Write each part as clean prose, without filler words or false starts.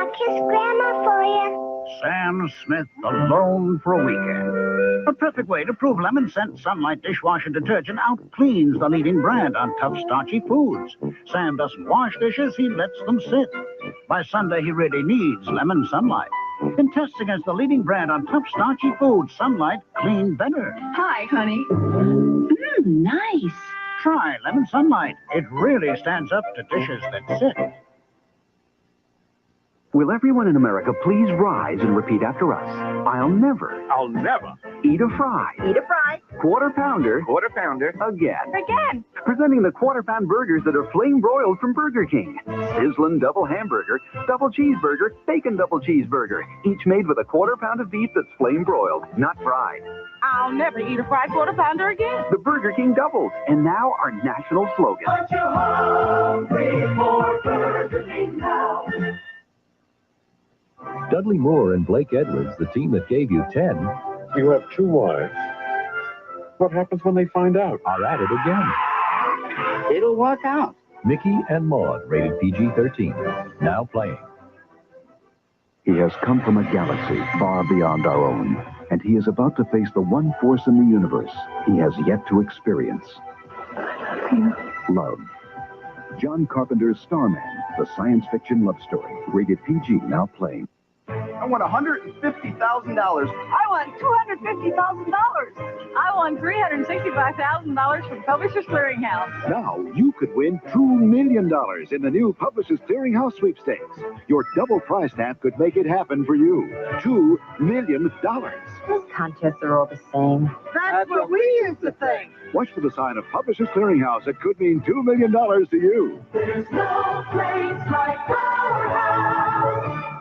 I'll kiss Grandma for you. Sam Smith alone for a weekend. A perfect way to prove Lemon Scent Sunlight dishwasher detergent out-cleans the leading brand on tough, starchy foods. Sam doesn't wash dishes, he lets them sit. By Sunday, he really needs Lemon Sunlight. In tests against the leading brand on tough, starchy foods, Sunlight clean better. Hi, honey. Nice. Try Lemon Sunlight. It really stands up to dishes that sit. Will everyone in America please rise and repeat after us? I'll never eat a fry. Eat a fry. Quarter pounder again. Again. Presenting the quarter pound burgers that are flame broiled from Burger King. Sizzlin' double hamburger, double cheeseburger, bacon double cheeseburger. Each made with a quarter pound of beef that's flame broiled, not fried. I'll never eat a fried quarter pounder again. The Burger King doubles, and now our national slogan. Aren't you hungry for Burger King now? Dudley Moore and Blake Edwards, the team that gave you 10, You have 2 wives. What happens when they find out? are at it again. It'll work out. Mickey and Maude, rated PG-13, now playing. He has come from a galaxy far beyond our own, and he is about to face the one force in the universe he has yet to experience. Love. John Carpenter's Starman, the science fiction love story, rated PG, now playing. I want $150,000. I want $250,000. I want $365,000 from Publishers Clearinghouse. Now you could win $2 million in the new Publishers Clearinghouse sweepstakes. Your double prize stamp could make it happen for you. $2 million. These contests are all the same. That's what we used to think. Watch for the sign of Publishers Clearinghouse. It could mean $2 million to you. There's no place like our house.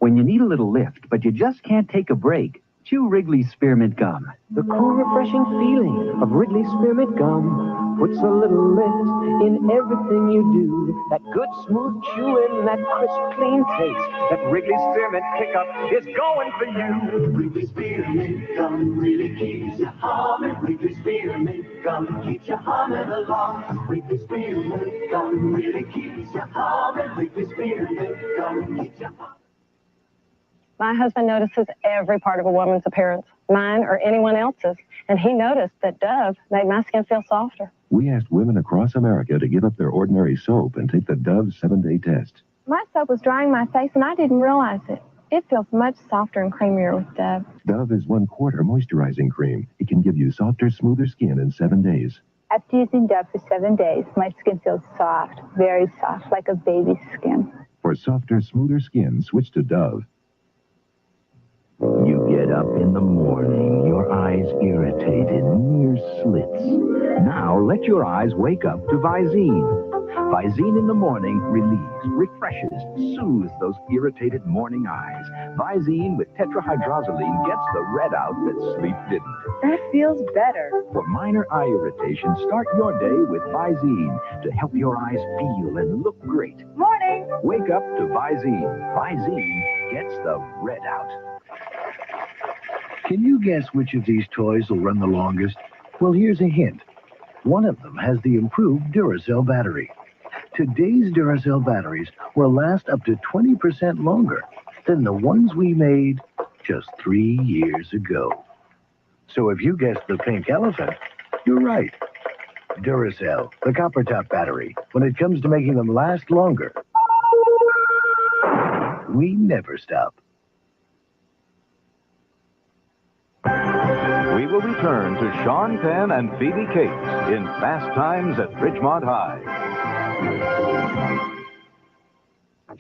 When you need a little lift, but you just can't take a break, chew Wrigley's Spearmint Gum. The cool, refreshing feeling of Wrigley's Spearmint Gum puts a little lift in everything you do. That good, smooth chewing, that crisp, clean taste, that Wrigley's Spearmint pickup is going for you. Wrigley's Spearmint Gum really keeps you humming. Wrigley's Spearmint Gum keeps you humming along. Wrigley's Spearmint Gum really keeps you humming. Wrigley's Spearmint Gum keeps you humming. My husband notices every part of a woman's appearance, mine or anyone else's, and he noticed that Dove made my skin feel softer. We asked women across America to give up their ordinary soap and take the Dove 7-day test. My soap was drying my face, and I didn't realize it. It feels much softer and creamier with Dove. Dove is 1/4 moisturizing cream. It can give you softer, smoother skin in 7 days. After using Dove for 7 days, my skin feels soft, very soft, like a baby's skin. For softer, smoother skin, switch to Dove. You get up in the morning, your eyes irritated, near slits. Now let your eyes wake up to Visine. Visine in the morning relieves, refreshes, soothes those irritated morning eyes. Visine with tetrahydrozoline gets the red out that sleep didn't. That feels better. For minor eye irritation, start your day with Visine to help your eyes feel and look great. Morning. Wake up to Visine. Visine gets the red out. Can you guess which of these toys will run the longest? Well, here's a hint. One of them has the improved Duracell battery. Today's Duracell batteries will last up to 20% longer than the ones we made just 3 years ago. So if you guessed the pink elephant, you're right. Duracell, the copper top battery, when it comes to making them last longer, we never stop. We will return to Sean Penn and Phoebe Cates in Fast Times at Ridgemont High.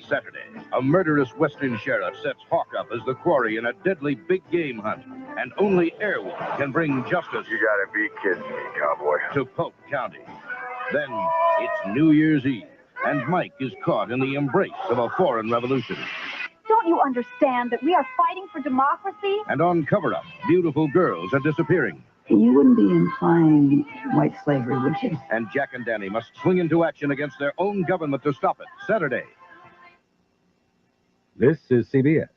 Saturday, a murderous Western sheriff sets Hawk up as the quarry in a deadly big game hunt, and only Airwolf can bring justice. You gotta be kidding me, cowboy. To Polk County. Then it's New Year's Eve, and Mike is caught in the embrace of a foreign revolution. Don't you understand that we are fighting for democracy? And on cover-up, beautiful girls are disappearing. You wouldn't be implying white slavery, would you? And Jack and Danny must swing into action against their own government to stop it. Saturday. This is CBS.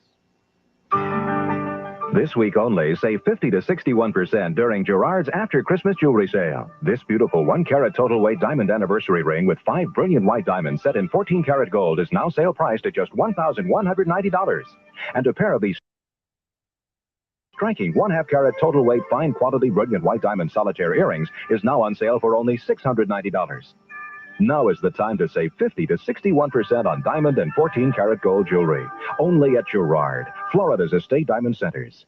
This week only, save 50 to 61% during Gerard's After Christmas Jewelry Sale. This beautiful 1-carat total weight diamond anniversary ring with 5 brilliant white diamonds set in 14-carat gold is now sale priced at just $1,190. And a pair of these striking 1/2-carat total weight fine quality brilliant white diamond solitaire earrings is now on sale for only $690. Now is the time to save 50 to 61% on diamond and 14-karat gold jewelry. Only at Gerard, Florida's estate diamond centers.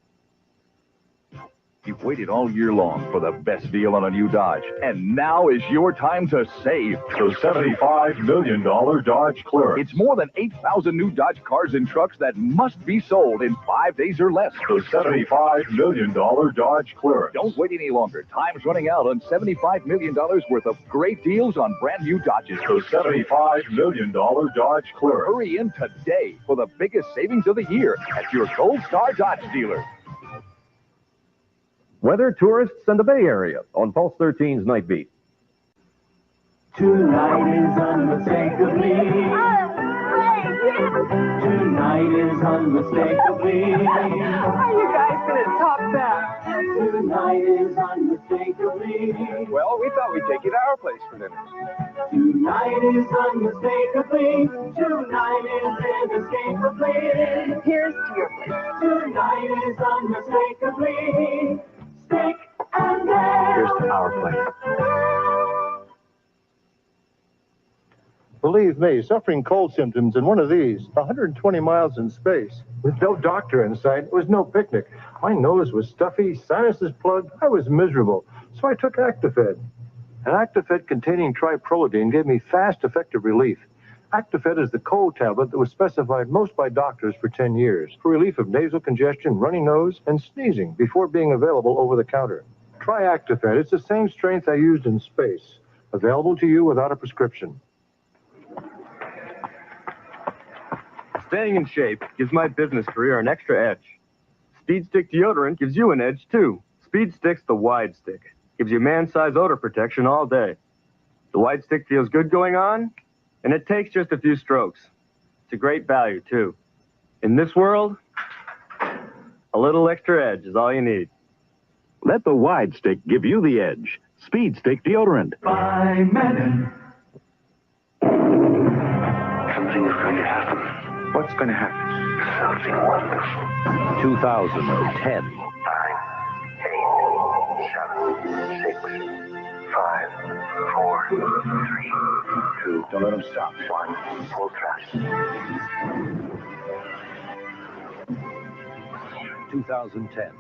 You've waited all year long for the best deal on a new Dodge, and now is your time to save. The $75 million Dodge clearance. It's more than 8,000 new Dodge cars and trucks that must be sold in 5 days or less. The $75 million Dodge clearance. Don't wait any longer. Time's running out on $75 million worth of great deals on brand new Dodges. The $75 million Dodge clearance. Hurry in today for the biggest savings of the year at your Gold Star Dodge dealer. Weather, tourists, and the Bay Area on Pulse 13's Night Beat. Tonight is unmistakably. Tonight is unmistakably. Are you guys going to top that? Tonight is unmistakably. Well, we thought we'd take you to our place for dinner. Tonight is unmistakably. Tonight is inescapably. Here's to your place. Tonight is unmistakably. Steak and ale. Here's to our place. Believe me, suffering cold symptoms in one of these, 120 miles in space, with no doctor in sight, it was no picnic. My nose was stuffy, sinuses plugged, I was miserable. So I took Actifed. An Actifed containing triprolidine gave me fast, effective relief. Actifed is the cold tablet that was specified most by doctors for 10 years for relief of nasal congestion, runny nose, and sneezing before being available over the counter. Try Actifed. It's the same strength I used in space. Available to you without a prescription. Staying in shape gives my business career an extra edge. Speed Stick deodorant gives you an edge, too. Speed Stick's the wide stick. Gives you man-size odor protection all day. The wide stick feels good going on, and it takes just a few strokes. It's a great value, too. In this world, a little extra edge is all you need. Let the wide stick give you the edge. Speed Stick deodorant. By men. Something is going to happen. What's going to happen? Something wonderful. 2010. 9, 8, 7, 6, 5, 4, 3, 2. Don't let him stop. 1. Full thrust. 2010.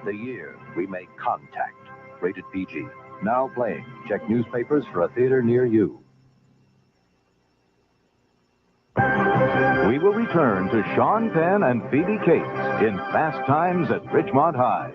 The year we make contact. Rated PG. Now playing. Check newspapers for a theater near you. We will return to Sean Penn and Phoebe Cates in Fast Times at Ridgemont High.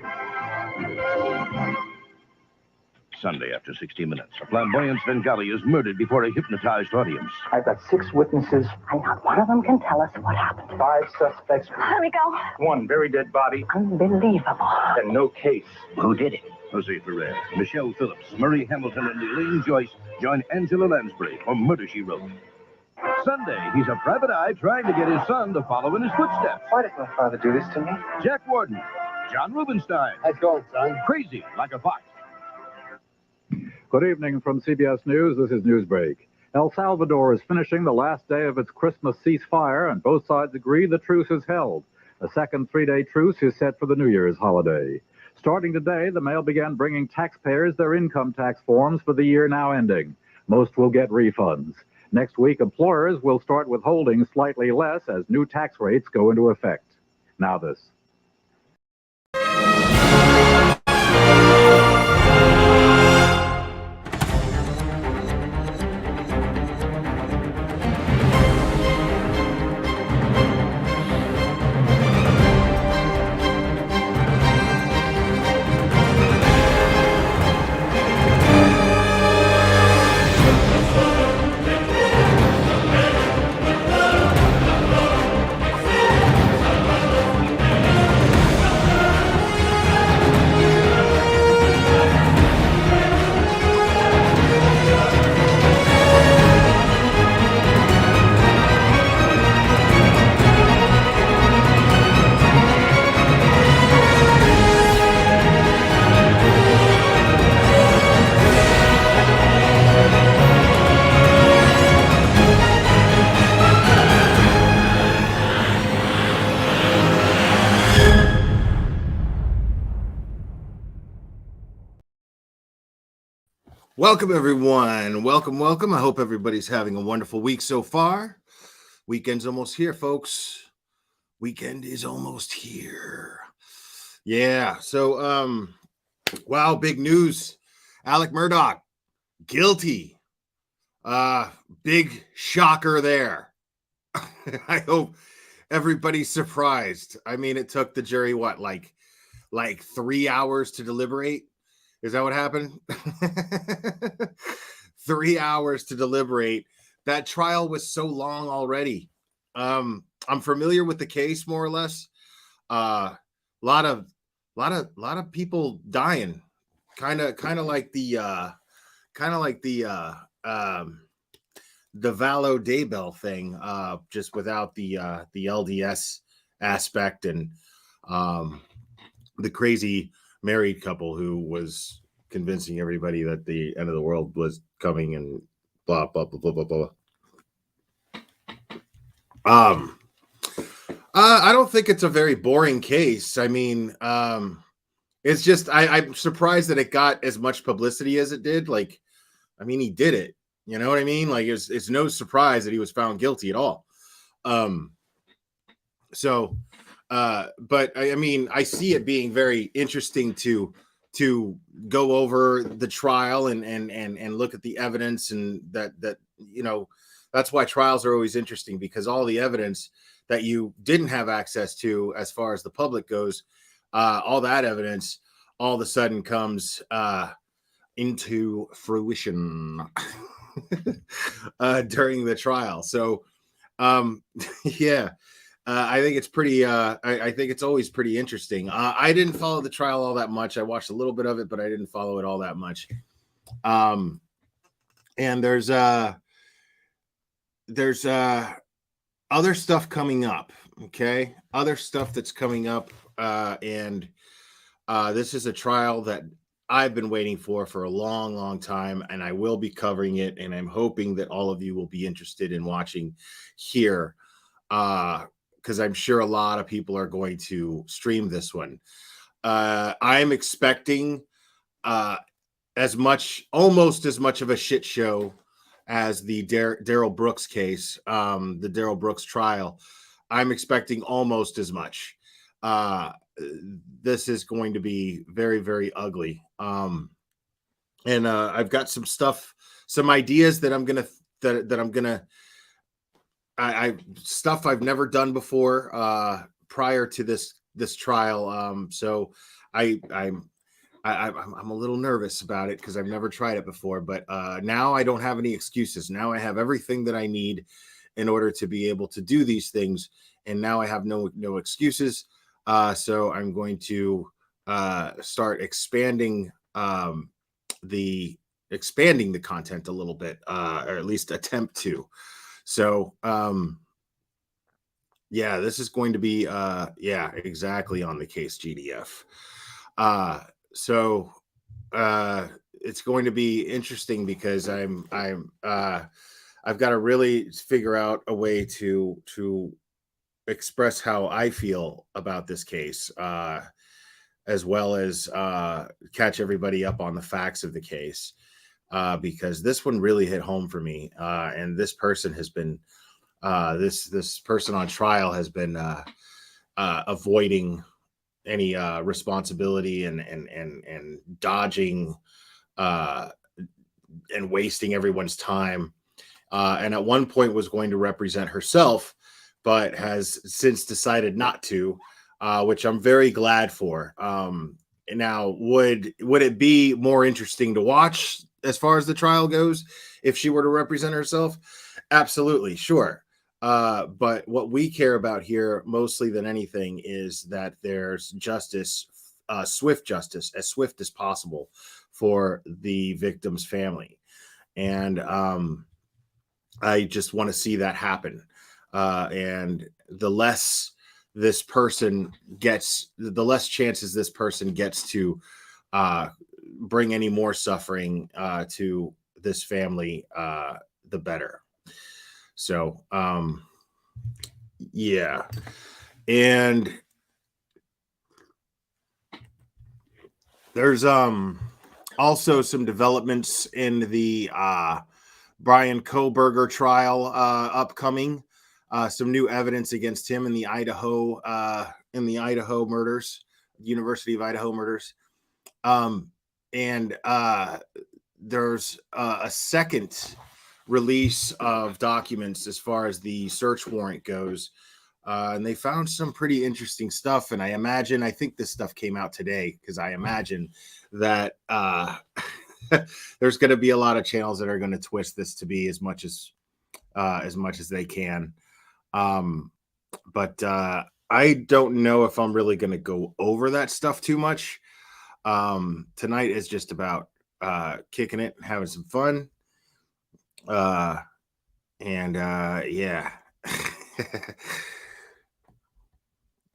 Sunday after 60 Minutes. A flamboyant Svengali is murdered before a hypnotized audience. I've got 6 witnesses. And not one of them can tell us what happened. 5 suspects. Here we go. 1 very dead body. Unbelievable. And no case. Who did it? Jose Ferrer, Michelle Phillips, Murray Hamilton, and Elaine Joyce join Angela Lansbury for Murder, She Wrote. Sunday, he's a private eye trying to get his son to follow in his footsteps. Why did my father do this to me? Jack Warden, John Rubenstein. How's it going, son? Crazy like a fox. Good evening from CBS News. This is Newsbreak. El Salvador is finishing the last day of its Christmas ceasefire, and both sides agree the truce is held. A second 3-day truce is set for the New Year's holiday. Starting today, the mail began bringing taxpayers their income tax forms for the year now ending. Most will get refunds. Next week, employers will start withholding slightly less as new tax rates go into effect. Now this. Welcome, everyone. Welcome, welcome. I hope everybody's having a wonderful week so far. Weekend's almost here, folks. Weekend is almost here. Yeah. So, wow, big news. Alec Murdaugh, guilty. Big shocker there. I hope everybody's surprised. I mean, it took the jury, what, like 3 hours to deliberate? Is that what happened? 3 hours to deliberate. That trial was so long already. I'm familiar with the case more or less. Lot of people dying. Kind of like the Vallow Daybell thing, just without the LDS aspect and the crazy married couple who was convincing everybody that the end of the world was coming and blah blah blah blah blah blah. I don't think it's a very boring case. I mean, it's just I'm surprised that it got as much publicity as it did. Like, I mean, he did it. You know what I mean? Like, it's no surprise that he was found guilty at all. But I mean, I see it being very interesting to go over the trial and look at the evidence, and that that's why trials are always interesting, because all the evidence that you didn't have access to as far as the public goes, all that evidence all of a sudden comes into fruition during the trial. So yeah. I think it's pretty. I think it's always pretty interesting. I didn't follow the trial all that much. I watched a little bit of it, but I didn't follow it all that much. And there's other stuff coming up. Okay, other stuff that's coming up, and this is a trial that I've been waiting for a long, long time, and I will be covering it. And I'm hoping that all of you will be interested in watching here. Because I'm sure a lot of people are going to stream this one. I'm expecting almost as much of a shit show as the Darrell Brooks case, the Darrell Brooks trial. I'm expecting almost as much. This is going to be very, very ugly. And I've got some stuff, some ideas that I'm gonna stuff I've never done before prior to this trial. So I'm a little nervous about it because I've never tried it before. But now I don't have any excuses. Now I have everything that I need in order to be able to do these things, and now I have no excuses. So I'm going to start expanding the content a little bit, or at least attempt to. So, yeah, this is going to be, yeah, exactly on the case, GDF. So, it's going to be interesting because I've got to really figure out a way to express how I feel about this case, as well as catch everybody up on the facts of the case. Because this one really hit home for me, and this person has been this person on trial has been avoiding any responsibility and dodging and wasting everyone's time, and at one point was going to represent herself, but has since decided not to, which I'm very glad for. Now, would it be more interesting to watch as far as the trial goes if she were to represent herself? Absolutely, sure. But what we care about here mostly than anything is that there's justice, swift justice, as swift as possible for the victim's family. And I just want to see that happen. And the less this person gets, the less chances this person gets to bring any more suffering to this family, the better. So, yeah. And there's Also, some developments in the Brian Kohlberger trial upcoming. Some new evidence against him in the Idaho murders, University of Idaho murders. And there's a second release of documents as far as the search warrant goes. And they found some pretty interesting stuff. And I think this stuff came out today, because I imagine that there's going to be a lot of channels that are going to twist this to be as much as they can. But I don't know if I'm really going to go over that stuff too much. Tonight is just about kicking it and having some fun. Yeah.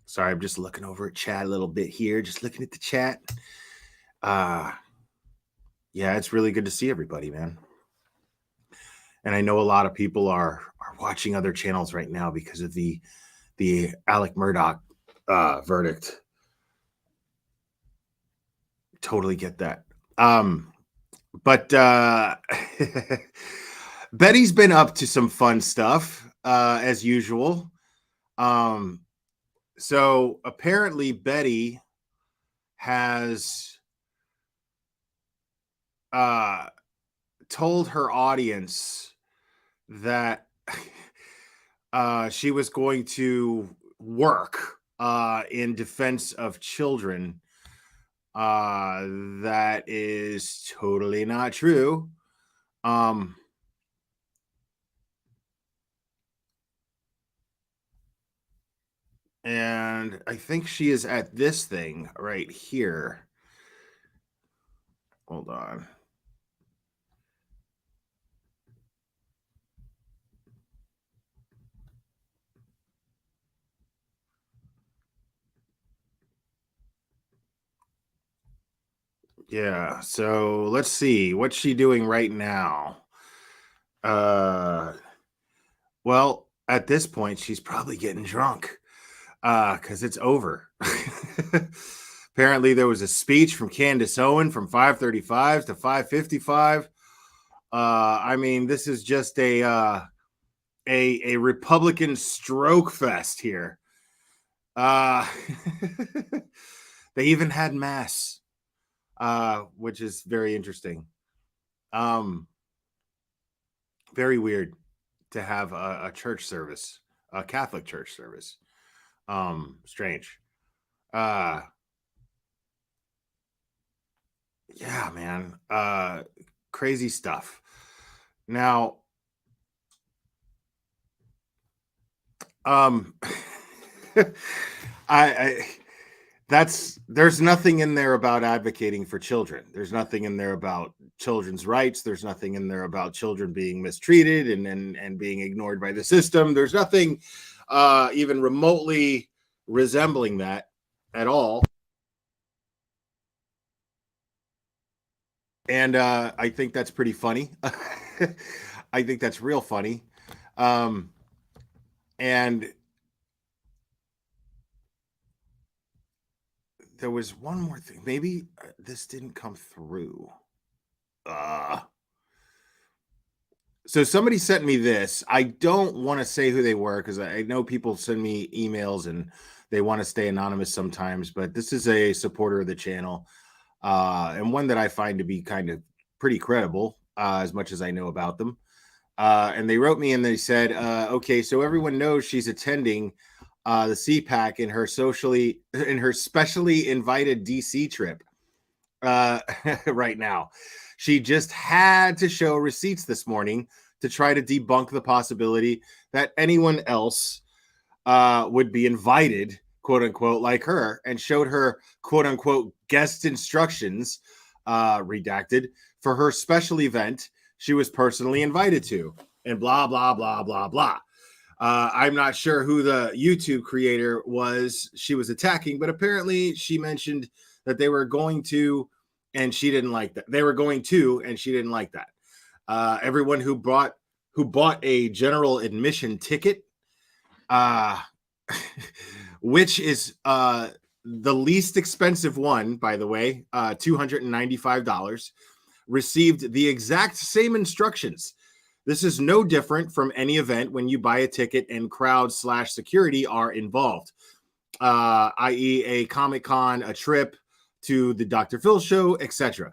Sorry, I'm just looking over at chat a little bit here, just looking at the chat. Yeah, it's really good to see everybody, man. And I know a lot of people are watching other channels right now because of the Alec Murdaugh verdict. Totally get that. But Betty's been up to some fun stuff as usual. So apparently Betty has told her audience that she was going to work in defense of children. That is totally not true. And I think she is at this thing right here. Hold on. Yeah, so let's see. What's she doing right now? Well, at this point, she's probably getting drunk. Because it's over. Apparently, there was a speech from Candace Owen from 5:35 to 5:55. I mean, this is just a Republican stroke fest here. They even had mass, which is very interesting. Very weird to have a church service, a Catholic church service. Strange. Yeah, man. Crazy stuff. Now, there's nothing in there about advocating for children. There's nothing in there about children's rights. There's nothing in there about children being mistreated and being ignored by the system. There's nothing even remotely resembling that at all. And I think that's pretty funny. I think that's real funny. And there was one more thing. Maybe this didn't come through. So somebody sent me this. I don't want to say who they were because I know people send me emails and they want to stay anonymous sometimes. But this is a supporter of the channel and one that I find to be kind of pretty credible as much as I know about them. And they wrote me and they said, okay, so everyone knows she's attending the CPAC in her specially invited DC trip right now. She just had to show receipts this morning to try to debunk the possibility that anyone else would be invited, quote unquote, like her, and showed her, quote unquote, guest instructions, redacted, for her special event she was personally invited to, and blah, blah, blah, blah, blah. I'm not sure who the YouTube creator was she was attacking, but apparently she mentioned that they were going to, and she didn't like that. They were going to, and she didn't like that. Everyone who bought a general admission ticket, which is the least expensive one, by the way, $295, received the exact same instructions. This is no different from any event when you buy a ticket and crowd/security are involved, i.e. a Comic-Con, a trip to the Dr. Phil show, etc.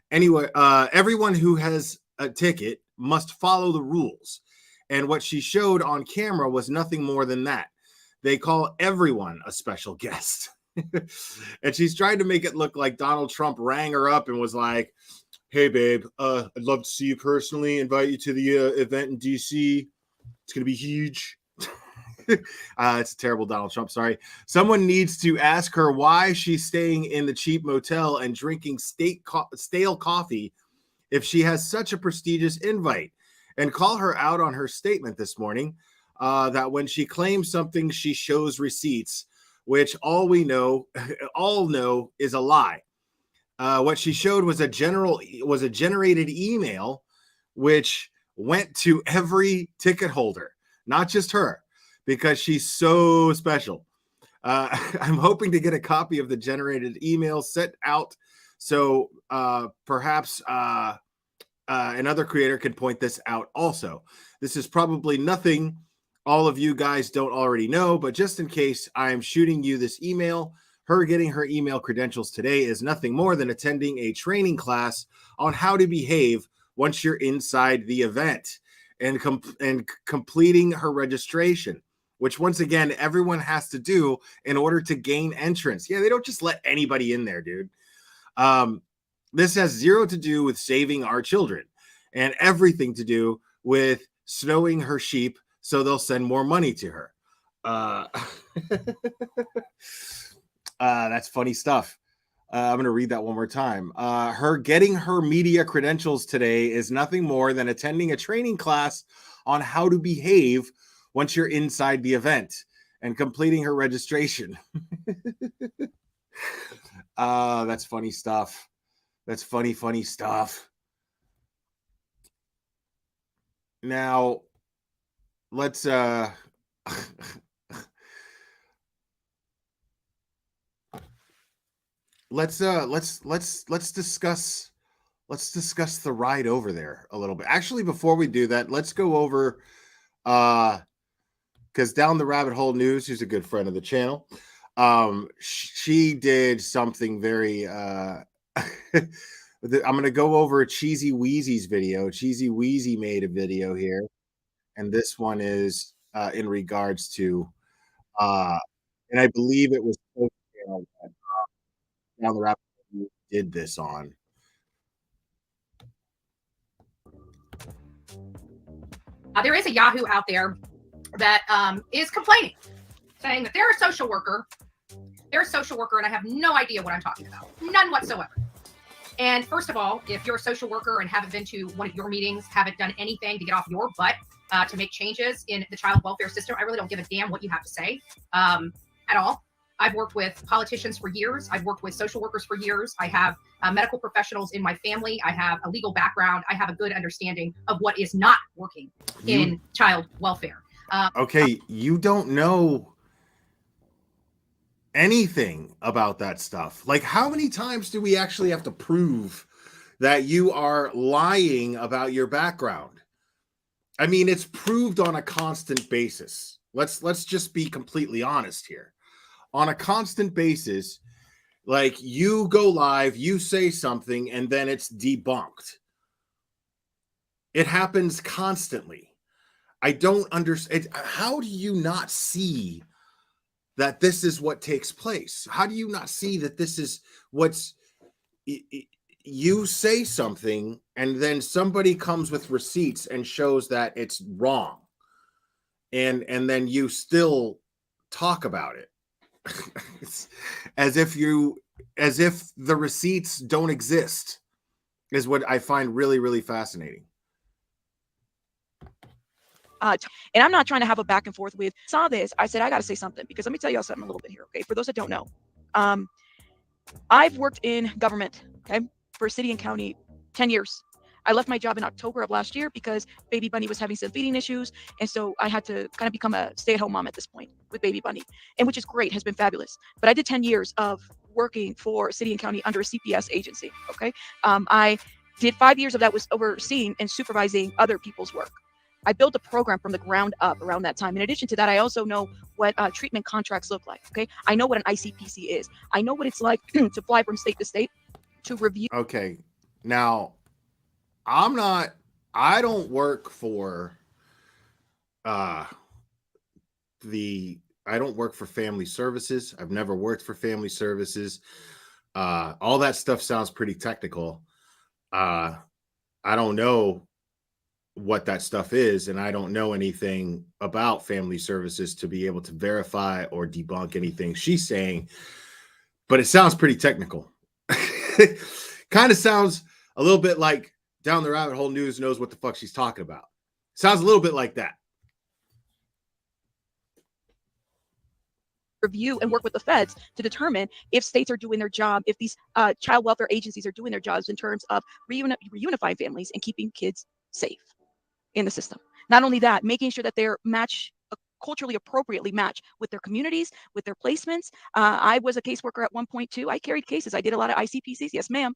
Anyway, everyone who has a ticket must follow the rules. And what she showed on camera was nothing more than that. They call everyone a special guest. And she's trying to make it look like Donald Trump rang her up and was like, hey, babe, I'd love to see you personally, invite you to the event in D.C. It's going to be huge. It's a terrible Donald Trump, sorry. Someone needs to ask her why she's staying in the cheap motel and drinking stale coffee if she has such a prestigious invite, and call her out on her statement this morning that when she claims something, she shows receipts, which all know is a lie. What she showed was a generated email, which went to every ticket holder, not just her, because she's so special. I'm hoping to get a copy of the generated email sent out, so perhaps another creator can point this out also. This is probably nothing all of you guys don't already know, but just in case, I'm shooting you this email. Her getting her email credentials today is nothing more than attending a training class on how to behave once you're inside the event, and completing her registration, which once again, everyone has to do in order to gain entrance. Yeah, they don't just let anybody in there, dude. This has zero to do with saving our children and everything to do with snowing her sheep so they'll send more money to her. That's funny stuff. I'm going to read that one more time. Her getting her media credentials today is nothing more than attending a training class on how to behave once you're inside the event and completing her registration. That's funny stuff. That's funny stuff. Now, let's discuss the ride over there a little bit. Actually, before we do that, let's go over because Down the Rabbit Hole News, who's a good friend of the channel, she did something very I'm going to go over Cheesy Wheezy's video. Cheesy Wheezy made a video here, and this one is in regards to and I believe it was Down the Rabbit Hole did this on. There is a Yahoo out there that is complaining, saying that they're a social worker. They're a social worker, and I have no idea what I'm talking about. None whatsoever. And first of all, if you're a social worker and haven't been to one of your meetings, haven't done anything to get off your butt to make changes in the child welfare system, I really don't give a damn what you have to say at all. I've worked with politicians for years. I've worked with social workers for years. I have medical professionals in my family. I have a legal background. I have a good understanding of what is not working in child welfare. Okay, you don't know anything about that stuff. Like, how many times do we actually have to prove that you are lying about your background? I mean, it's proved on a constant basis. Let's just be completely honest here. On a constant basis, like, you go live, you say something, and then it's debunked. It happens constantly. I don't understand. How do you not see that this is what takes place? How do you not see that this is what's... You say something, and then somebody comes with receipts and shows that it's wrong. And then you still talk about it. It's as if the receipts don't exist, is what I find really, really fascinating. And I'm not trying to have a back and forth with, saw this, I said, I got to say something, because let me tell y'all something a little bit here, okay? For those that don't know, I've worked in government, okay, for city and county 10 years. I left my job in October of last year because baby bunny was having some feeding issues. And so I had to kind of become a stay-at-home mom at this point with baby bunny, and which is great, has been fabulous. But I did 10 years of working for city and county under a CPS agency. Okay. I did 5 years of that was overseeing and supervising other people's work. I built a program from the ground up around that time. In addition to that, I also know what treatment contracts look like. Okay. I know what an ICPC is. I know what it's like to fly from state to state to review. Okay. Now, I don't work for I don't work for family services. I've never worked for family services. All that stuff sounds pretty technical. I don't know what that stuff is, and I don't know anything about family services to be able to verify or debunk anything she's saying, but it sounds pretty technical. Kind of sounds a little bit like Down the Rabbit Hole News knows what the fuck she's talking about. Sounds a little bit like that. Review and work with the feds to determine if states are doing their job, if these child welfare agencies are doing their jobs in terms of reunifying families and keeping kids safe in the system. Not only that, making sure that they're culturally appropriately matched with their communities, with their placements. I was a caseworker at one point too. I carried cases. I did a lot of ICPCs. Yes, ma'am.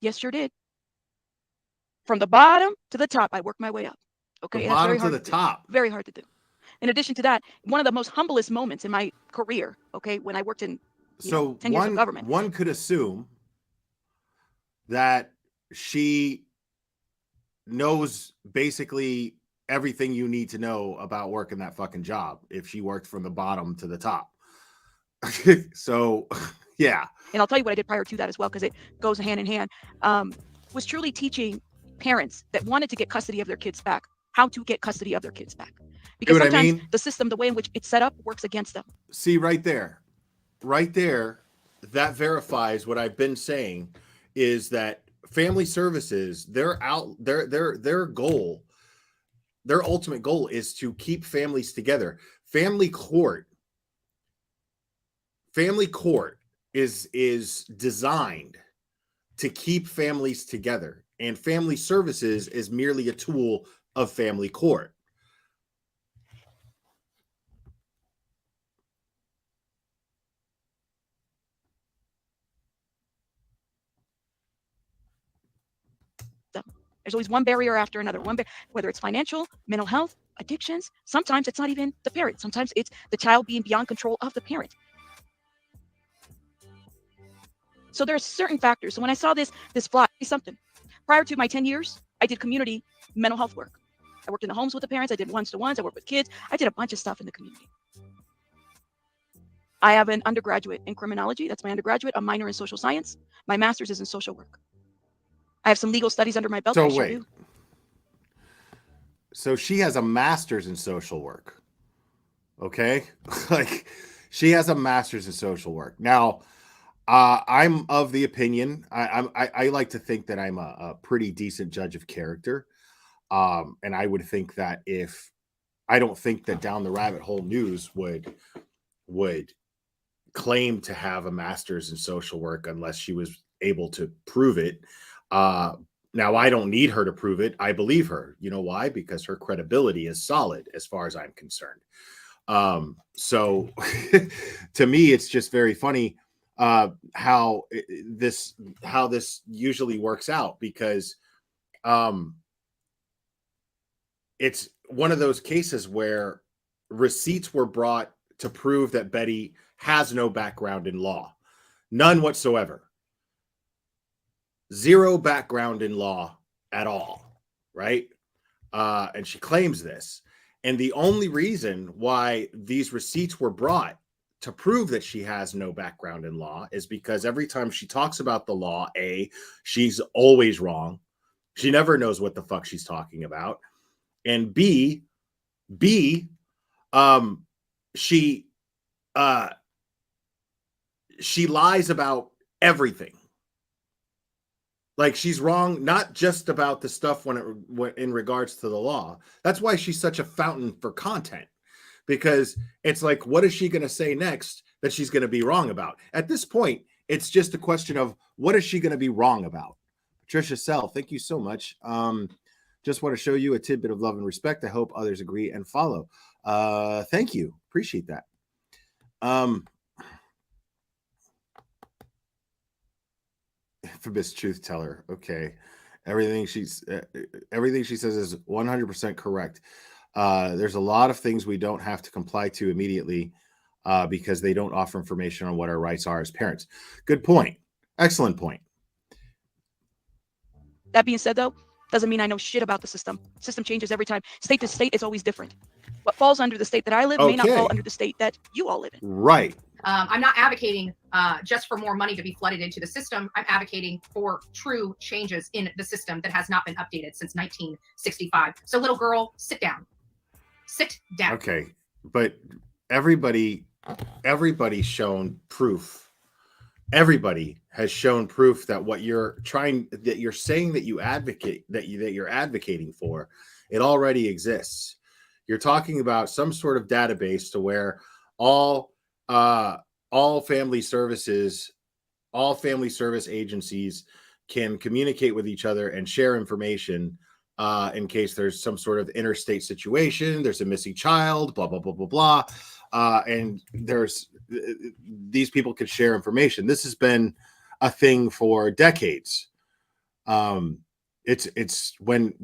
Yes, sure did. From the bottom to the top, I worked my way up. Okay. The bottom to the top. Very hard to do. In addition to that, one of the most humblest moments in my career, okay, when I worked in 10 years of government. One could assume that she knows basically everything you need to know about working that fucking job if she worked from the bottom to the top. So, yeah. And I'll tell you what I did prior to that as well, because it goes hand in hand, was truly teaching parents that wanted to get custody of their kids back, how to get custody of their kids back. Because sometimes the system, the way in which it's set up, works against them. See, right there, that verifies what I've been saying, is that family services, their goal, their ultimate goal is to keep families together. Family court is designed to keep families together, and family services is merely a tool of family court. There's always one barrier after another, whether it's financial, mental health, addictions. Sometimes it's not even the parent. Sometimes it's the child being beyond control of the parent. So there are certain factors. So when I saw this fly, something. Prior to my 10 years, I did community mental health work. I worked in the homes with the parents. I did one-to-ones. I worked with kids. I did a bunch of stuff in the community. I have an undergraduate in criminology. That's my undergraduate. A minor in social science. My master's is in social work. I have some legal studies under my belt. So wait. So she has a master's in social work. Okay? Like, she has a master's in social work. Now, I'm of the opinion, I like to think that I'm a pretty decent judge of character. And I would think that I don't think that Down the Rabbit Hole News would claim to have a master's in social work unless she was able to prove it. Now, I don't need her to prove it. I believe her. You know why? Because her credibility is solid as far as I'm concerned. So to me, it's just very funny how this usually works out, because it's one of those cases where receipts were brought to prove that Betty has no background in law, none whatsoever. Zero background in law at all, right? And she claims this. And the only reason why these receipts were brought to prove that she has no background in law is because every time she talks about the law, A, she's always wrong. She never knows what the fuck she's talking about. And B, she lies about everything. Like, she's wrong, not just about the stuff when in regards to the law. That's why she's such a fountain for content, because it's like, what is she going to say next that she's going to be wrong about? At this point, it's just a question of what is she going to be wrong about? Trisha Sell, thank you so much. Just want to show you a tidbit of love and respect. I hope others agree and follow. Thank you. Appreciate that. Infamous truth teller. Okay. Everything she says is 100% correct. There's a lot of things we don't have to comply to immediately because they don't offer information on what our rights are as parents. Good point. Excellent point. That being said, though, doesn't mean I know shit about the system. System changes every time. State to state, it's always different. What falls under the state that I live may not fall under the state that you all live in. Right. I'm not advocating just for more money to be flooded into the system. I'm advocating for true changes in the system that has not been updated since 1965. So, little girl, sit down. Sit down. Okay. But everybody's shown proof. Everybody has shown proof that what you're saying that you're advocating for, it already exists. You're talking about some sort of database to where all family service agencies can communicate with each other and share information in case there's some sort of interstate situation, there's a missing child, blah, blah, blah, blah, blah. And these people could share information. This has been a thing for decades. It's when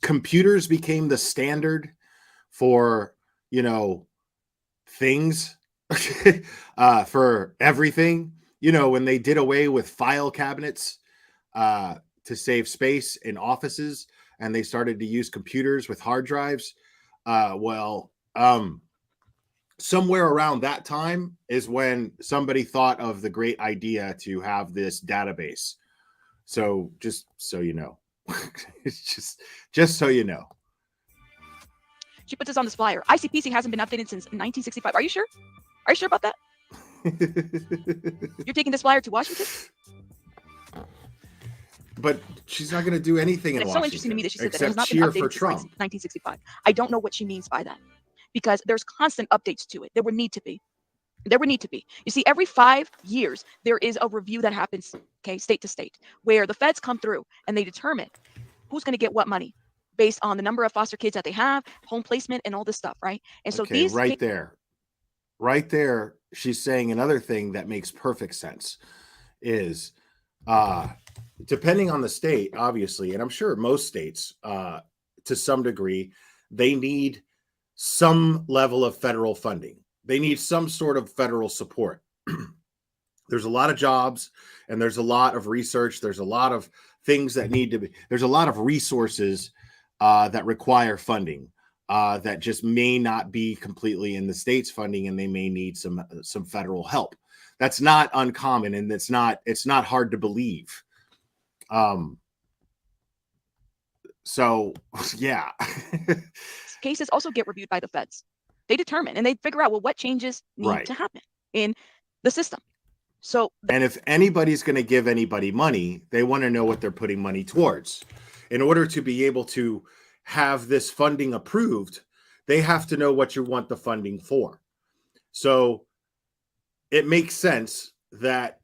computers became the standard for, things for everything, when they did away with file cabinets to save space in offices and they started to use computers with hard drives. Somewhere around that time is when somebody thought of the great idea to have this database. So just so you know, it's just so you know. She put this on this flyer. ICPC hasn't been updated since 1965. Are you sure? Are you sure about that? You're taking this flyer to Washington? But she's not going to do anything in Washington. It's so interesting to me that she said that it has not been updated since 1965. I don't know what she means by that, because there's constant updates to it. There would need to be. You see, every 5 years, there is a review that happens, state to state, where the feds come through and they determine who's going to get what money based on the number of foster kids that they have, home placement, and all this stuff, right? And so these right there, she's saying another thing that makes perfect sense is depending on the state, obviously, and I'm sure most states, to some degree, they need some level of federal funding. They need some sort of federal support. There's a lot of jobs and there's a lot of research. There's a lot of things that need to be, there's a lot of resources that require funding that just may not be completely in the state's funding, and they may need some federal help. That's not uncommon, and it's not hard to believe. So yeah. Cases also get reviewed by the feds. They determine and they figure out, well, what changes need to happen in the system. So, and if anybody's going to give anybody money, they want to know what they're putting money towards. In order to be able to have this funding approved, they have to know what you want the funding for. So it makes sense that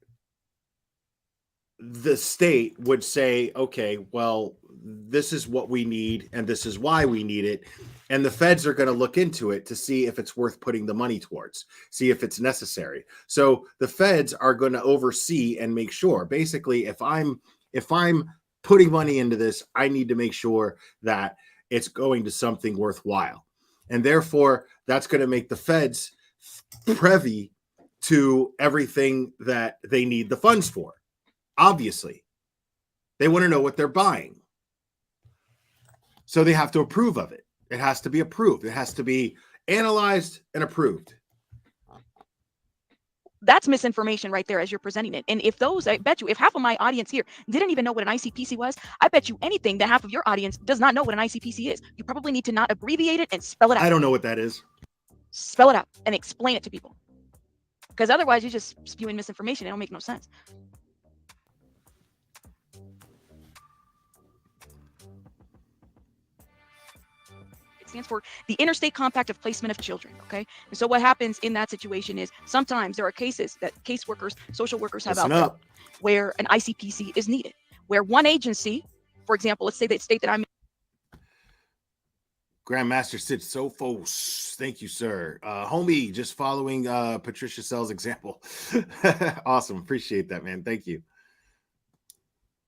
the state would say, okay, well, this is what we need and this is why we need it. And the feds are going to look into it to see if it's worth putting the money towards, see if it's necessary. So the feds are going to oversee and make sure. Basically, if I'm putting money into this, I need to make sure that it's going to something worthwhile. And therefore, that's going to make the feds privy to everything that they need the funds for. Obviously, they want to know what they're buying. So they have to approve of it. It has to be approved. It has to be analyzed and approved. That's misinformation right there as you're presenting it. And I bet you, if half of my audience here didn't even know what an ICPC was, I bet you anything that half of your audience does not know what an ICPC is. You probably need to not abbreviate it and spell it out. I don't know what that is. Spell it out and explain it to people. Because otherwise you're just spewing misinformation. It don't make no sense. It stands for the Interstate Compact of Placement of Children, okay? And so what happens in that situation is sometimes there are cases that caseworkers, social workers have Listen out there up. where an ICPC is needed, where one agency, for example, let's say the state that I'm in. Grandmaster Sid Sophos. Thank you, sir. Homie, just following Patricia Sell's example. Awesome. Appreciate that, man. Thank you.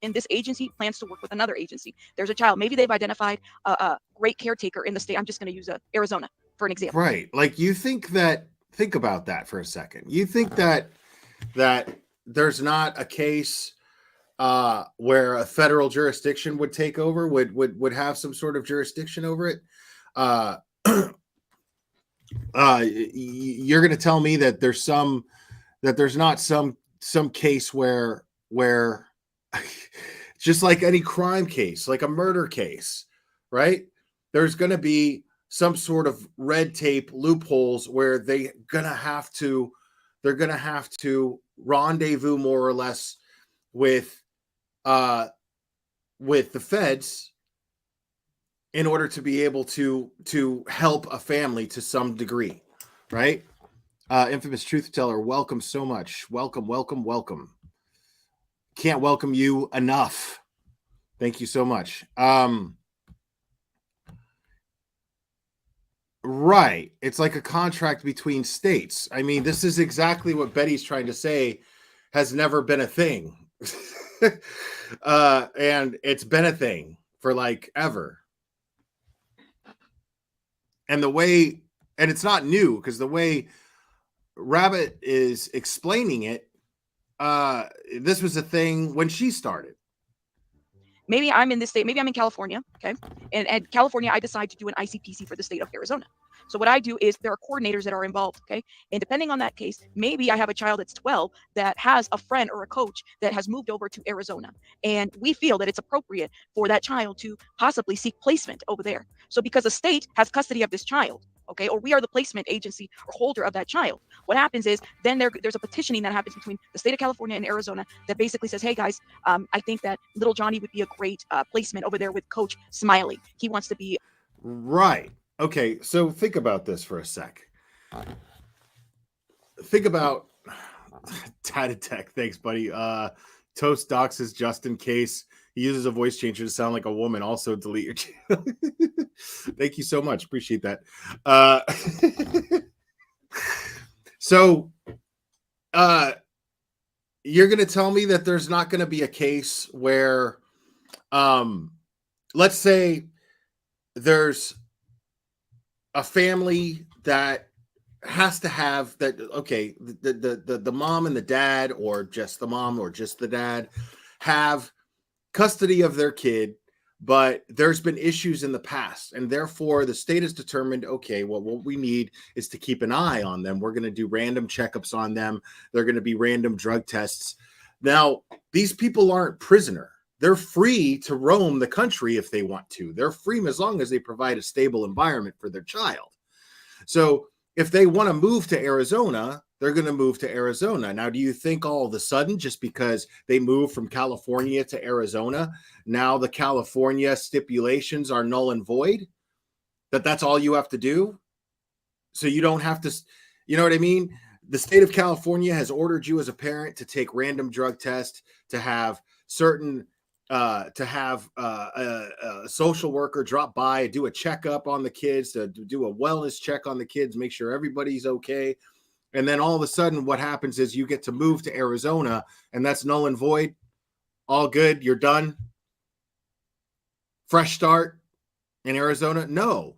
In this agency plans to work with another agency. There's a child. Maybe they've identified a great caretaker in the state. I'm just going to use Arizona for an example. Right. Like you think about that for a second. You think that there's not a case where a federal jurisdiction would take over, would have some sort of jurisdiction over it. You're going to tell me that there's not some case where just like any crime case, like a murder case, right? There's going to be some sort of red tape loopholes where they're going to have to rendezvous more or less with the feds in order to be able to help a family to some degree, right? Infamous truth teller, welcome so much. Welcome. Can't welcome you enough. Thank you so much. Right. It's like a contract between states. I mean, this is exactly what Betty's trying to say has never been a thing. And it's been a thing for like ever. And it's not new because the way Rabbit is explaining it, this was a thing when she started. Maybe I'm in this state, maybe I'm in California, okay? And California, I decide to do an ICPC for the state of Arizona. So what I do is there are coordinators that are involved, okay? And depending on that case, maybe I have a child that's 12 that has a friend or a coach that has moved over to Arizona. And we feel that it's appropriate for that child to possibly seek placement over there. So because the state has custody of this child, okay, or we are the placement agency or holder of that child, what happens is then there's a petitioning that happens between the state of California and Arizona that basically says, hey guys, I think that little Johnny would be a great placement over there with Coach Smiley. He wants to be. Right. Okay, so think about this for a sec. Think about Tatted Tech. Thanks, buddy. Toast doxes just in case. He uses a voice changer to sound like a woman. Also, delete your channel. Thank you so much. Appreciate that. So, you're going to tell me that there's not going to be a case where, let's say there's a family that has to have that. Okay, the mom and the dad, or just the mom or just the dad, have custody of their kid, but there's been issues in the past, and therefore the state has determined, okay, well, what we need is to keep an eye on them. We're going to do random checkups on them. They're going to be random drug tests. Now, these people aren't prisoner. They're free to roam the country if they want to. They're free as long as they provide a stable environment for their child. So if they want to move to Arizona, they're going to move to Arizona. Now, do you think all of a sudden, just because they move from California to Arizona, now the California stipulations are null and void? That's all you have to do? So you don't have to, you know what I mean? The state of California has ordered you as a parent to take random drug tests, to have certain a social worker drop by, do a checkup on the kids, to do a wellness check on the kids, make sure everybody's okay. And then all of a sudden what happens is you get to move to Arizona, and that's null and void. All good. You're done. Fresh start in Arizona. No.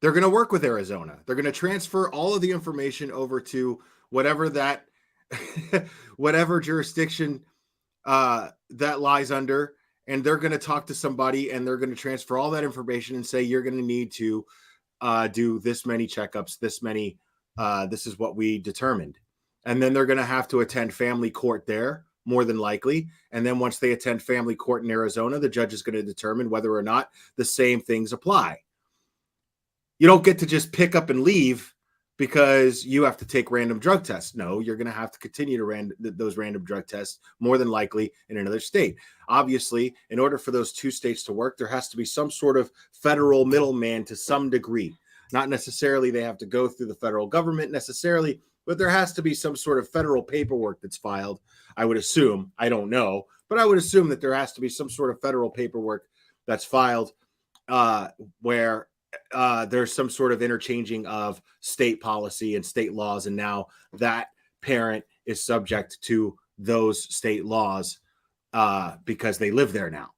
They're going to work with Arizona. They're going to transfer all of the information over to whatever jurisdiction that lies under, and they're going to talk to somebody, and they're going to transfer all that information and say, you're going to need to do this many checkups, this is what we determined. And then they're going to have to attend family court there, more than likely. And then once they attend family court in Arizona, the judge is going to determine whether or not the same things apply. You don't get to just pick up and leave because you have to take random drug tests. No, you're going to have to continue to those random drug tests more than likely in another state. Obviously, in order for those two states to work, there has to be some sort of federal middleman to some degree. Not necessarily they have to go through the federal government necessarily, but there has to be some sort of federal paperwork that's filed. I would assume, I don't know, but I would assume that there has to be some sort of federal paperwork that's filed where there's some sort of interchanging of state policy and state laws. And now that parent is subject to those state laws because they live there now.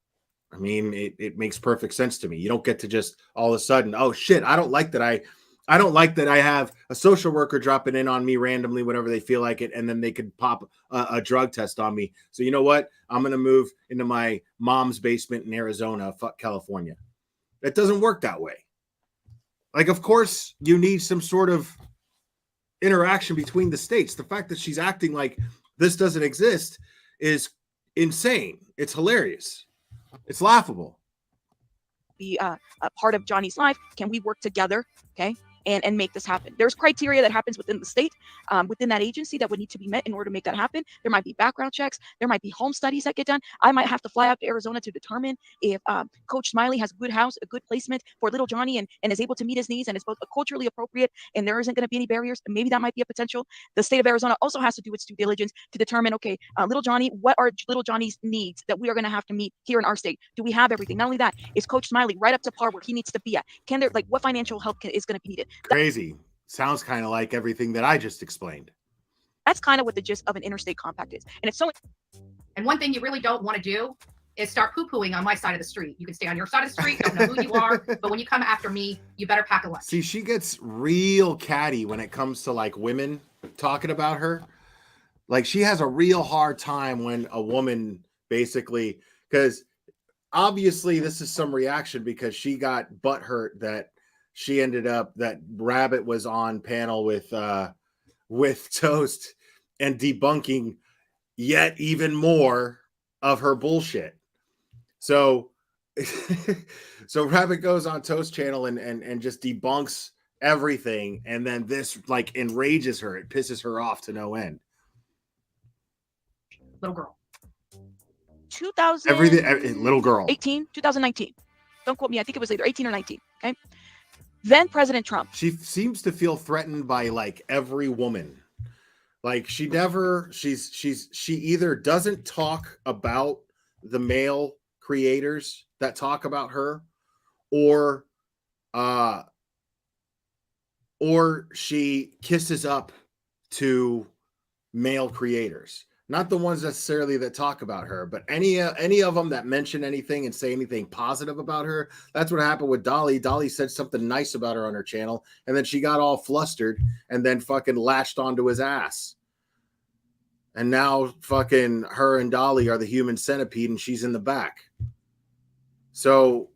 I mean, it makes perfect sense to me. You don't get to just all of a sudden, oh shit, I don't like that I have a social worker dropping in on me randomly whenever they feel like it, and then they could pop a drug test on me. So you know what? I'm going to move into my mom's basement in Arizona. Fuck California. It doesn't work that way. Like, of course, you need some sort of interaction between the states. The fact that she's acting like this doesn't exist is insane. It's hilarious. It's laughable. Be a part of Johnny's life. Can we work together? Okay. And make this happen. There's criteria that happens within the state, within that agency that would need to be met in order to make that happen. There might be background checks. There might be home studies that get done. I might have to fly out to Arizona to determine if Coach Smiley has a good house, a good placement for little Johnny and is able to meet his needs and is both culturally appropriate and there isn't going to be any barriers. And maybe that might be a potential. The state of Arizona also has to do its due diligence to determine, okay, little Johnny, what are little Johnny's needs that we are going to have to meet here in our state? Do we have everything? Not only that, is Coach Smiley right up to par where he needs to be at? Can there, like, what financial help is going to be needed? Crazy. Sounds kind of like everything that I just explained. That's kind of what the gist of an interstate compact is. And it's so. And one thing you really don't want to do is start poo-pooing on my side of the street. You can stay on your side of the street, don't know who you are, but when you come after me, you better pack a lunch. See, she gets real catty when it comes to like women talking about her. Like she has a real hard time when a woman basically, because obviously this is some reaction because she got butthurt that she ended up, that Rabbit was on panel with Toast and debunking yet even more of her bullshit. So Rabbit goes on Toast channel and just debunks everything. And then this like enrages her. It pisses her off to no end. Little girl. 2000. Everything, little girl. 2019. Don't quote me. I think it was either 18 or 19. Okay. Then President Trump. She seems to feel threatened by like every woman. Like she either doesn't talk about the male creators that talk about her, or she kisses up to male creators. Not the ones necessarily that talk about her, but any of them that mention anything and say anything positive about her. That's what happened with Dolly. Dolly said something nice about her on her channel, and then she got all flustered and then fucking latched onto his ass. And now fucking her and Dolly are the human centipede, and she's in the back. So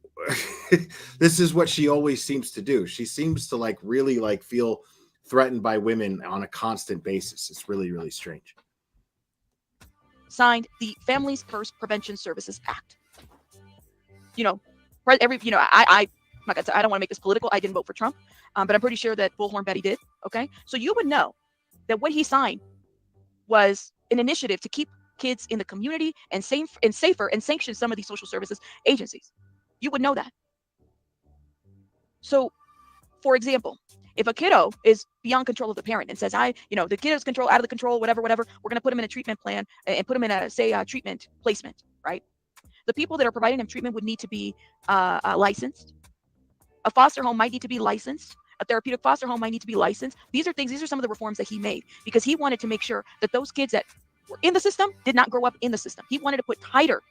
this is what she always seems to do. She seems to like really like feel threatened by women on a constant basis. It's really, really strange. Signed the Families First Prevention Services Act. I like I said, I don't want to make this political. I didn't vote for Trump, but I'm pretty sure that Bullhorn Betty did. Okay, so you would know that what he signed was an initiative to keep kids in the community and safer and sanction some of these social services agencies. You would know that. So, for example, if a kiddo is beyond control of the parent and says, the kid is out of the control, whatever, we're going to put him in a treatment plan and put him in a treatment placement, right? The people that are providing him treatment would need to be licensed. A foster home might need to be licensed. A therapeutic foster home might need to be licensed. These are some of the reforms that he made because he wanted to make sure that those kids that were in the system did not grow up in the system. He wanted to put tighter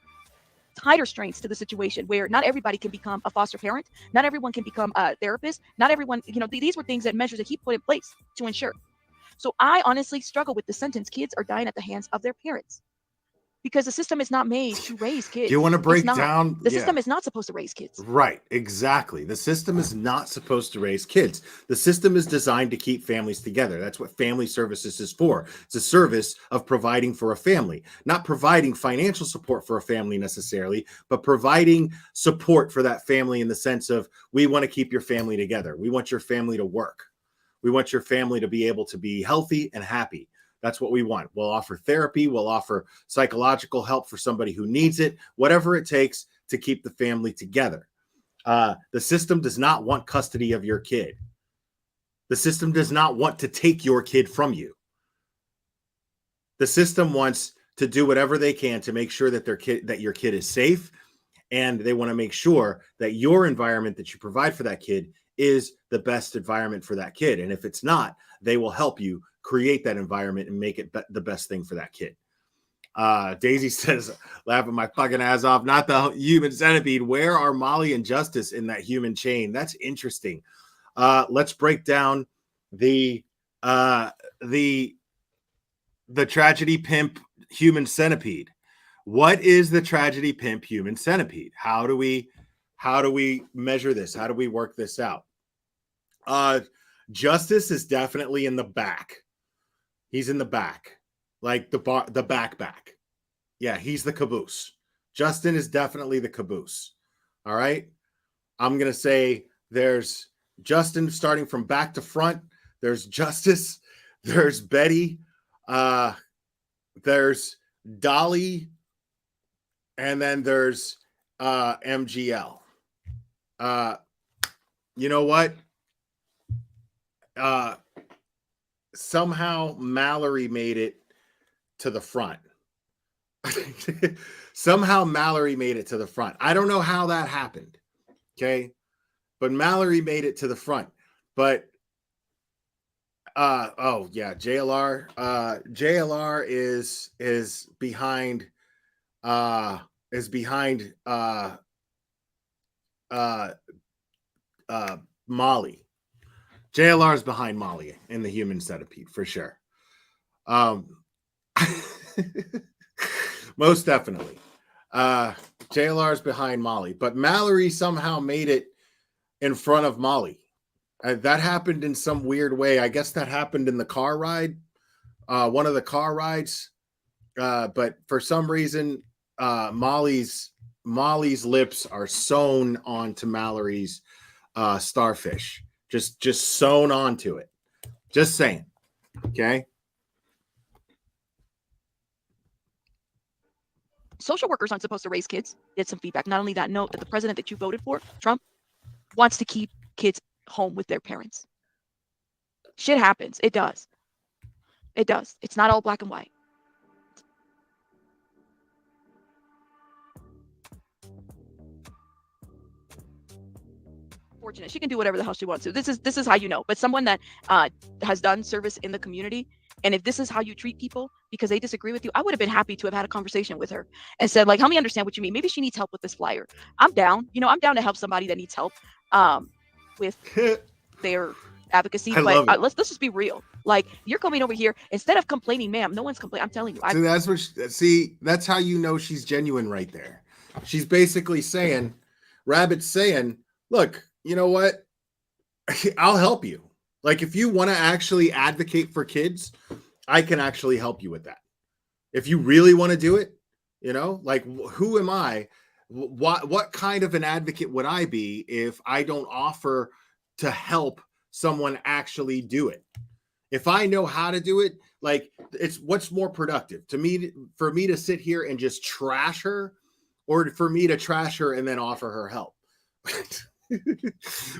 strains to the situation where not everybody can become a foster parent. Not everyone can become a therapist. Not everyone, these were measures that he put in place to ensure. So I honestly struggle with the sentence, kids are dying at the hands of their parents. Because the system is not made to raise kids. Do you want to break down? The system is not supposed to raise kids. Right, exactly. The system is not supposed to raise kids. The system is designed to keep families together. That's what family services is for. It's a service of providing for a family, not providing financial support for a family necessarily, but providing support for that family in the sense of we want to keep your family together. We want your family to work. We want your family to be able to be healthy and happy. That's what we want. We'll offer therapy. We'll offer psychological help for somebody who needs it, whatever it takes to keep the family together. The system does not want custody of your kid. The system does not want to take your kid from you. The system wants to do whatever they can to make sure that your kid is safe, and they want to make sure that your environment that you provide for that kid is the best environment for that kid. And if it's not, they will help you create that environment and make it the best thing for that kid. Daisy says, laughing my fucking ass off, not the human centipede. Where are Molly and Justice in that human chain? That's interesting. Let's break down the tragedy pimp human centipede. What is the tragedy pimp human centipede? How do we measure this? How do we work this out? Justice is definitely in the back. He's in the back, like the back. Yeah, he's the caboose. Justin is definitely the caboose. All right. I'm going to say there's Justin starting from back to front. There's Justice. There's Betty. There's Dolly. And then there's MGL. You know what? Somehow Mallory made it to the front. Somehow Mallory made it to the front. I don't know how that happened. Okay. But Mallory made it to the front. But oh yeah, JLR. JLR is behind Molly. JLR is behind Molly in the human centipede for sure. Most definitely. JLR is behind Molly, but Mallory somehow made it in front of Molly. That happened in some weird way. I guess that happened in the car ride, one of the car rides. But for some reason, Molly's lips are sewn onto Mallory's starfish. Just sewn onto it. Just saying. Okay. Social workers aren't supposed to raise kids. Get some feedback. Not only that, note that the president that you voted for, Trump, wants to keep kids home with their parents. Shit happens. It does. It does. It's not all black and white. Fortunate. She can do whatever the hell she wants to. This is how you know. But someone that has done service in the community, and if this is how you treat people because they disagree with you, I would have been happy to have had a conversation with her and said, like, help me understand what you mean. Maybe she needs help with this flyer. I'm down. I'm down to help somebody that needs help with their advocacy. But let's just be real. Like, you're coming over here instead of complaining, ma'am. No one's complaining. I'm telling you. That's how you know she's genuine right there. She's basically saying, Rabbit's saying, look, you know what? I'll help you. Like, if you want to actually advocate for kids, I can actually help you with that. If you really want to do it, like, who am I? What kind of an advocate would I be if I don't offer to help someone actually do it? If I know how to do it, like, it's what's more productive for me to sit here and just trash her, or for me to trash her and then offer her help?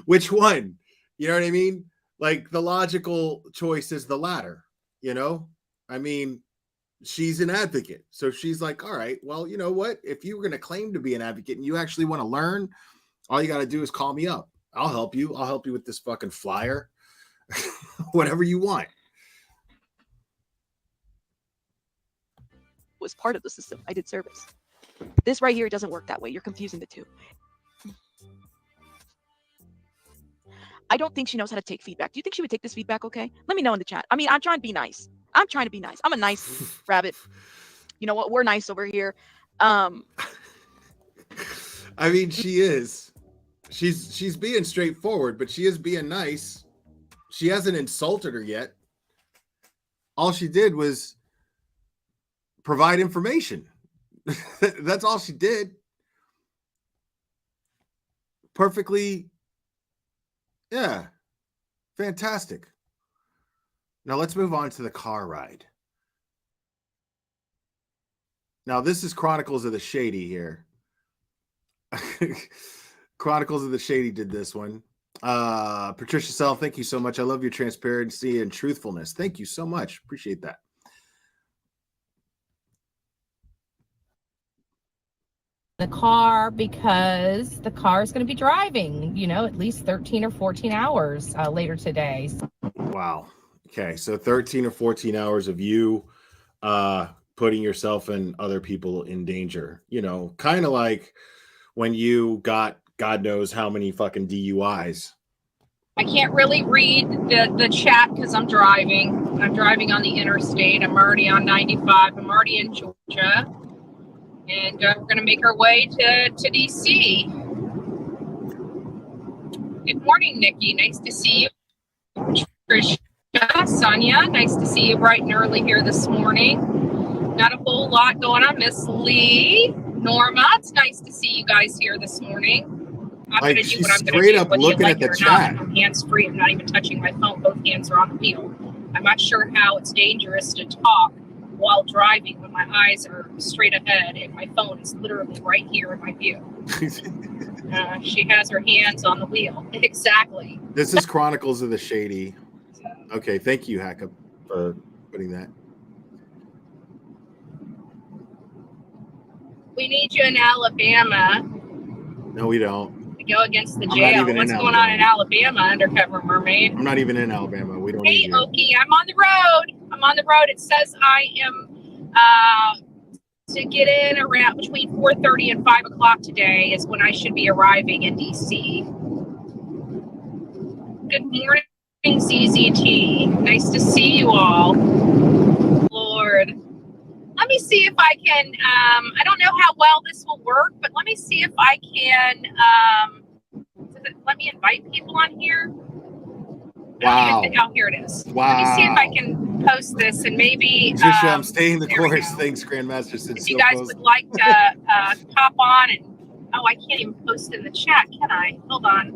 Which one? You know what I mean? Like, the logical choice is the latter, I mean, she's an advocate. So she's like, all right, well, you know what? If you were going to claim to be an advocate and you actually want to learn, all you got to do is call me up. I'll help you. I'll help you with this fucking flyer, whatever you want. Was part of the system. I did service. This right here doesn't work that way. You're confusing the two. I don't think she knows how to take feedback. Do you think she would take this feedback okay? Let me know in the chat. I mean, I'm trying to be nice. I'm a nice rabbit. You know what? We're nice over here. I mean, she is. She's being straightforward, but she is being nice. She hasn't insulted her yet. All she did was provide information. That's all she did. Perfectly. Yeah. Fantastic. Now let's move on to the car ride. Now this is Chronicles of the Shady here. Chronicles of the Shady did this one. Patricia Sell, thank you so much. I love your transparency and truthfulness. Thank you so much. Appreciate that. The car, because the car is going to be driving, at least 13 or 14 hours later today. Wow. Okay. So 13 or 14 hours of you putting yourself and other people in danger, kind of like when you got God knows how many fucking DUIs. I can't really read the chat because I'm driving. I'm driving on the interstate. I'm already on 95. I'm already in Georgia. And we're going to make our way to DC. Good morning, Nikki. Nice to see you. Tricia, Sonia, nice to see you bright and early here this morning. Not a whole lot going on. Miss Lee, Norma, it's nice to see you guys here this morning. I'm going to do what I'm going to do, whether you like it or not. I'm hands-free. I'm not even touching my phone. Both hands are on the wheel. I'm not sure how it's dangerous to talk while driving when my eyes are straight ahead and my phone is literally right here in my view. She has her hands on the wheel. Exactly. This is Chronicles of the Shady. Okay, thank you, Hackup, for putting that. We need you in Alabama. No, we don't. To go against the jail. What's going on in Alabama, Undercover Mermaid? I'm not even in Alabama. We don't need you. Hey, Okie, I'm on the road. It says I am to get in around between 4:30 and 5 o'clock today is when I should be arriving in DC. Good morning, CZT. Nice to see you all. Lord. Let me see if I can, I don't know how well this will work, but let me see if I can, let me invite people on here. Wow. Oh, here it is. Wow. Let me see if I can post this and maybe. Patricia, I'm staying the course. Thanks, Grandmaster. If you guys would like to pop on and, I can't even post in the chat, can I? Hold on.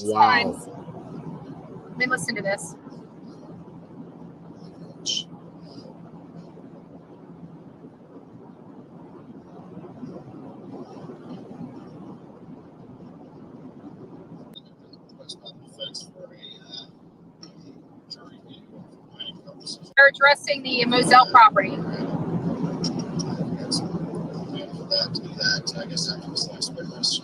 Wow. Let me listen to this. They're addressing the Moselle property. I guess that was last witness.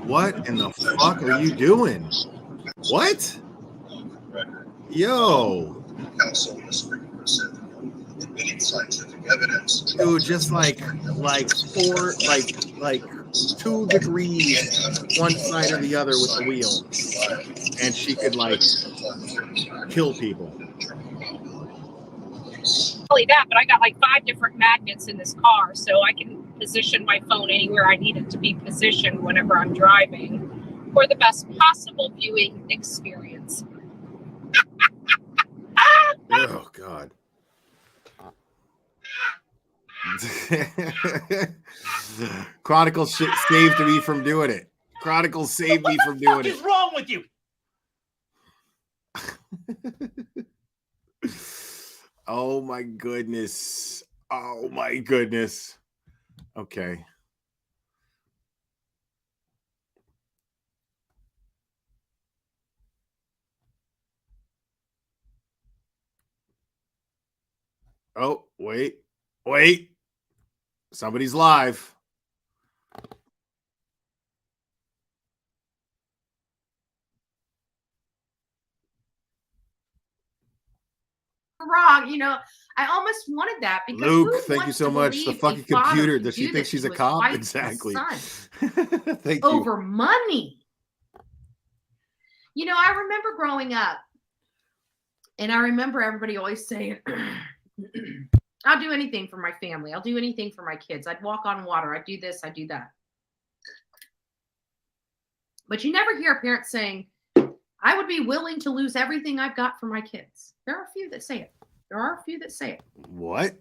What in the fuck are you doing? What? Yo. Dude, just like 2 degrees one side or the other with the wheel. And she could kill people. Only that, but I got 5 different magnets in this car, so I can position my phone anywhere I need it to be positioned whenever I'm driving for the best possible viewing experience. Oh, God. Chronicles saved me from doing it. Chronicles saved me from doing it. What the fuck is wrong with you? Oh my goodness. Oh my goodness. Okay. Oh, wait. Somebody's live. Wrong, I almost wanted that because Luke, thank you so much. The fucking computer. Does she think she's a cop? Exactly. Thank you. Over money. I remember growing up, and I remember everybody always saying, I'll do anything for my family. I'll do anything for my kids. I'd walk on water. I'd do this. I'd do that. But you never hear parents saying, I would be willing to lose everything I've got for my kids. There are a few that say it. There are a few that say it. What?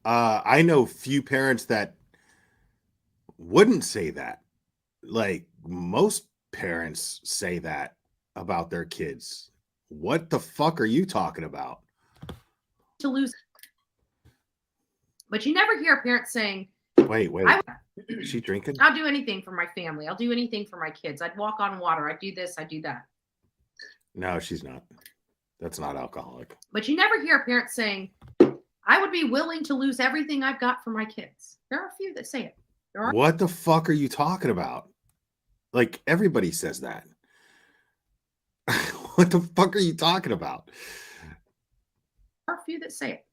I know few parents that wouldn't say that. Like most parents say that about their kids. What the fuck are you talking about? To lose. But you never hear a parent saying, Wait. Is she drinking? I'll do anything for my family. I'll do anything for my kids. I'd walk on water. I'd do this. I'd do that. No, she's not. That's not alcoholic. But you never hear a parent saying, I would be willing to lose everything I've got for my kids. There are a few that say it. There are. What the fuck are you talking about? Like everybody says that. What the fuck are you talking about? There are a few that say it.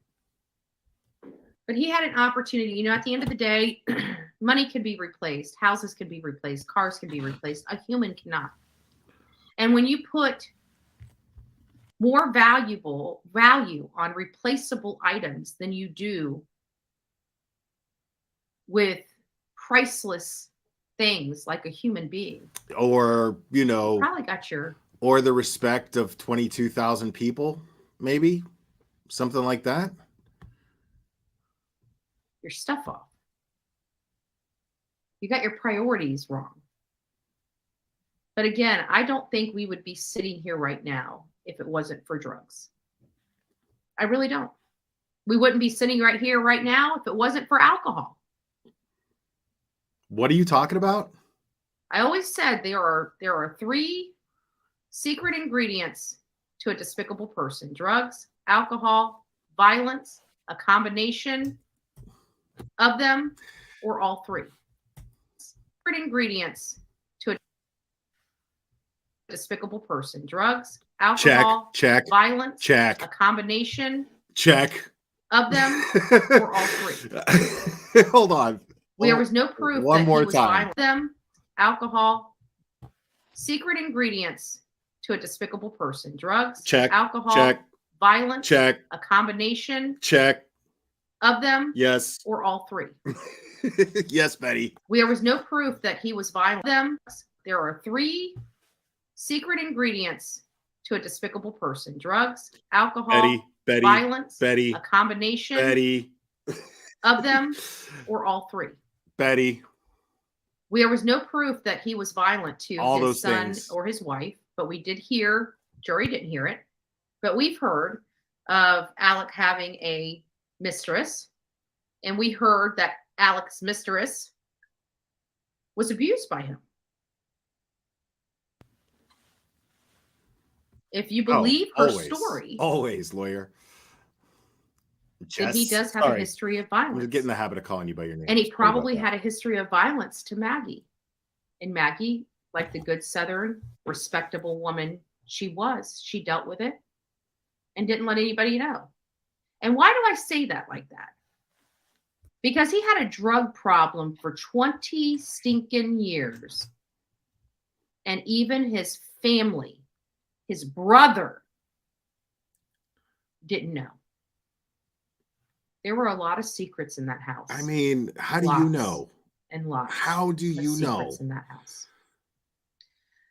But he had an opportunity. You know, at the end of the day, money can be replaced. Houses can be replaced. Cars can be replaced. A human cannot. And when you put more value on replaceable items than you do with priceless things like a human being, Or, you know, probably got your, or the respect of 22,000 people, maybe something like that. your stuff off. You got your priorities wrong. But again, I don't think we would be sitting here right now if it wasn't for drugs. I really don't. We wouldn't be sitting right here right now if it wasn't for alcohol. What are you talking about? I always said there are 3 secret ingredients to a despicable person: drugs, alcohol, violence, a combination of them, or all 3. Secret ingredients to a despicable person: drugs, alcohol, check, violence, check, a combination check of them, or all 3. Hold on. There was no proof One that more he was time. violent. Them, alcohol, secret ingredients to a despicable person: drugs, Check, alcohol, check, violence, check, a combination check of them, yes, or all 3. yes, Betty. There was no proof that he was violent. Them. There are 3 secret ingredients to a despicable person: drugs, alcohol, Betty, violence, Betty, a combination Betty of them, or all 3. Betty. There was no proof that he was violent to All his those son things. or his wife, but we did hear, jury didn't hear it, but we've heard of Alec having a mistress, and we heard that Alec's mistress was abused by him. If you believe her story, Always, lawyer. then he does have a history of violence. I'm getting in the habit of calling you by your name. And he probably had a history of violence to Maggie. And Maggie, like the good Southern, respectable woman she was, she dealt with it and didn't let anybody know. And why do I say that like that? Because he had a drug problem for 20 stinking years. And even his family, his brother, didn't know. There were a lot of secrets in that house. I mean, how do you know? And lots. How do you know? In that house.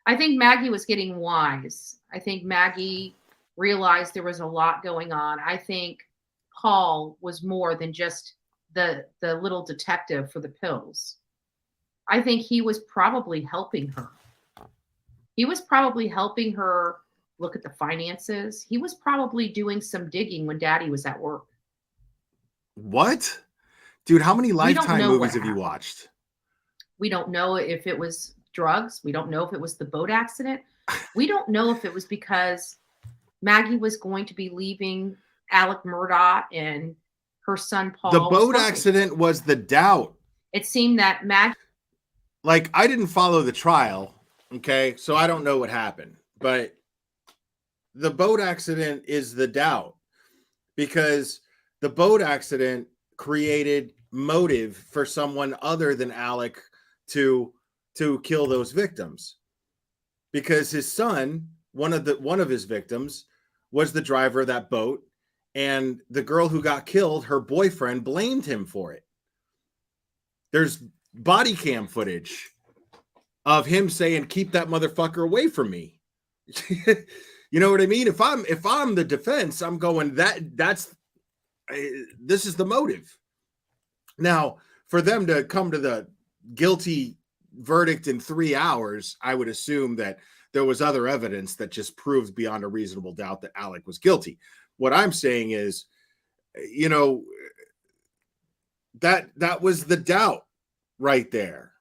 I think Maggie was getting wise. I think Maggie realized there was a lot going on. I think Paul was more than just the little detective for the pills. I think he was probably helping her. He was probably helping her look at the finances. He was probably doing some digging when Daddy was at work. What? Dude, how many We don't Lifetime know movies what have you happened. watched? We don't know if it was drugs. We don't know if it was the boat accident. We don't know if it was because Maggie was going to be leaving Alec Murdaugh and her son Paul. The was boat helping. accident was the doubt. It seemed that Maggie. Like, I didn't follow the trial, okay? So I don't know what happened. But the boat accident is the doubt because the boat accident created motive for someone other than Alec to kill those victims, because his son, one of his victims, was the driver of that boat, and the girl who got killed, her boyfriend, blamed him for it. There's body cam footage of him saying, "Keep that motherfucker away from me." You know what I mean? If I'm the defense, I'm going this is the motive. Now, for them to come to the guilty verdict in 3 hours, I would assume that there was other evidence that just proves beyond a reasonable doubt that Alec was guilty. What I'm saying is, you know, that was the doubt right there.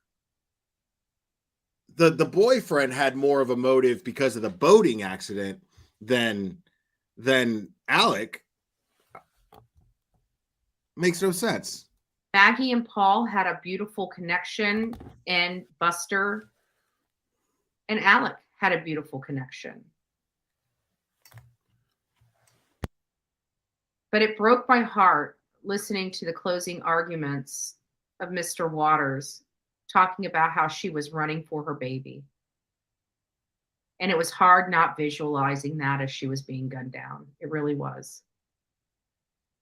The boyfriend had more of a motive because of the boating accident than Alec. Makes no sense. Maggie and Paul had a beautiful connection, and Buster and Alec had a beautiful connection. But it broke my heart listening to the closing arguments of Mr. Waters talking about how she was running for her baby. And it was hard not visualizing that as she was being gunned down. It really was.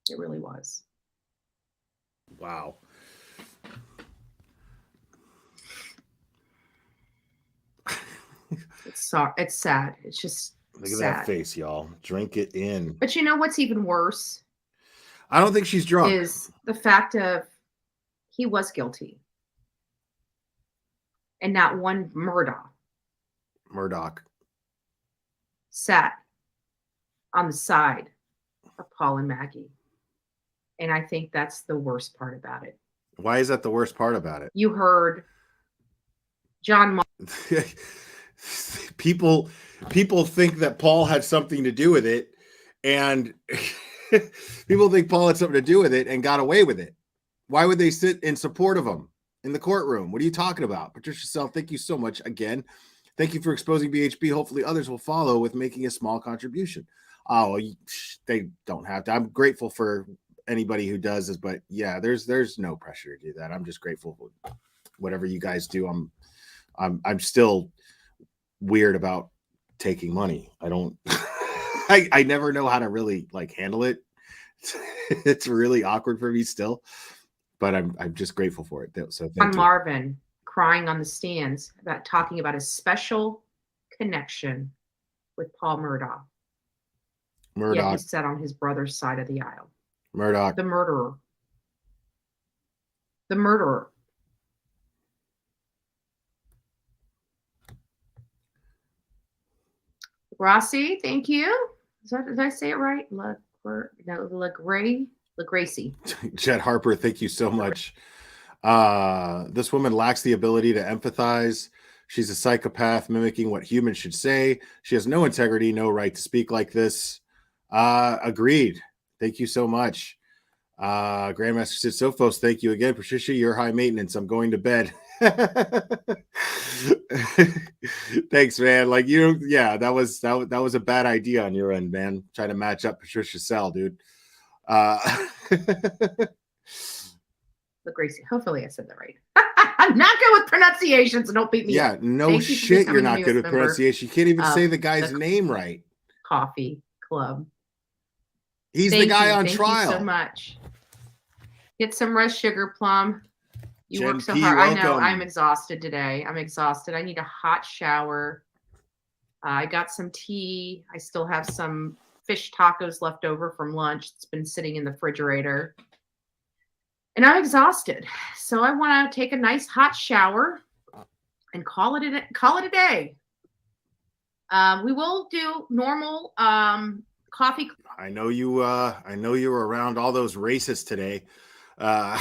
It really was. Wow. It's sad. It's just Look at sad. that face, y'all. Drink it in. But you know what's even worse? I don't think she's drunk. Is the fact of he was guilty. And not one Murdaugh sat on the side of Paul and Maggie. And I think that's the worst part about it. Why is that the worst part about it? You heard John people think that Paul had something to do with it, and people think Paul had something to do with it and got away with it. Why would they sit in support of him in the courtroom? What are you talking about? Patricia Sell, thank you so much again. Thank you for exposing BHB. Hopefully others will follow with making a small contribution. Oh, they don't have to. I'm grateful for anybody who does this, but yeah, there's no pressure to do that. I'm just grateful for whatever you guys do. I'm still weird about taking money. I don't I never know how to really like handle it. It's really awkward for me still, but I'm just grateful for it. So thank you. Marvin crying on the stands about talking about a special connection with Paul Murdaugh. Yet he sat on his brother's side of the aisle. Murdaugh. The murderer. The murderer. Rossi, thank you. Did I say it right? LaGracie. Jet Harper, thank you so much. This woman lacks the ability to empathize. She's a psychopath mimicking what humans should say. She has no integrity, no right to speak like this. Agreed. Thank you so much. Grandmaster Sid Sophos, thank you again. Patricia, you're high maintenance. I'm going to bed. Thanks, man. Like yeah, that was a bad idea on your end, man. Trying to match up Patricia Sell, dude. LaGracie. Hopefully I said that right. I'm not good with pronunciations, so don't beat me up. No shit, you're not good with pronunciation. You can't even say the guy's name right. Coffee Club. He's the guy on trial. Thank you so much. Get some rest, Sugar Plum. You work so P, hard. welcome. I know. I'm exhausted today. I'm exhausted. I need a hot shower. I got some tea. I still have some fish tacos left over from lunch. It's been sitting in the refrigerator. And I'm exhausted. So I want to take a nice hot shower and call it a day. We will do normal coffee. I know you were around all those racists today. I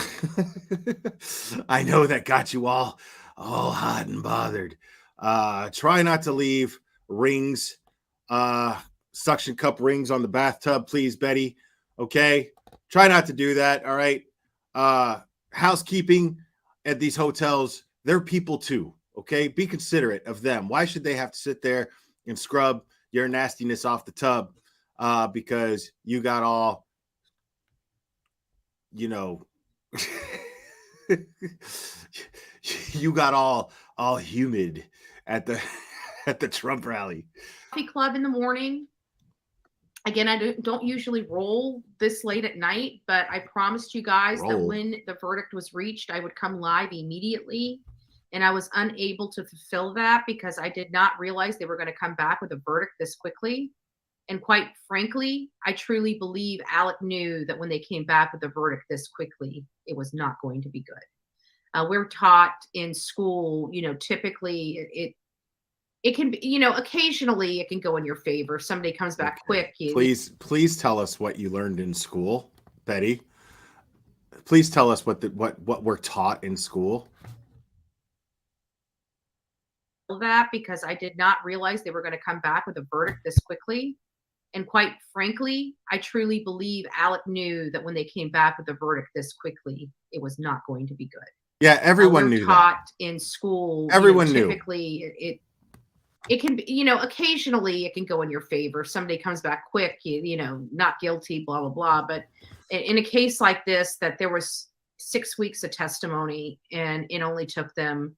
know that got you all hot and bothered. Try not to leave rings, suction cup rings on the bathtub, please, Betty. Okay, try not to do that. All right. Housekeeping at these hotels, they're people too. Okay, be considerate of them. Why should they have to sit there and scrub your nastiness off the tub? Because you got all, you got all humid at the Trump rally. Coffee club in the morning. Again, I don't usually roll this late at night, but I promised you guys that when the verdict was reached, I would come live immediately and I was unable to fulfill that because I did not realize they were going to come back with a verdict this quickly. And quite frankly, I truly believe Alec knew that when they came back with a verdict this quickly, it was not going to be good. We're taught in school, typically it can be, occasionally it can go in your favor. If somebody comes back quick. Please tell us what you learned in school, Betty. Please tell us what we're taught in school. That because I did not realize they were going to come back with a verdict this quickly. And quite frankly, I truly believe Alec knew that when they came back with a verdict this quickly, it was not going to be good. Yeah, everyone knew taught that. In school. Everyone knew. Typically, it can be, occasionally it can go in your favor. If somebody comes back quick, not guilty, blah, blah, blah. But in a case like this, that there was 6 weeks of testimony and it only took them,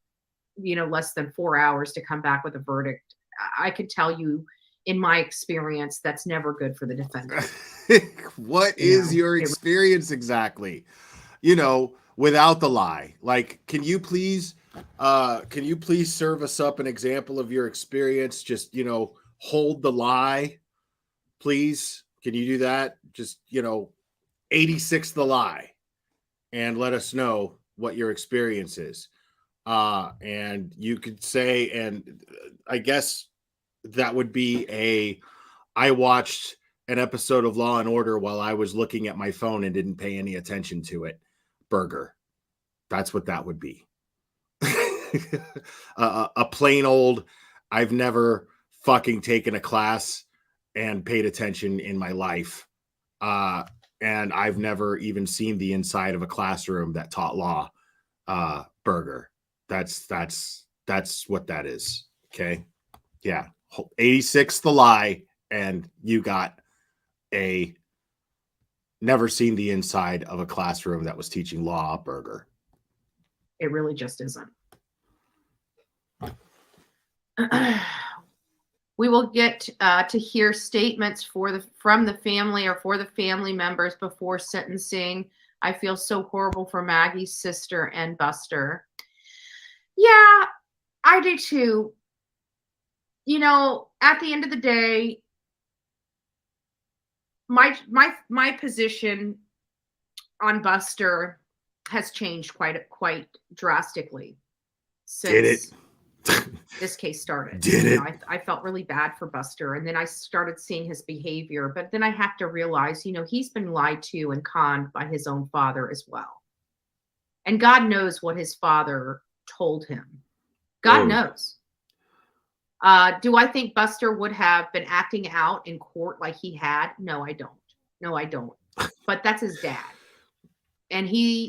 less than 4 hours to come back with a verdict. I can tell you in my experience, that's never good for the defendant. What is your experience exactly? Without the lie. Like, can you please serve us up an example of your experience? Just, hold the lie, please. Can you do that? Just, 86 the lie and let us know what your experience is. And you could say, and I guess that would be I watched an episode of Law and Order while I was looking at my phone and didn't pay any attention to it. Burger. That's what that would be. A plain old, I've never fucking taken a class and paid attention in my life. And I've never even seen the inside of a classroom that taught law. Burger. That's what that is. Okay. Yeah. 86 the lie, and you got a never seen the inside of a classroom that was teaching law. Burger. It really just isn't. We will get to hear statements from the family or for the family members before sentencing. I feel so horrible for Maggie's sister and Buster. Yeah, I do too. At the end of the day, my position on Buster has changed quite drastically since this case started. I felt really bad for Buster, and then I started seeing his behavior. But then I have to realize, he's been lied to and conned by his own father as well. And God knows what his father told him. God knows. Do I think Buster would have been acting out in court like he had? No, I don't. But that's his dad. And he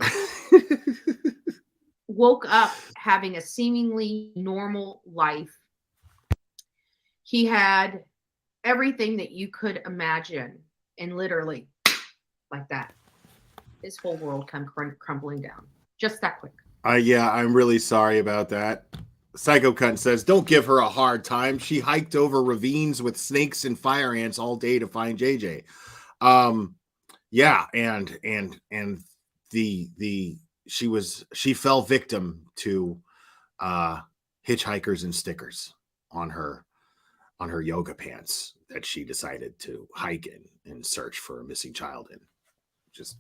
woke up having a seemingly normal life. He had everything that you could imagine, and literally like that, his whole world come crumbling down just that quick. Yeah, I'm really sorry about that. Psycho Cunt says, don't give her a hard time. She hiked over ravines with snakes and fire ants all day to find JJ. Yeah, and she fell victim to hitchhikers and stickers on her yoga pants that she decided to hike in and search for a missing child in. Just,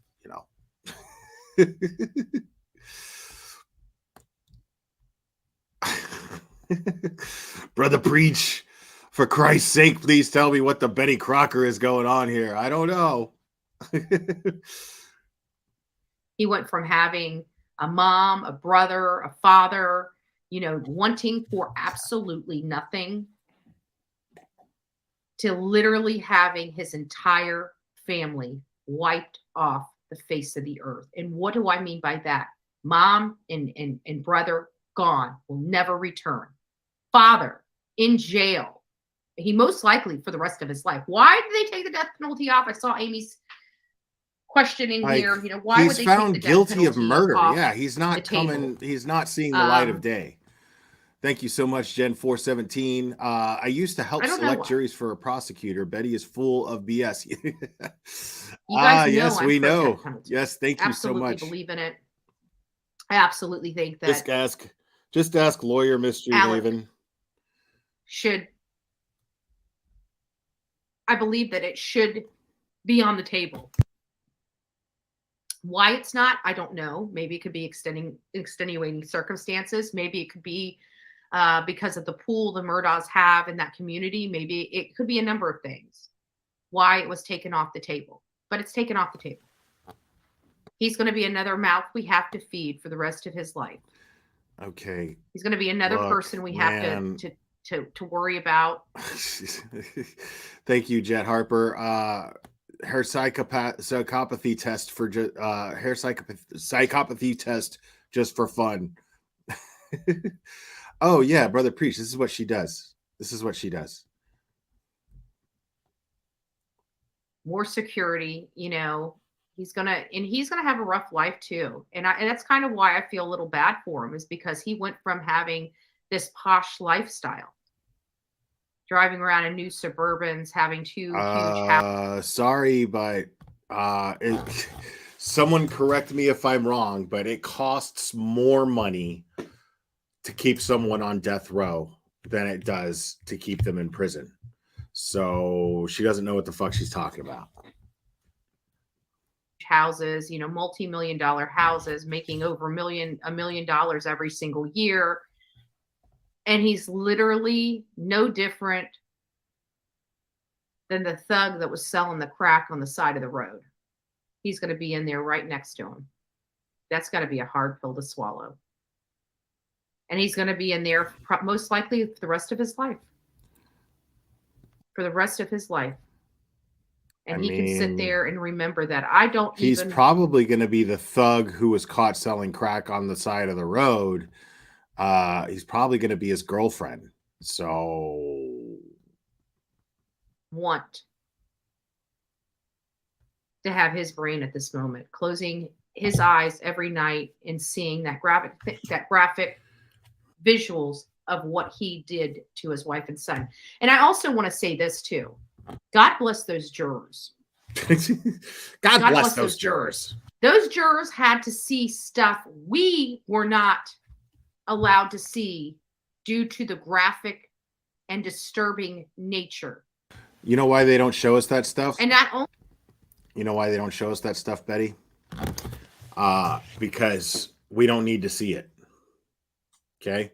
Brother Preach, for Christ's sake, please tell me what the Betty Crocker is going on here. I don't know. He went from having a mom, a brother, a father, wanting for absolutely nothing, to literally having his entire family wiped off the face of the earth. And what do I mean by that? Mom and brother gone, will never return. Father in jail. He most likely for the rest of his life. Why did they take the death penalty off? I saw Amy's questioning here. Why would they found take the guilty death of penalty murder? off Yeah, he's not coming. He's not seeing the light of day. Thank you so much, Jen 417. I used to help select juries for a prosecutor. Betty is full of BS. You guys know yes, we know. Penalty. Yes, thank you so much. Believe in it. I absolutely think that Ask Just ask lawyer Mystery Alec Maven. I believe that it should be on the table. Why it's not, I don't know. Maybe it could be extenuating circumstances. Maybe it could be because of the pool the Murdaughs have in that community. Maybe it could be a number of things why it was taken off the table. But it's taken off the table. He's going to be another mouth we have to feed for the rest of his life. Okay. He's going to be another person we have to worry about. Thank you, Jet Harper. Her psychopathy test for her psychopathy test just for fun. Oh yeah, Brother Preach. This is what she does. More security, he's gonna have a rough life too. And that's kind of why I feel a little bad for him, is because he went from having this posh lifestyle, driving around in new Suburbans, having two huge houses. Sorry, but someone correct me if I'm wrong, but it costs more money to keep someone on death row than it does to keep them in prison. So she doesn't know what the fuck she's talking about. Houses, multi-million-dollar houses, making over $1 million every single year. And he's literally no different than the thug that was selling the crack on the side of the road. He's going to be in there right next to him. That's got to be a hard pill to swallow. And he's going to be in there most likely for the rest of his life. And he can sit there and remember that. He's probably going to be the thug who was caught selling crack on the side of the road. He's probably going to be his girlfriend. So want to have his brain at this moment, closing his eyes every night and seeing that graphic visuals of what he did to his wife and son. And I also want to say this too. God bless those jurors. God bless those jurors. Those jurors had to see stuff we were not allowed to see due to the graphic and disturbing nature. You know why they don't show us that stuff? And not only. You know why they don't show us that stuff, Betty? Because we don't need to see it. Okay?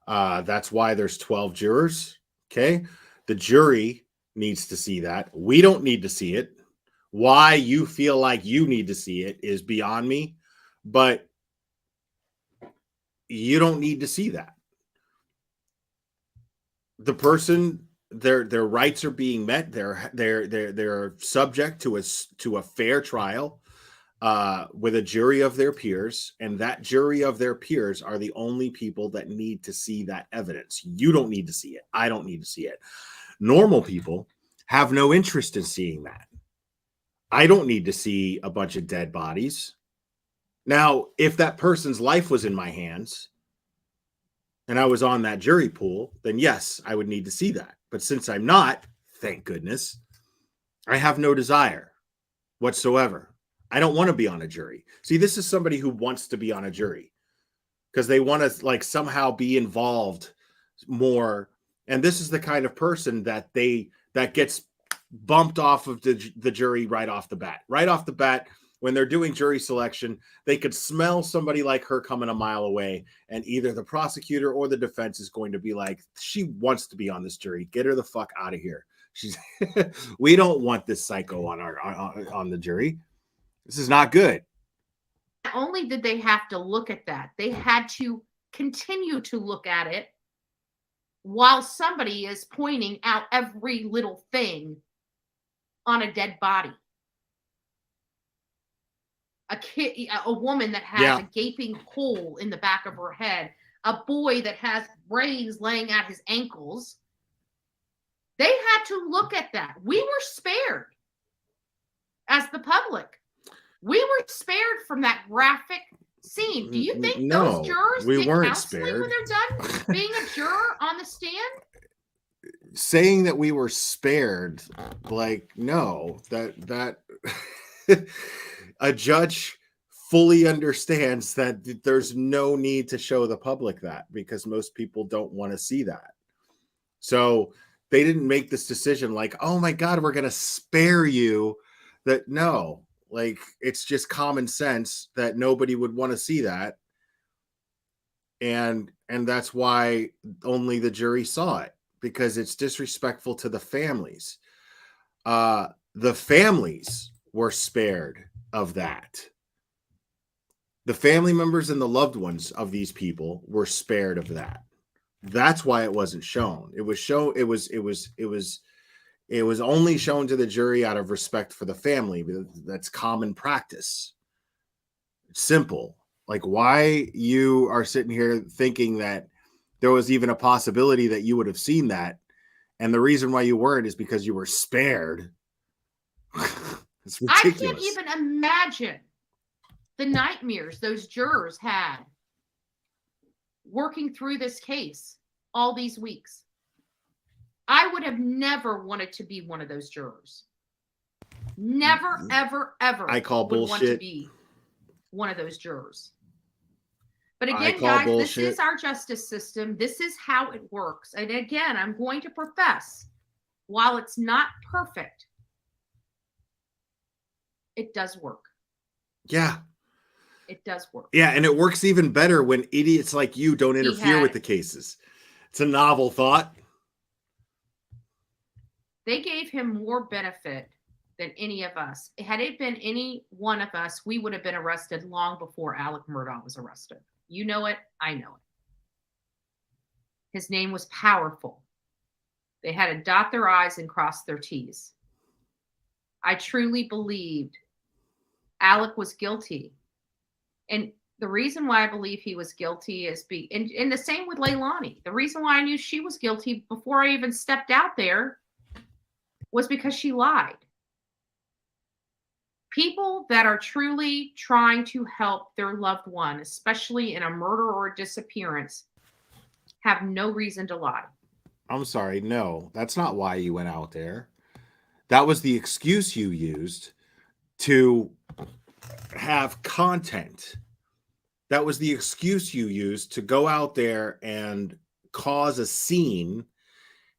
That's why there's 12 jurors. Okay? The jury needs to see that. We don't need to see it. Why you feel like you need to see it is beyond me, but you don't need to see that. The person, their rights are being met. They're subject to a fair trial with a jury of their peers, and that jury of their peers are the only people that need to see that evidence. You don't need to see it. I don't need to see it. Normal people have no interest in seeing that. I don't need to see a bunch of dead bodies. Now, if that person's life was in my hands and I was on that jury pool, then yes, I would need to see that. But since I'm not, thank goodness, I have no desire whatsoever. I don't want to be on a jury. See, this is somebody who wants to be on a jury because they want to somehow be involved more. And this is the kind of person that gets bumped off of the jury right off the bat. Right off the bat, when they're doing jury selection, they could smell somebody like her coming a mile away, and either the prosecutor or the defense is going to be like, she wants to be on this jury. Get her the fuck out of here. We don't want this psycho on the jury. This is not good. Not only did they have to look at that, they had to continue to look at it while somebody is pointing out every little thing on a dead body. A woman that has a gaping hole in the back of her head, a boy that has brains laying at his ankles. They had to look at that. We were spared as the public. We were spared from that graphic scene. Do you think those jurors we get weren't counseling spared when they're done being a juror on the stand? Saying that we were spared, no, that a judge fully understands that there's no need to show the public that, because most people don't want to see that. So they didn't make this decision like, oh my God, we're going to spare you. That no, like, it's just common sense that nobody would want to see that. And that's why only the jury saw it, because it's disrespectful to the families. The families were spared of that. The family members and the loved ones of these people were spared of that. That's why it wasn't shown. It was only shown to the jury out of respect for the family. That's common practice. Simple. Like, why you are sitting here thinking that there was even a possibility that you would have seen that, and the reason why you weren't is because you were spared. It's ridiculous. I can't even imagine the nightmares those jurors had working through this case all these weeks. I would have never wanted to be one of those jurors. Never, ever, ever. I call would want to bullshit. be one of those jurors. But again, guys, this is our justice system. This is how it works. And again, I'm going to profess, while it's not perfect, it does work. Yeah. It does work. Yeah, and it works even better when idiots like you don't interfere with the cases. It's a novel thought. They gave him more benefit than any of us. Had it been any one of us, we would have been arrested long before Alec Murdaugh was arrested. You know it. I know it. His name was powerful. They had to dot their I's and cross their T's. I truly believed Alec was guilty. And the reason why I believe he was guilty is and the same with Leilani. The reason why I knew she was guilty before I even stepped out there was because she lied. People that are truly trying to help their loved one, especially in a murder or a disappearance, have no reason to lie. I'm sorry. No, that's not why you went out there. That was the excuse you used to have content. That was the excuse you used to go out there and cause a scene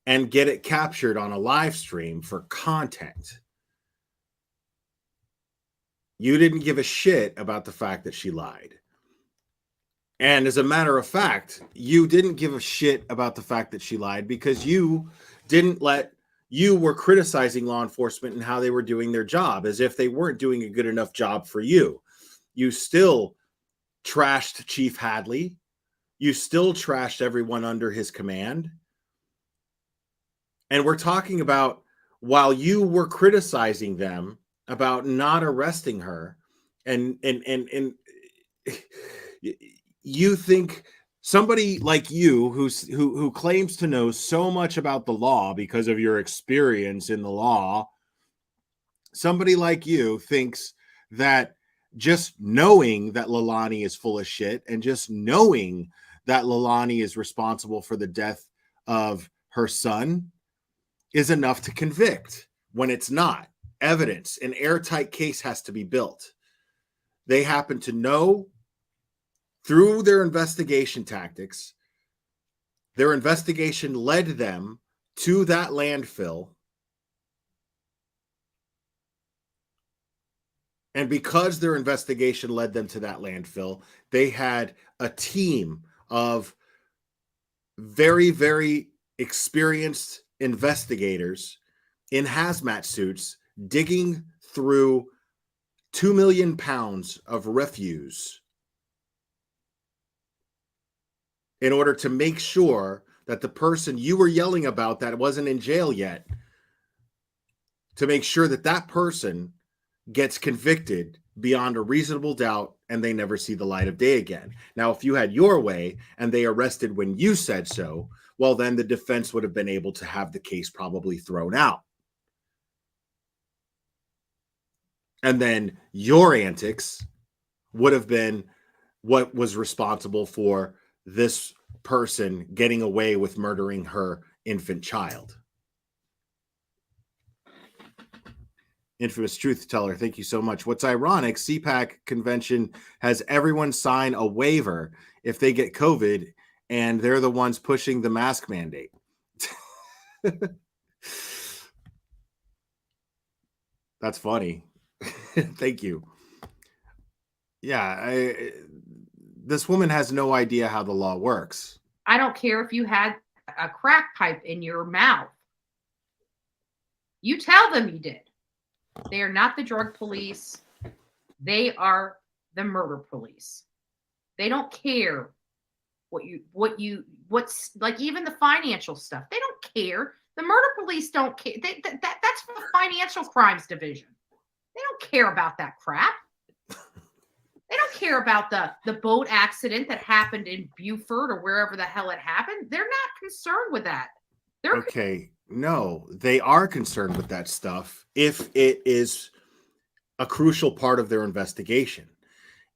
and get it captured on a live stream for content. You didn't give a shit about the fact that she lied. And as a matter of fact, you didn't give a shit about the fact that she lied because you were criticizing law enforcement and how they were doing their job as if they weren't doing a good enough job for you. You still trashed Chief Hadley. You still trashed everyone under his command. And we're talking about, while you were criticizing them about not arresting her, and you think somebody like you who claims to know so much about the law because of your experience in the law, somebody like you thinks that just knowing that Leilani is full of shit and just knowing that Leilani is responsible for the death of her son is enough to convict, when it's not. Evidence, an airtight case has to be built. They happen to know through their investigation tactics, their investigation led them to that landfill. And because their investigation led them to that landfill, they had a team of very, very experienced investigators in hazmat suits digging through 2 million pounds of refuse in order to make sure that the person you were yelling about that wasn't in jail yet, to make sure that that person gets convicted beyond a reasonable doubt and they never see the light of day again. Now, if you had your way and they arrested when you said so, well, then the defense would have been able to have the case probably thrown out. And then your antics would have been what was responsible for this person getting away with murdering her infant child. Infamous truth teller, thank you so much. What's ironic, CPAC convention has everyone sign a waiver if they get COVID, and they're the ones pushing the mask mandate. That's funny. Thank you. Yeah, this woman has no idea how the law works. I don't care if you had a crack pipe in your mouth. You tell them you did. They are not the drug police. They are the murder police. They don't care what's like, even the financial stuff. They don't care. The murder police don't care. That's for the financial crimes division. They don't care about that crap. They don't care about the boat accident that happened in Beaufort or wherever the hell it happened. They're not concerned with that. They're okay. No, they are concerned with that stuff if it is a crucial part of their investigation.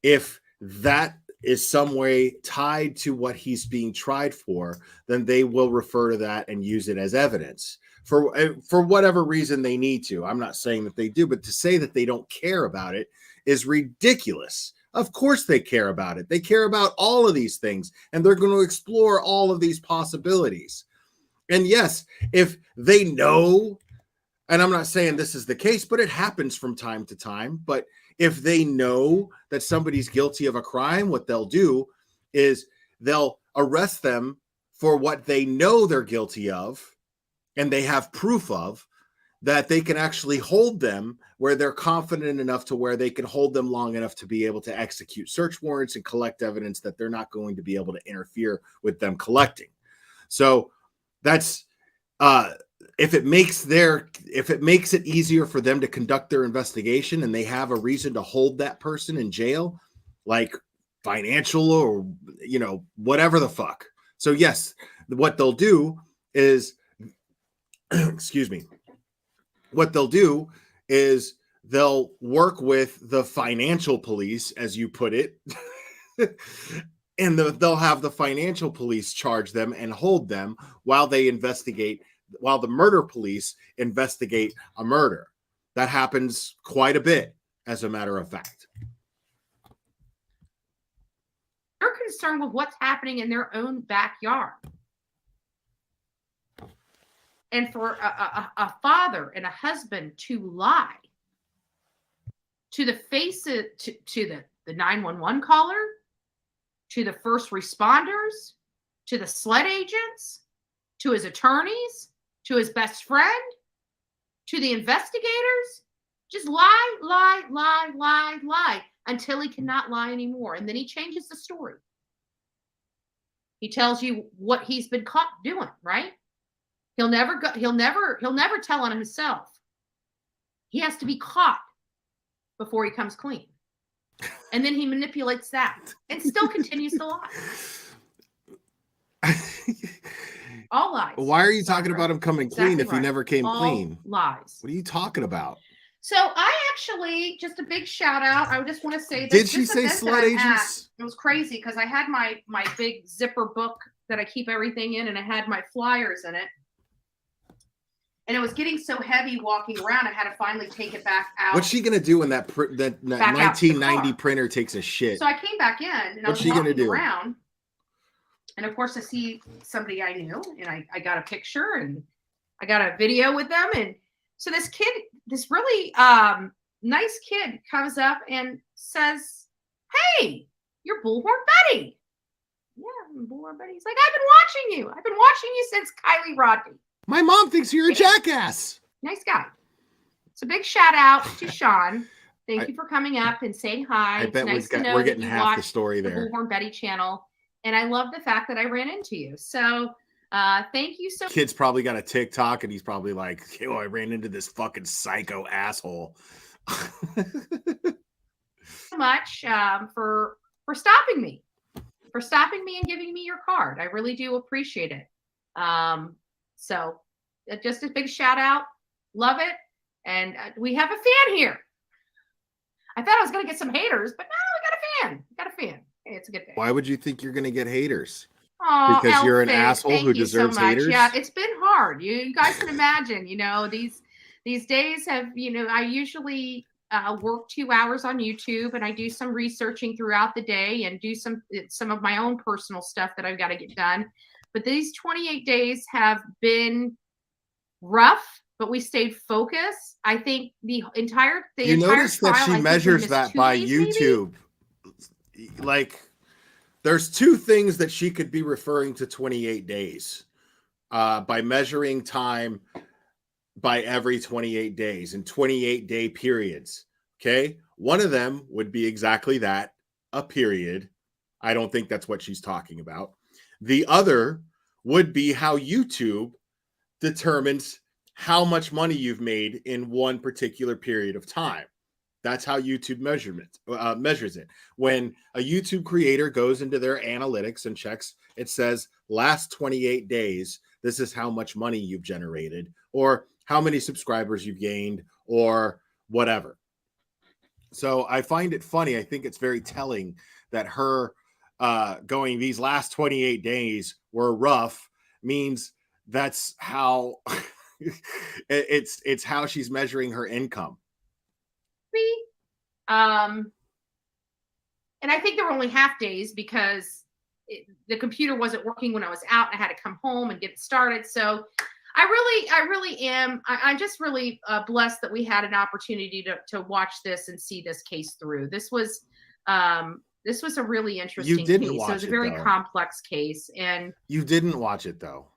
If that is some way tied to what he's being tried for, then they will refer to that and use it as evidence for whatever reason they need to. I'm not saying that they do, but to say that they don't care about it is ridiculous. Of course they care about it. They care about all of these things, and they're going to explore all of these possibilities. And yes, if they know, and I'm not saying this is the case, but it happens from time to time, but if they know that somebody's guilty of a crime, what they'll do is they'll arrest them for what they know they're guilty of, and they have proof of, that they can actually hold them where they're confident enough to where they can hold them long enough to be able to execute search warrants and collect evidence that they're not going to be able to interfere with them collecting. So that's if it makes it easier for them to conduct their investigation and they have a reason to hold that person in jail, like financial or whatever the fuck. So yes, what they'll do is excuse me. What they'll do is they'll work with the financial police, as you put it, and they'll have the financial police charge them and hold them while the murder police investigate a murder. That happens quite a bit, as a matter of fact. They're concerned with what's happening in their own backyard. And for a father and a husband to lie to the face of, to the 911 caller, to the first responders, to the SLED agents, to his attorneys, to his best friend, to the investigators, just lie until he cannot lie anymore. And then he changes the story. He tells you what he's been caught doing, right? He'll never tell on himself. He has to be caught before he comes clean. And then he manipulates that and still continues to lie. All lies. Why are you talking about him coming clean if he never came clean? Lies. What are you talking about? So I actually, just a big shout out. I just want to say that did she say SLED agents? It was crazy because I had my big zipper book that I keep everything in, and I had my flyers in it. And it was getting so heavy walking around, I had to finally take it back out. What's she gonna do when that 1990 printer takes a shit? So I came back in, and I was walking around, and of course I see somebody I knew, and I got a picture, and I got a video with them, and so this kid, this really nice kid, comes up and says, "Hey, you're Bullhorn Betty." Yeah, I'm Bullhorn Betty. He's like, "I've been watching you. I've been watching you since Kylie Rodney." My mom thinks you're a jackass. Nice guy. So big shout out to Sean. Thank you for coming up and saying hi. I bet we're getting half the story there. Bullhorn Betty channel. And I love the fact that I ran into you. So thank you so much. Kid's probably got a TikTok and he's probably like, "Oh, I ran into this fucking psycho asshole." So much for stopping me. For stopping me and giving me your card. I really do appreciate it. So just a big shout out. Love it. And we have a fan here. I thought I was going to get some haters, but no, we got a fan. We got a fan. Hey, it's a good day. Why would you think you're going to get haters? Oh, because you're an Elfin, asshole who deserves so much. haters? Yeah, it's been hard. You guys can imagine, these These days have, I usually work 2 hours on YouTube, and I do some researching throughout the day and do some of my own personal stuff that I've got to get done. But these 28 days have been rough, but we stayed focused. I think the entire Notice trial, that she I think we measures missed that 2 by days, maybe? YouTube. Like, there's 2 things that she could be referring to 28 days by measuring time by every 28 days in 28-day periods. Okay. One of them would be exactly that, a period. I don't think that's what she's talking about. The other would be how YouTube determines how much money you've made in one particular period of time. That's how YouTube measures it. When a YouTube creator goes into their analytics and checks, it says last 28 days, this is how much money you've generated, or how many subscribers you've gained, or whatever. So I find it funny. I think it's very telling that her going these last 28 days were rough means that's how it's how she's measuring her income. And I think there were only half days because the computer wasn't working when I was out. I had to come home and get it started. So I really am. I'm just really blessed that we had an opportunity to watch this and see this case through. This was a really interesting You didn't case. watch So it was a it, very though. complex case, and You didn't watch it though.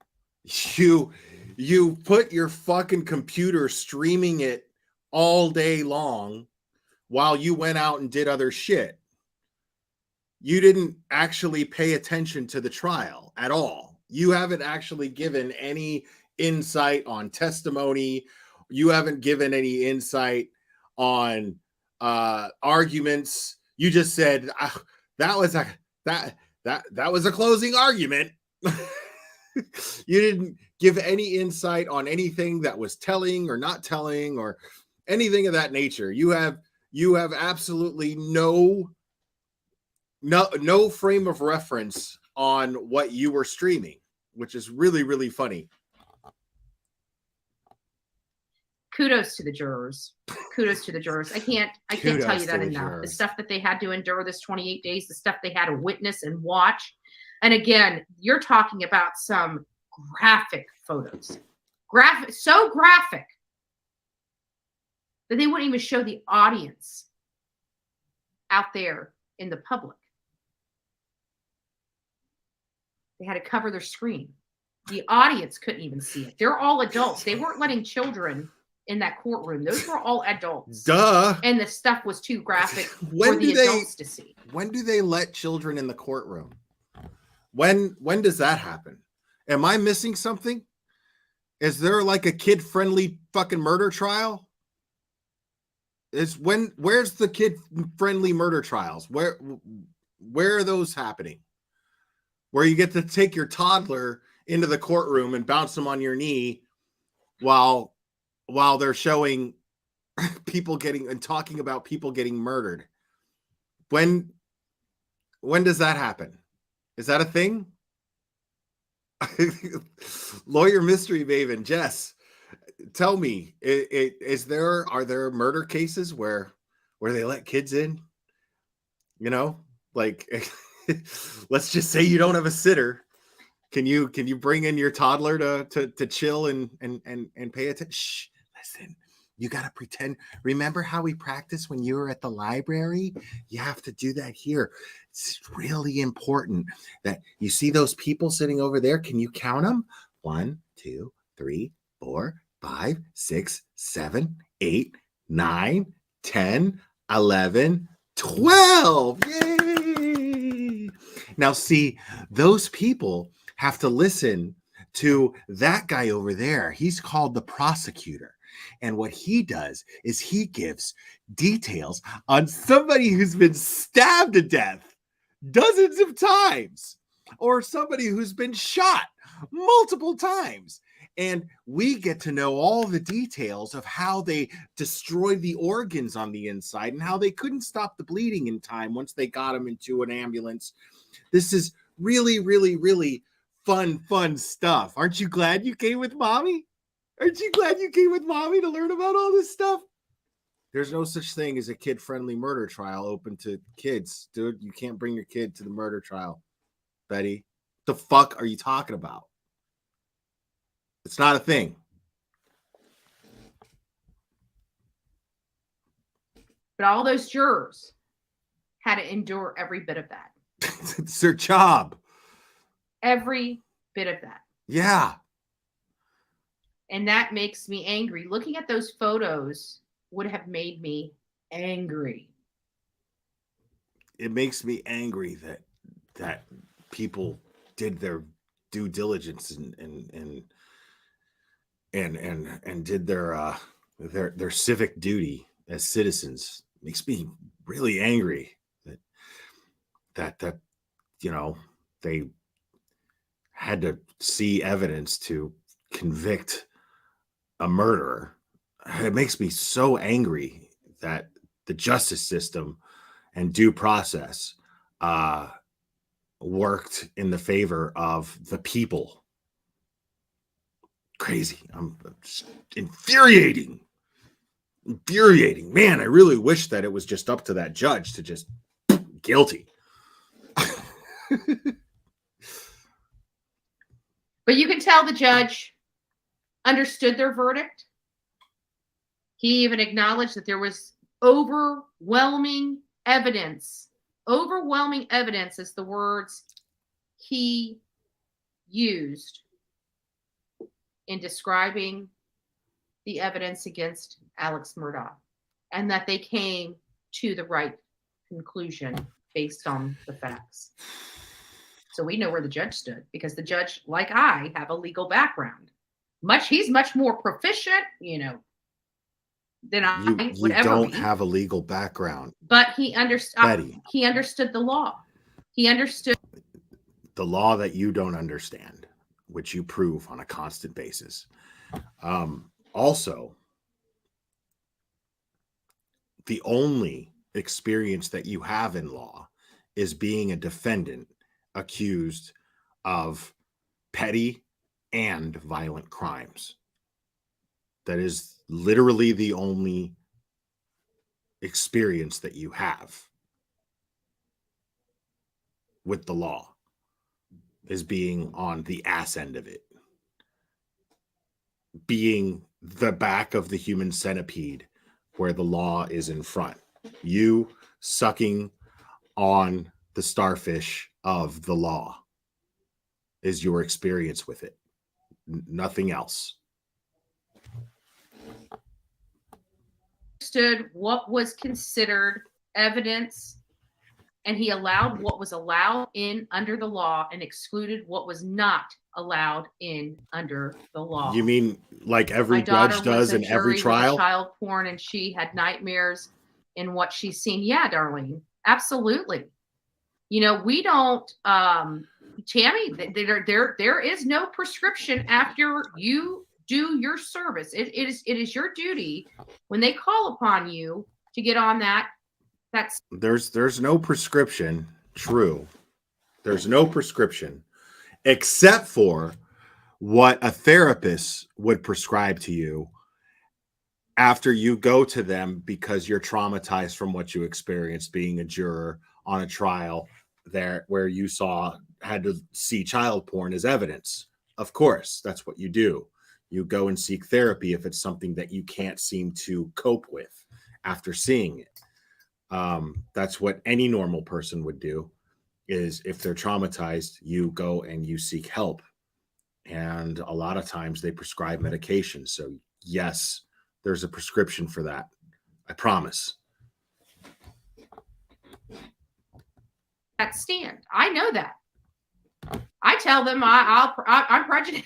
You put your fucking computer streaming it all day long while you went out and did other shit. You didn't actually pay attention to the trial at all. You haven't actually given any insight on testimony. You haven't given any insight on arguments. You just said that was a closing argument. You didn't give any insight on anything that was telling or not telling or anything of that nature. You have absolutely no frame of reference on what you were streaming, which is really, really funny. kudos to the jurors. Kudos to the jurors. I can't tell you that enough. The stuff that they had to endure this 28 days, the stuff they had to witness and watch. And again, you're talking about some graphic photos. So graphic that they wouldn't even show the audience out there in the public. They had to cover their screen. The audience couldn't even see it. They're all adults. They weren't letting children in that courtroom. Those were all adults. Duh. And the stuff was too graphic for the adults to see. When do they let children in the courtroom? When does that happen? Am I missing something? Is there like a kid-friendly fucking murder trial? Where's the kid-friendly murder trials? Where are those happening? Where you get to take your toddler into the courtroom and bounce them on your knee while they're showing people getting and talking about people getting murdered. When does that happen? Is that a thing? Lawyer mystery maven Jess, tell me, are there murder cases where they let kids in? You know, like let's just say you don't have a sitter. Can you bring in your toddler to chill and pay attention? Shh, listen. You got to pretend. Remember how we practiced when you were at the library? You have to do that here. It's really important that you see those people sitting over there. Can you count them? 1, 2, 3, 4, 5, 6, 7, 8, 9, 10, 11, 12. Yay! Now, see, those people have to listen to that guy over there. He's called the prosecutor. And what he does is he gives details on somebody who's been stabbed to death dozens of times, or somebody who's been shot multiple times. And we get to know all the details of how they destroyed the organs on the inside and how they couldn't stop the bleeding in time once they got him into an ambulance. This is really, really, really fun stuff. Aren't you glad you came with mommy? Aren't you glad you came with mommy to learn about all this stuff? There's no such thing as a kid-friendly murder trial open to kids, dude. You can't bring your kid to the murder trial, Betty. What the fuck are you talking about? It's not a thing. But all those jurors had to endure every bit of that. It's their job. Every bit of that. Yeah. And that makes me angry. Looking at those photos would have made me angry. It makes me angry that people did their due diligence and did their civic duty as citizens. It makes me really angry that you know, they had to see evidence to convict a murderer. It makes me so angry that the justice system and due process worked in the favor of the people. Crazy. I'm just infuriating. Man, I really wish that it was just up to that judge to just guilty. But you can tell the judge understood their verdict. He even acknowledged that there was overwhelming evidence. Overwhelming evidence is the words he used in describing the evidence against Alex Murdaugh, and that they came to the right conclusion based on the facts. So we know where the judge stood, because the judge, like I, have a legal background. He's much more proficient, than I would ever don't be. have a legal background. But he understood. He understood the law. He understood the law that you don't understand, which you prove on a constant basis. Also, the only experience that you have in law is being a defendant accused of petty and violent crimes. That is literally the only experience that you have with the law, is being on the ass end of it, being the back of the human centipede where the law is in front, you sucking on the starfish of the law is your experience with it. Nothing else. Understood what was considered evidence, and he allowed what was allowed in under the law and excluded what was not allowed in under the law. You mean like every My daughter judge does in every trial? Child porn, and she had nightmares in what she's seen. Yeah, Darlene, absolutely. We don't, Tammy. There is no prescription after you do your service. It is your duty when they call upon you to get on that. There's no prescription. True. There's no prescription except for what a therapist would prescribe to you after you go to them because you're traumatized from what you experienced being a juror on a trial there where you had to see child porn as evidence. Of course, that's what you do. You go and seek therapy if it's something that you can't seem to cope with after seeing it. That's what any normal person would do, is if they're traumatized, you go and you seek help. And a lot of times they prescribe medication. So yes, there's a prescription for that. I promise. That stand. I know that. I tell them I'm prejudiced.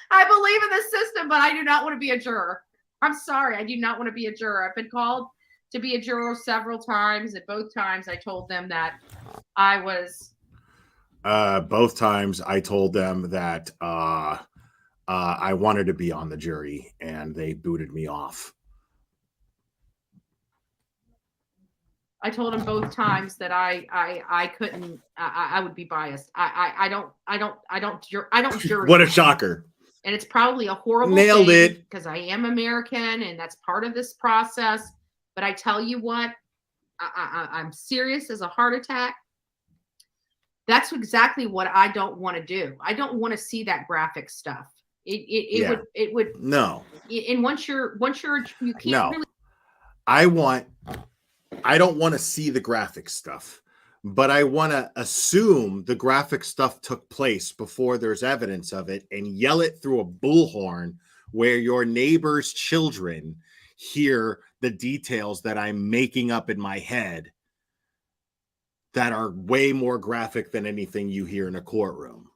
I believe in the system, but I do not want to be a juror. I'm sorry. I do not want to be a juror. I've been called to be a juror several times. At both times, I told them that I was. Both times I told them that I wanted to be on the jury, and they booted me off. I told them both times that I couldn't. I would be biased. I don't. Jury. What a shocker! And it's probably a horrible Nailed thing it. because I am American and that's part of this process. But I tell you what, I'm serious as a heart attack. That's exactly what I don't want to do. I don't want to see that graphic stuff. It would no. And once you're you can't No. really. I don't want to see the graphic stuff, but I want to assume the graphic stuff took place before there's evidence of it and yell it through a bullhorn where your neighbor's children hear the details that I'm making up in my head that are way more graphic than anything you hear in a courtroom.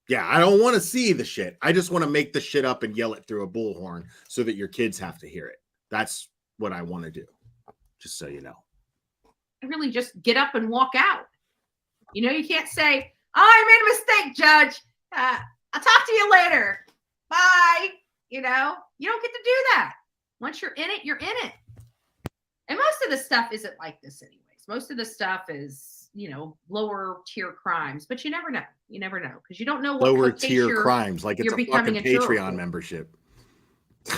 Yeah, I don't want to see the shit. I just want to make the shit up and yell it through a bullhorn so that your kids have to hear it. That's what I want to do. Just so you know. Really just get up and walk out. You know, you can't say, "Oh, I made a mistake, Judge. I'll talk to you later. Bye." You know, you don't get to do that. Once you're in it, you're in it. And most of the stuff isn't like this anyways. Most of the stuff is, you know, lower tier crimes, but you never know. You never know because you don't know what lower tier crimes, like it's a fucking Patreon membership.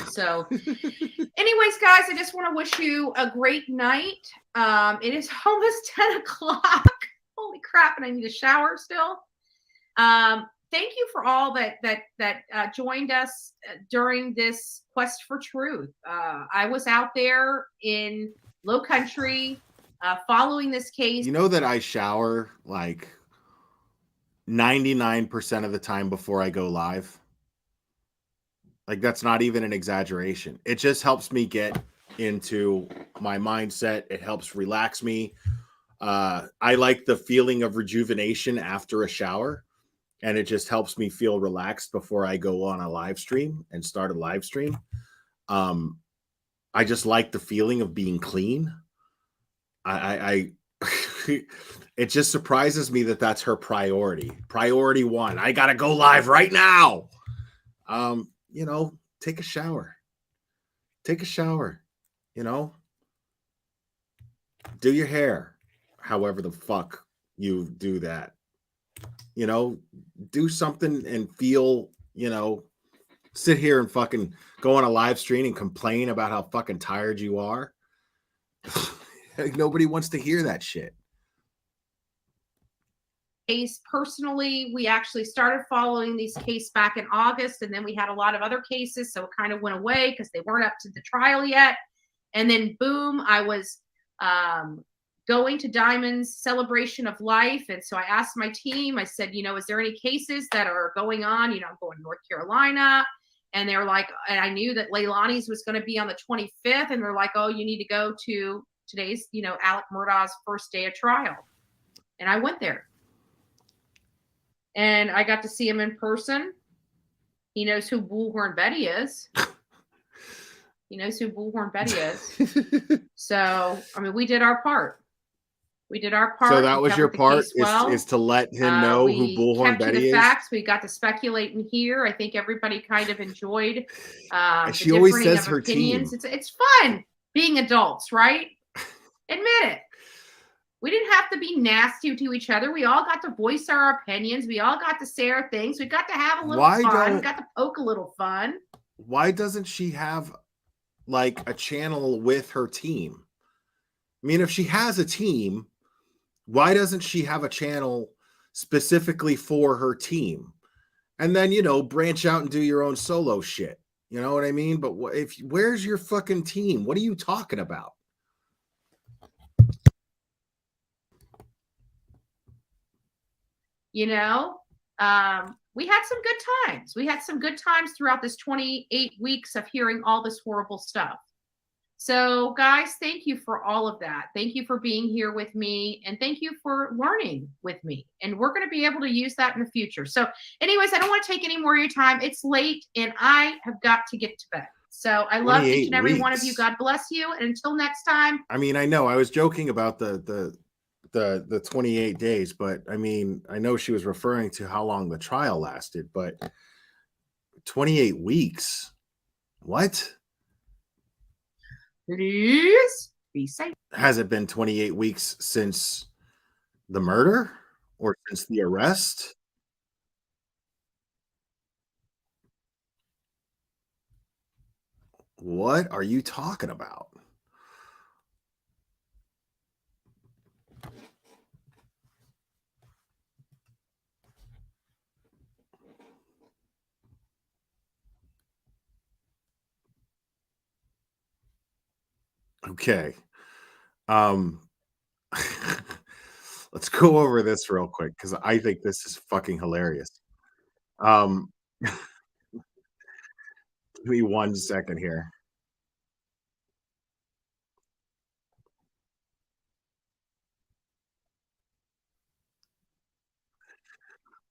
So anyways, guys, I just want to wish you a great night. It is almost 10 o'clock. Holy crap. And I need a shower still. Thank you for all that joined us during this quest for truth. I was out there in low country following this case. You know that I shower like 99% of the time before I go live. Like, that's not even an exaggeration. It just helps me get into my mindset. It helps relax me. I like the feeling of rejuvenation after a shower, and it just helps me feel relaxed before I go on a live stream and start a live stream. I just like the feeling of being clean. I it just surprises me that that's her priority. Priority one. I got to go live right now. You know, take a shower. Take a shower, you know. Do your hair, however the fuck you do that. You know, do something and feel, you know, sit here and fucking go on a live stream and complain about how fucking tired you are. Nobody wants to hear that shit. Case personally, we actually started following these cases back in August, and then we had a lot of other cases, so it kind of went away because they weren't up to the trial yet. And then boom, I was going to Diamond's celebration of life, and so I asked my team, I said, you know, is there any cases that are going on? You know, I'm going to North Carolina, and they were like, and I knew that Leilani's was going to be on the 25th, and they're like, oh, you need to go to today's, you know, Alec Murdaugh's first day of trial. And I went there. And I got to see him in person. He knows who Bullhorn Betty is. He knows who Bullhorn Betty is. So, I mean, we did our part. We did our part. So that was your part, is to let him know who Bullhorn Betty is? Facts. We got to speculate in here. I think everybody kind of enjoyed she always says her opinions. team. It's fun being adults, right? Admit it. We didn't have to be nasty to each other. We all got to voice our opinions. We all got to say our things. We got to have a little fun. We got to poke a little fun. Why doesn't she have like a channel with her team? I mean, if she has a team, why doesn't she have a channel specifically for her team? And then, you know, branch out and do your own solo shit. You know what I mean? But where's your fucking team? What are you talking about? You know, we had some good times. We had some good times throughout this 28 weeks of hearing all this horrible stuff. So, guys, thank you for all of that. Thank you for being here with me, and thank you for learning with me. And we're going to be able to use that in the future. So, anyways, I don't want to take any more of your time. It's late, and I have got to get to bed. So, I love each and every one of you. God bless you. And until next time. I mean, I know I was joking about the 28 days, but I mean, I know she was referring to how long the trial lasted, but 28 weeks. What? Please be safe. Has it been 28 weeks since the murder or since the arrest? What are you talking about? Okay. Let's go over this real quick because I think this is fucking hilarious. Um, give me 1 second here.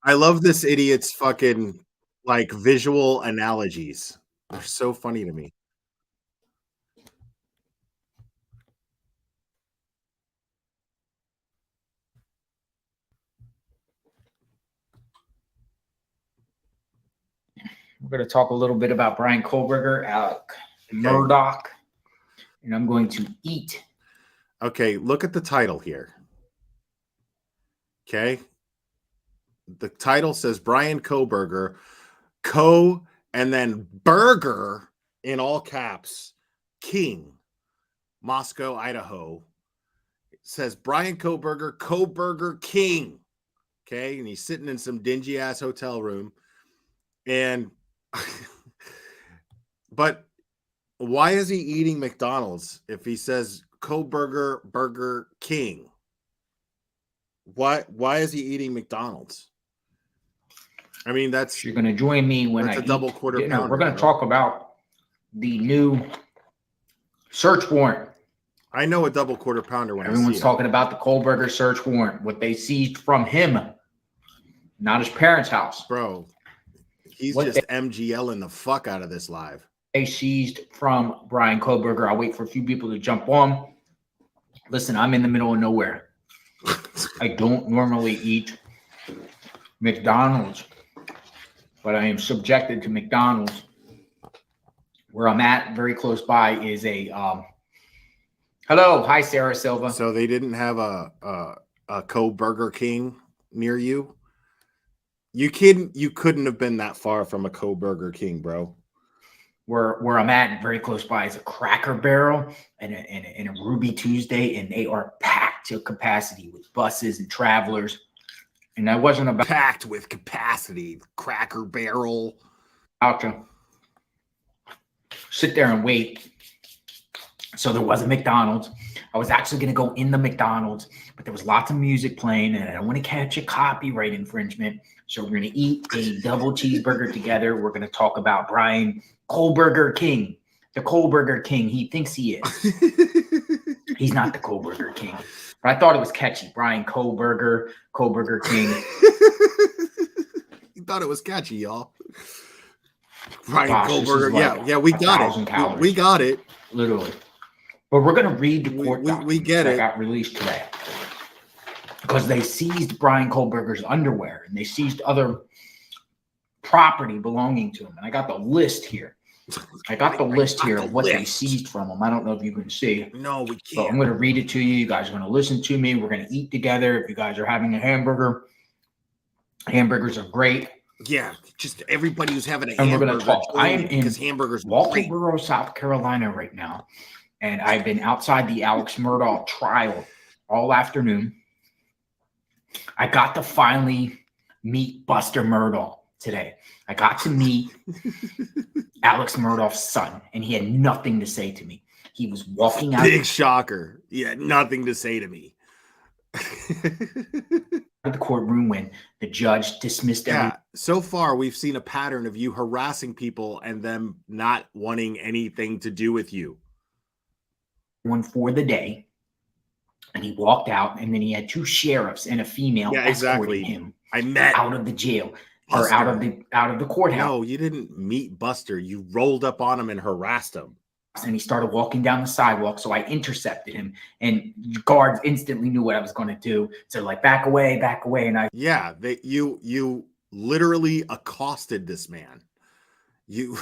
I love this idiot's fucking like visual analogies. They're so funny to me. We're going to talk a little bit about Brian Kohlberger, Murdaugh, and I'm going to eat. Okay, look at the title here. Okay. The title says Brian Kohlberger, and then Burger in all caps, King, Moscow, Idaho. It says Brian Kohlberger King. Okay, and he's sitting in some dingy ass hotel room. And but why is he eating McDonald's if he says Kohlberger Burger King? Why is he eating McDonald's? I mean, that's you're going to join me when that's I a double eat quarter dinner. pounder. We're going to talk about the new search warrant. I know a double quarter pounder when Everyone's I see talking about the Kohlberger search warrant, what they seized from him, not his parents' house. Bro, he's just MGLing the fuck out of this live. They seized from Brian Kohlberger. I'll wait for a few people to jump on. Listen, I'm in the middle of nowhere. I don't normally eat McDonald's, but I am subjected to McDonald's. Where I'm at, very close by, is a hello, hi Sarah Silva. So they didn't have a Kohlberger King near you. You couldn't have been that far from a Kohlberger King, bro. Where I'm at, very close by, is a Cracker Barrel and a Ruby Tuesday, and they are packed to capacity with buses and travelers. And that wasn't about packed with capacity. Cracker Barrel. Out to sit there and wait. So there was a McDonald's. I was actually going to go in the McDonald's, but there was lots of music playing, and I don't want to catch a copyright infringement. So we're going to eat a double cheeseburger together. We're going to talk about Brian Kohlberger King, the Kohlberger King. He thinks he is. He's not the Kohlberger King. But I thought it was catchy. Brian Kohlberger King. You thought it was catchy, y'all. Brian Kohlberger. Like yeah, we got it. We got it. Literally. But we're going to read the court we get it. That got released today. Because they seized Brian Kohlberger's underwear, and they seized other property belonging to him. And I got the list here. Of what they seized from him. I don't know if you can see. No, we can't. But I'm going to read it to you. You guys are going to listen to me. We're going to eat together. If you guys are having a hamburger, hamburgers are great. Yeah, just everybody who's having a and hamburger. We're going to talk. I am in hamburgers Walterboro, South Carolina right now. And I've been outside the Alex Murdaugh trial all afternoon. I got to finally meet Buster Murdaugh today. I got to meet Alex Murdaugh's son, and he had nothing to say to me. He was walking out. Big shocker. He had nothing to say to me. Out of the courtroom when the judge dismissed everything. So far, we've seen a pattern of you harassing people and them not wanting anything to do with you. One for the day, and he walked out, and then he had two sheriffs and a female escorting him. I met out of the jail or out of the courthouse. No, you didn't meet Buster. You rolled up on him and harassed him. And he started walking down the sidewalk, so I intercepted him, and guards instantly knew what I was going to do. So like, back away, and I you literally accosted this man. You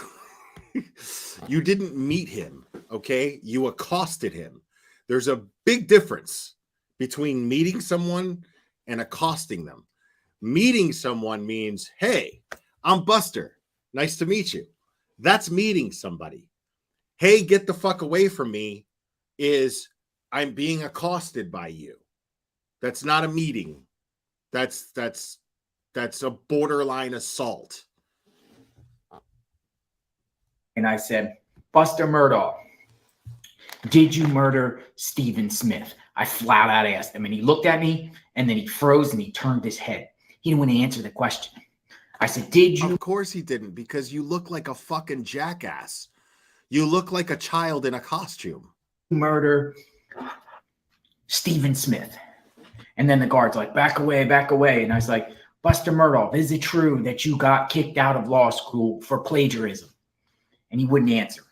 didn't meet him, okay? You accosted him. There's a big difference between meeting someone and accosting them. Meeting someone means, hey, I'm Buster. Nice to meet you. That's meeting somebody. hey, get the fuck away from me, is I'm being accosted by you. That's not a meeting. That's a borderline assault. And I said, Buster Murdaugh, did you murder Stephen Smith? I flat out asked him, and he looked at me, and then he froze and he turned his head. He didn't want to answer the question. I said, did you? Of course he didn't, because you look like a fucking jackass. You look like a child in a costume. Murder Stephen Smith. And then the guard's like, back away, back away. And I was like, Buster Murdaugh, is it true that you got kicked out of law school for plagiarism? And he wouldn't answer.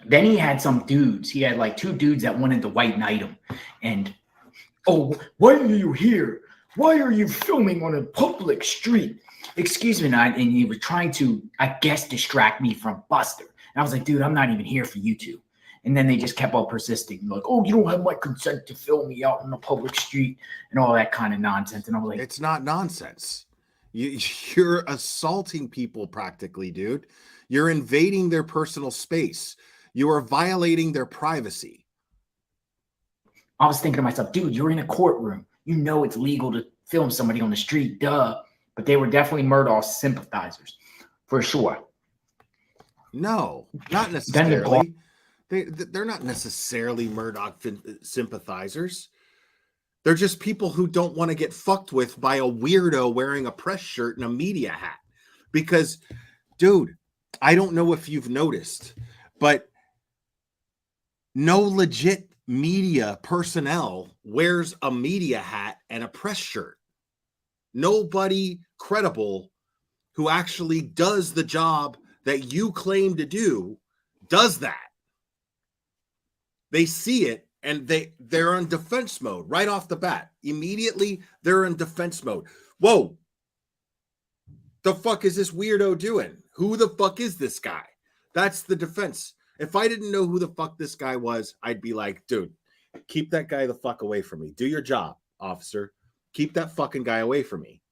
Then he had some dudes. He had like 2 dudes that wanted to white knight him. And, oh, why are you here? Why are you filming on a public street? Excuse me. And he was trying to, I guess, distract me from Buster. And I was like, dude, I'm not even here for you two. And then they just kept on persisting. Like, oh, you don't have my consent to film me out on the public street and all that kind of nonsense. And I was like, it's not nonsense. You're assaulting people practically, dude. You're invading their personal space. You are violating their privacy. I was thinking to myself, dude, you're in a courtroom. You know it's legal to film somebody on the street, duh. But they were definitely Murdaugh sympathizers, for sure. No, not necessarily. They're not necessarily Murdaugh sympathizers. They're just people who don't want to get fucked with by a weirdo wearing a press shirt and a media hat. Because, dude, I don't know if you've noticed, but no legit media personnel wears a media hat and a press shirt. Nobody credible who actually does the job that you claim to do does that. They see it and they're in defense mode right off the bat. Immediately, they're in defense mode. Whoa. The fuck is this weirdo doing? Who the fuck is this guy? That's the defense. If I didn't know who the fuck this guy was, I'd be like, dude, keep that guy the fuck away from me. Do your job, officer. Keep that fucking guy away from me.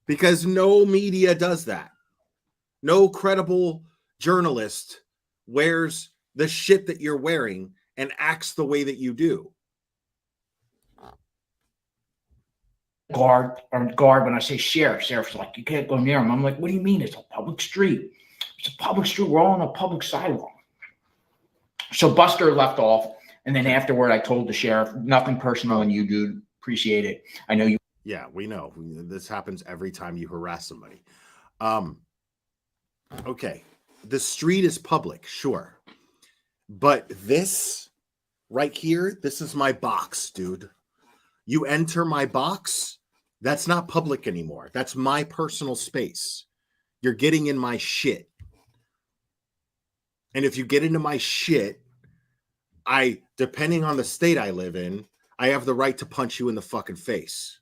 Because no media does that. No credible journalist wears the shit that you're wearing and acts the way that you do. Guard, when I say sheriff's like, you can't go near him. I'm like, what do you mean? It's a public street. It's a public street. We're all on a public sidewalk. So Buster left off. And then afterward, I told the sheriff, nothing personal on you, dude. Appreciate it. I know you. Yeah, we know. This happens every time you harass somebody. Okay. The street is public, sure. But this right here, this is my box, dude. You enter my box, that's not public anymore. That's my personal space. You're getting in my shit. And if you get into my shit, depending on the state I live in, I have the right to punch you in the fucking face.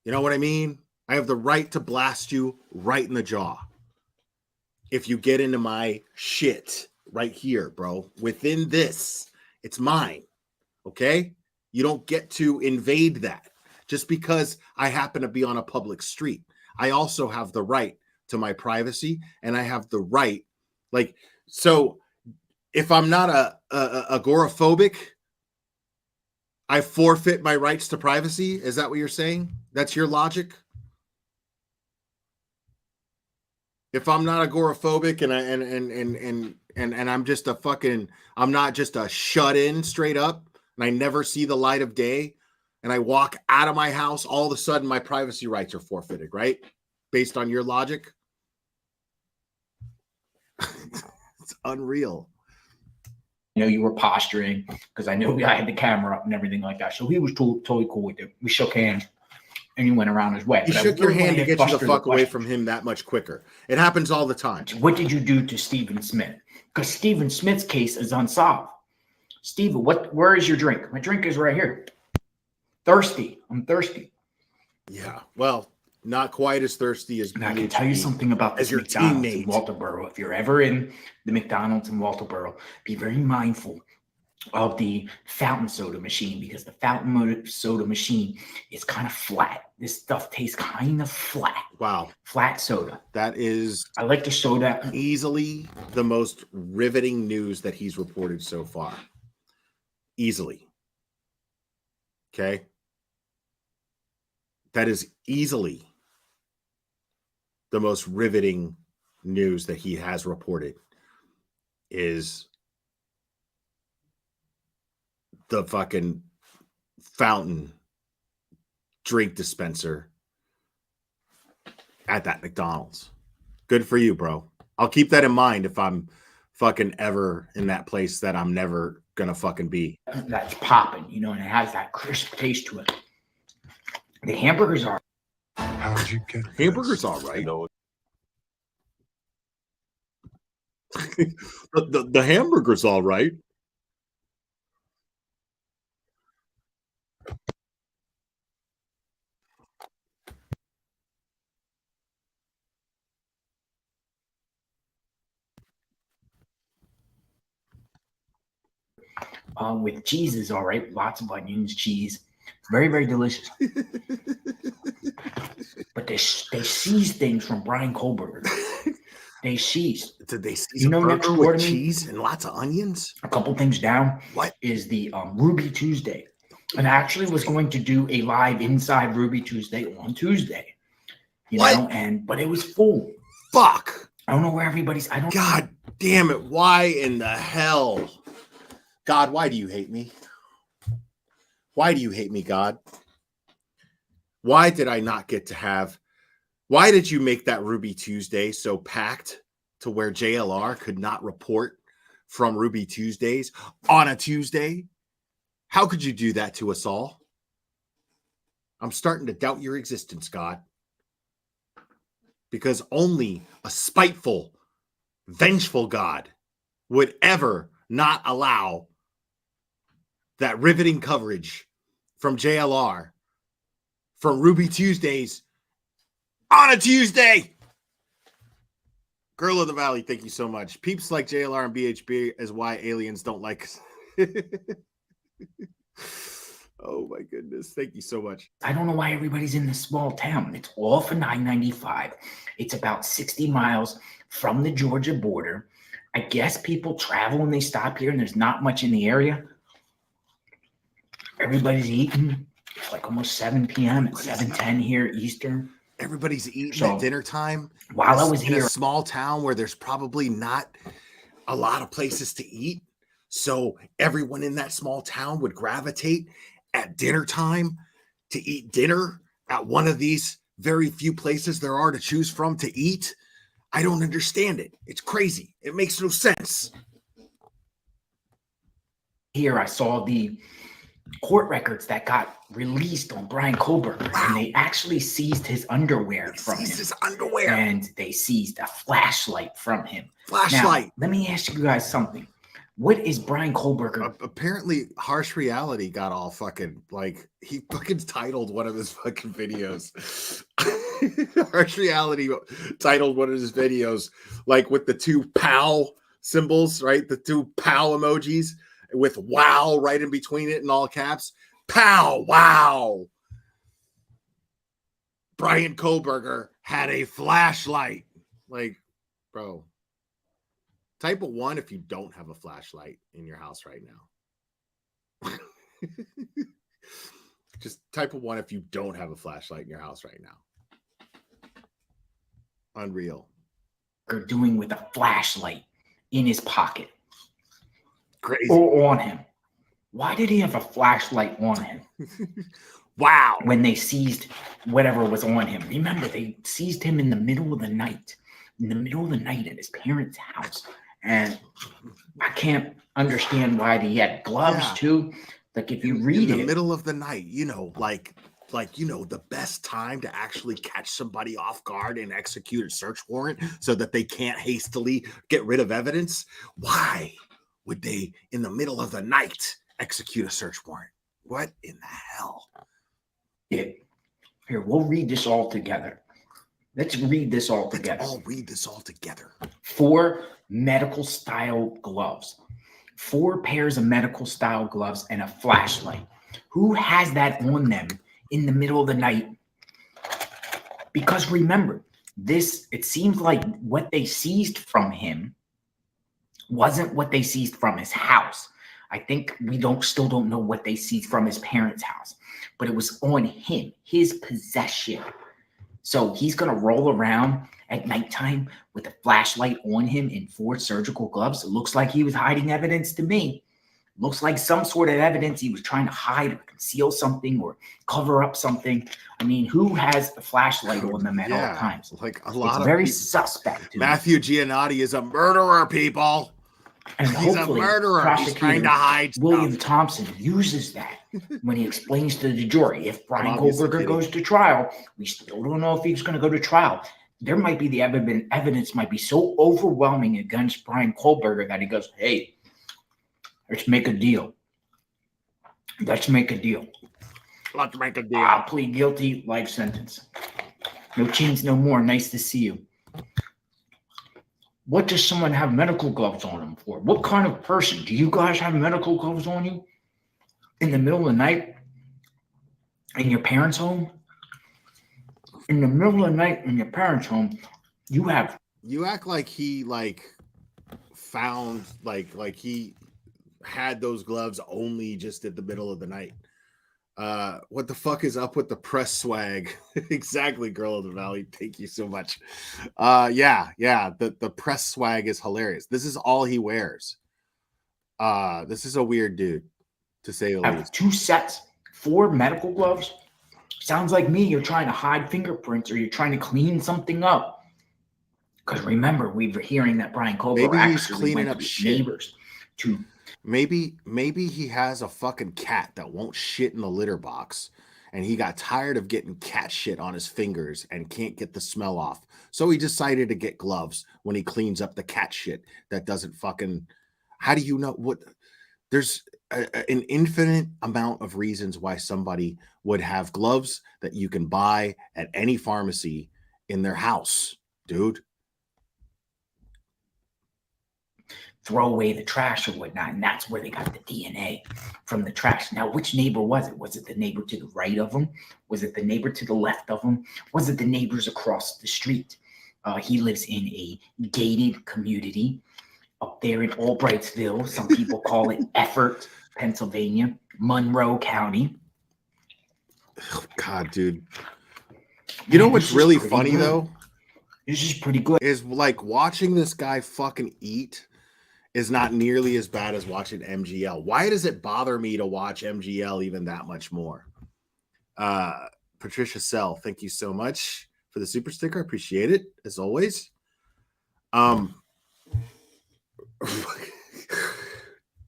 You know what I mean? I have the right to blast you right in the jaw. If you get into my shit right here, bro, within this, it's mine. Okay? You don't get to invade that just because I happen to be on a public street. I also have the right to my privacy, and I have the right, like, so if I'm not agoraphobic, I forfeit my rights to privacy. Is that what you're saying? That's your logic? If I'm not agoraphobic and I'm just I'm not just a shut in straight up, and I never see the light of day, and I walk out of my house, all of a sudden my privacy rights are forfeited, right? Based on your logic? It's unreal. You know, you were posturing because I knew I had the camera up and everything like that. So he was totally cool with it. We shook hands and he went around his way. You shook your hand to get you the fuck away from him that much quicker. It happens all the time. What did you do to Stephen Smith? Because Stephen Smith's case is unsolved. Stephen, where is your drink? My drink is right here. Thirsty. I'm thirsty. Yeah. Well, not quite as thirsty as. And I can tell you something about this your McDonald's teammate in Walterboro. If you're ever in the McDonald's in Walterboro, be very mindful of the fountain soda machine, because the fountain soda machine is kind of flat. This stuff tastes kind of flat. Wow. Flat soda. That is I like the soda. Easily the most riveting news that he's reported so far. Easily. Okay. That is easily the most riveting news that he has reported is the fucking fountain drink dispenser at that McDonald's. Good for you, bro. I'll keep that in mind if I'm fucking ever in that place that I'm never gonna fucking be. That's popping, you know, and it has that crisp taste to it. The hamburgers are. How'd you get hamburgers? All right. the hamburger's all right. With cheese is all right. Lots of onions, cheese. Very, very delicious. But they seized things from Brian Kohlberger. They seized. Did they seize a burger with cheese and lots of onions? A couple things down. What is the Ruby Tuesday? And I actually was going to do a live inside Ruby Tuesday on Tuesday. You know, but it was full. Fuck. I don't know where everybody's. God damn it! Why in the hell? God, why do you hate me? Why do you hate me, God? Why did I not get to have? Why did you make that Ruby Tuesday so packed to where JLR could not report from Ruby Tuesdays on a Tuesday? How could you do that to us all? I'm starting to doubt your existence, God. Because only a spiteful, vengeful God would ever not allow that riveting coverage from JLR from Ruby Tuesdays on a Tuesday. Girl of the Valley, thank you so much. Peeps like JLR and BHB is why aliens don't like us. Oh my goodness. Thank you so much. I don't know why everybody's in this small town. It's off of 995. It's about 60 miles from the Georgia border. I guess people travel and they stop here and there's not much in the area. Everybody's eating. It's like almost 7 p.m. It's 7:10 here Eastern. Everybody's eating at dinner time. While I was in here, a small town where there's probably not a lot of places to eat. So everyone in that small town would gravitate at dinner time to eat dinner at one of these very few places there are to choose from to eat. I don't understand it. It's crazy. It makes no sense. Here I saw the court records that got released on Brian Kohlberger, and they actually seized his underwear from him. His underwear. And they seized a flashlight from him. Flashlight. Now, let me ask you guys something. What is Brian Kohlberger? Apparently, Harsh Reality got all fucking, like, he fucking titled one of his fucking videos. Harsh Reality titled one of his videos, like, with the two POW symbols, right? The two POW emojis with wow right in between it in all caps. POW, wow. Brian Kohlberger had a flashlight. Like, bro. Type of 1 if you don't have a flashlight in your house right now. Just type of 1 if you don't have a flashlight in your house right now. Unreal. They're doing with a flashlight in his pocket. Crazy. Or on him. Why did he have a flashlight on him? Wow. When they seized whatever was on him. Remember, they seized him in the middle of the night. In the middle of the night at his parents' house. And I can't understand why he had gloves too. Like if you read in the middle of the night, you know, like you know, the best time to actually catch somebody off guard and execute a search warrant so that they can't hastily get rid of evidence. Why would they, in the middle of the night, execute a search warrant? What in the hell? Here, we'll read this all together. Let's read this all together. Let's all read this all together. 4 medical style gloves 4 pairs of medical style gloves, and a flashlight. Who has that on them in the middle of the night? Because remember, it seems like what they seized from him wasn't what they seized from his house. I think we still don't know what they seized from his parents' house, but it was on him, his possession. So he's going to roll around at nighttime with a flashlight on him and 4 surgical gloves. It looks like he was hiding evidence to me. Looks like some sort of evidence he was trying to hide or conceal something or cover up something. I mean, who has a flashlight on them at all times? Like a lot it's of very people. Suspect. Matthew Giannotti is a murderer, people. And he's a hopefully, murderer. He's trying to hide William stuff. Thompson uses that when he explains to the jury. If Brian obviously Kohlberger goes to trial, we still don't know if he's going to go to trial. There might be the evidence might be so overwhelming against Brian Kohlberger that he goes, hey, let's make a deal. Let's make a deal. Let's make a deal. I'll plead guilty, life sentence. No chains, no more. Nice to see you. What does someone have medical gloves on them for? What kind of person? Do you guys have medical gloves on you in the middle of the night in your parents' home? In the middle of the night in your parents' home, you act like he found like he had those gloves only just at the middle of the night. What the fuck is up with the press swag? Exactly, Girl of the Valley. Thank you so much. Yeah. The press swag is hilarious. This is all he wears. This is a weird dude, to say the least. 2 sets, 4 medical gloves. Sounds like me. You're trying to hide fingerprints or you're trying to clean something up. Because remember, we were hearing that Brian Kohlberger Maybe he's actually cleaning went up to his shit. neighbors to. Maybe he has a fucking cat that won't shit in the litter box, and he got tired of getting cat shit on his fingers and can't get the smell off. So he decided to get gloves when he cleans up the cat shit that doesn't fucking. How do you know what? There's an infinite amount of reasons why somebody would have gloves that you can buy at any pharmacy in their house, dude. Throw away the trash or whatnot, and that's where they got the DNA from the trash. Now, which neighbor was it? Was it the neighbor to the right of him? Was it the neighbor to the left of him? Was it the neighbors across the street? He lives in a gated community up there in Albrightsville. Some people call it Effort, Pennsylvania, Monroe County. Oh, God, dude. You know what's really funny, though? This is pretty good. Is like watching this guy fucking eat is not nearly as bad as watching MGL. Why does it bother me to watch MGL even that much more? Patricia Sell, thank you so much for the super sticker. Appreciate it, as always.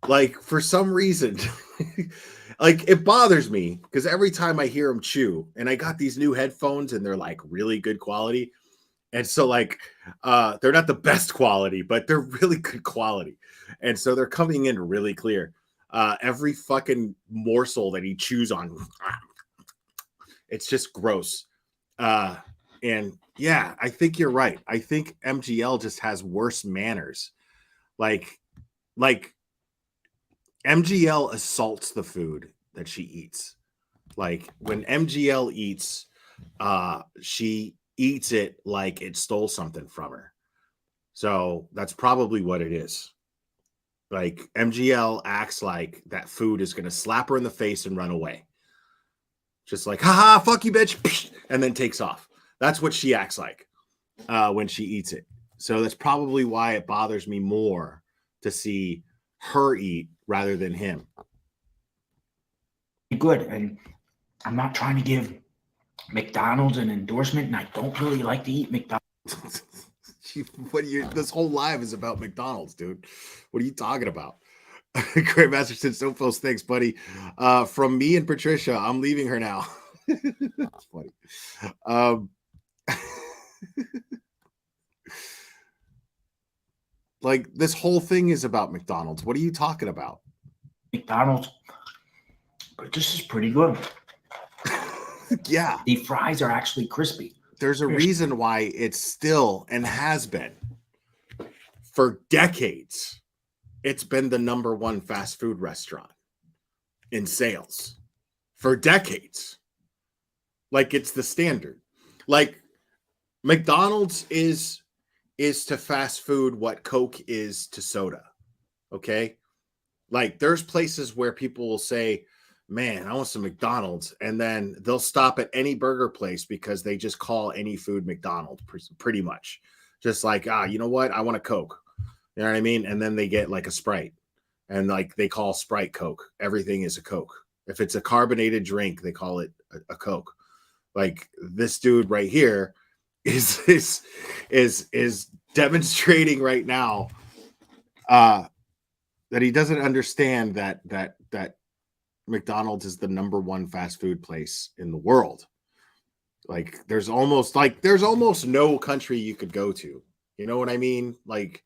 Like, for some reason, like, it bothers me because every time I hear him chew, and I got these new headphones and they're like really good quality. And so, like, they're not the best quality, but they're really good quality. And so they're coming in really clear. Every fucking morsel that he chews on, it's just gross. And yeah, I think you're right. I think MGL just has worse manners. Like MGL assaults the food that she eats. Like, when MGL eats, she eats it like it stole something from her. So that's probably what it is. Like, MGL acts like that food is going to slap her in the face and run away. Just like, haha, fuck you, bitch. And then takes off. That's what she acts like when she eats it. So that's probably why it bothers me more to see her eat rather than him. Good. And I'm not trying to give McDonald's an endorsement, and I don't really like to eat McDonald's. This whole live is about McDonald's, dude. What are you talking about? Great Masterson Sophos, thanks, buddy. From me and Patricia, I'm leaving her now. That's funny. Like, this whole thing is about McDonald's. What are you talking about? McDonald's, but this is pretty good. Yeah. The fries are actually crispy. There's a reason why it's still and has been for decades it's been the #1 fast food restaurant in sales for decades. Like, it's the standard. Like, McDonald's is to fast food what Coke is to soda. Okay? Like, there's places where people will say, man, I want some McDonald's, and then they'll stop at any burger place because they just call any food McDonald's, pretty much. Just like, you know what? I want a Coke. You know what I mean? And then they get like a Sprite, and like they call Sprite Coke. Everything is a Coke. If it's a carbonated drink, they call it a Coke. Like, this dude right here is demonstrating right now that he doesn't understand that McDonald's is the #1 fast food place in the world. Like, there's almost no country you could go to. You know what I mean? Like,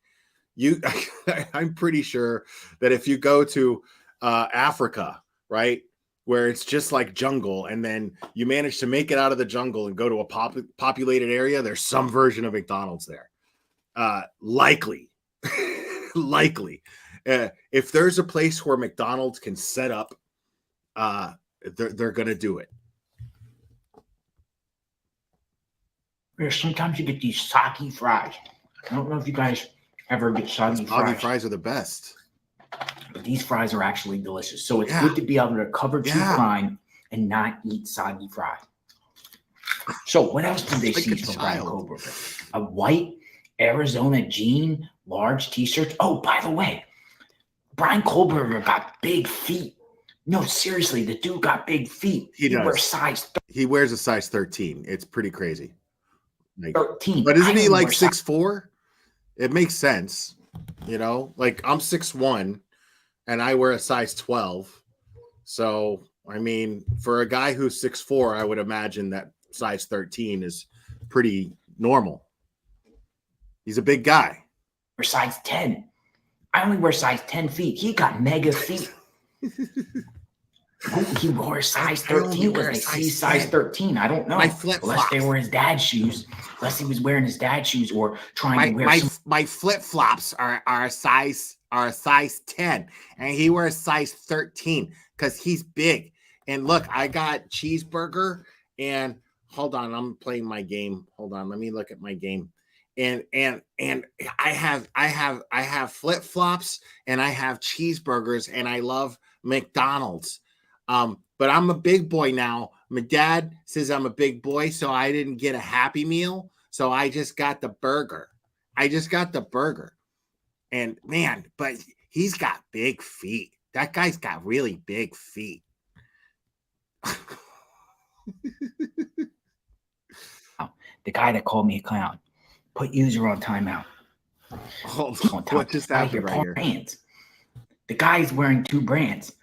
I'm pretty sure that if you go to Africa, right, where it's just like jungle, and then you manage to make it out of the jungle and go to a populated area, there's some version of McDonald's there. Likely. If there's a place where McDonald's can set up, they're gonna do it. Sometimes you get these soggy fries. I don't know if you guys ever get soggy fries. Soggy fries are the best. But these fries are actually delicious. So it's good to be able to cover true crime and not eat soggy fries. So what else did they see from Brian Kohlberger? A white Arizona jean, large t-shirt. Oh, by the way, Brian Kohlberger got big feet. No, seriously, the dude got big feet. He does. He wears a size 13. It's pretty crazy. Like, 13. But isn't he like 6'4"? It makes sense. You know, like, I'm 6'1" and I wear a size 12. So, I mean, for a guy who's 6'4", I would imagine that size 13 is pretty normal. He's a big guy. Or size 10. I only wear size 10 feet. He got mega feet. He wore a size 13 because they see size 13. I don't know. My flip-flops. Unless they were his dad's shoes. Unless he was wearing his dad's shoes or trying to wear my flip-flops are a size 10, and he wears size 13 because he's big. And look, I got cheeseburger, and hold on, I'm playing my game. Hold on, let me look at my game. And I have flip-flops, and I have cheeseburgers, and I love McDonald's. But I'm a big boy now. My dad says I'm a big boy, so I didn't get a Happy Meal. So I just got the burger. And man, but he's got big feet. That guy's got really big feet. The guy that called me a clown. Put user on timeout. What just happened right here? Brands. The guy's wearing 2 brands.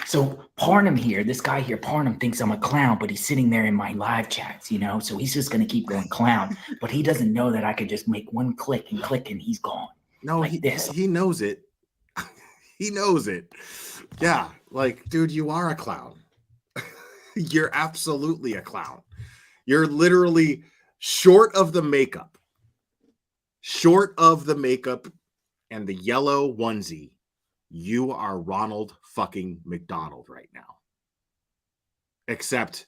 So Parnham here, this guy here, Parnham thinks I'm a clown, but he's sitting there in my live chats, you know? So he's just going to keep going clown. But he doesn't know that I could just make one click and he's gone. No, like this. He knows it. He knows it. Yeah, like, dude, you are a clown. You're absolutely a clown. You're literally short of the makeup and the yellow onesie. You are Ronald fucking McDonald right now. Except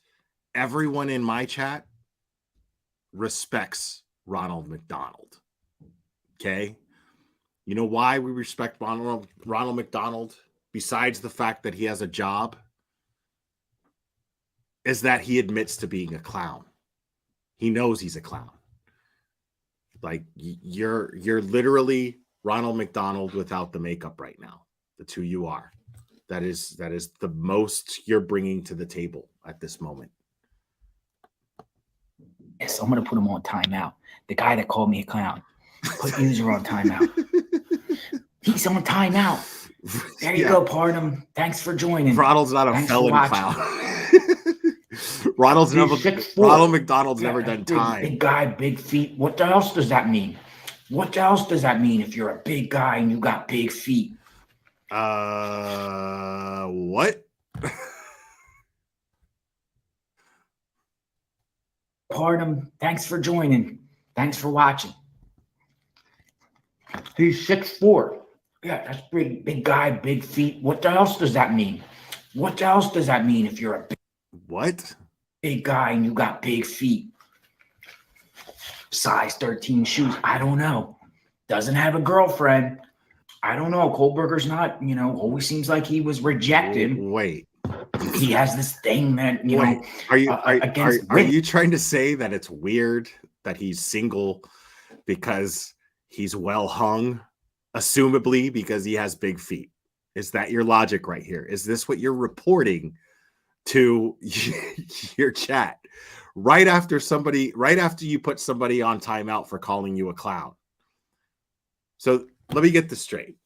everyone in my chat respects Ronald McDonald. Okay? You know why we respect Ronald McDonald? Besides the fact that he has a job, is that he admits to being a clown. He knows he's a clown. Like, you're literally Ronald McDonald without the makeup right now. That's who you are. That is the most you're bringing to the table at this moment. Yes, I'm going to put him on timeout. The guy that called me a clown. Put user on timeout. He's on timeout. There you go, Parnham. Thanks for joining. Ronald's not a felon clown. Ronald McDonald's never done time. Big guy, big feet. What else does that mean? What else does that mean if you're a big guy and you got big feet? What? Parnham, thanks for joining. Thanks for watching. He's 6'4". Yeah, that's big guy, big feet. What else does that mean? What else does that mean if you're a big guy and you got big feet? Size 13 shoes. I don't know. Doesn't have a girlfriend. I don't know. Kohlberger's not, always seems like he was rejected. Wait. He has this thing that, know, are you trying to say that it's weird that he's single because he's well hung, assumably because he has big feet? Is that your logic right here? Is this what you're reporting to your chat right after you put somebody on timeout for calling you a clown? So let me get this straight.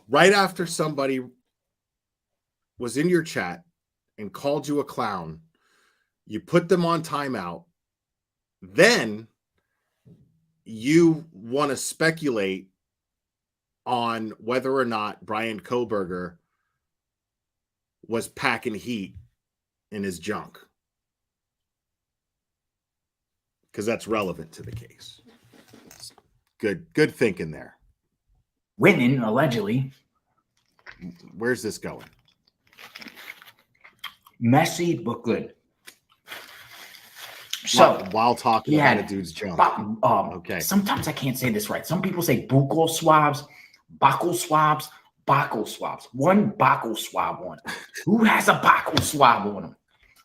Right after somebody was in your chat and called you a clown, you put them on timeout, then you want to speculate on whether or not Brian Kohlberger was packing heat in his junk, because that's relevant to the case. Good thinking there. Women, allegedly. Where's this going? Messy but good. So while talking about a dude's junk. Okay. Sometimes I can't say this right. Some people say buccal swabs, buccal swabs, buccal swabs. One buccal swab on him. Who has a buccal swab on him?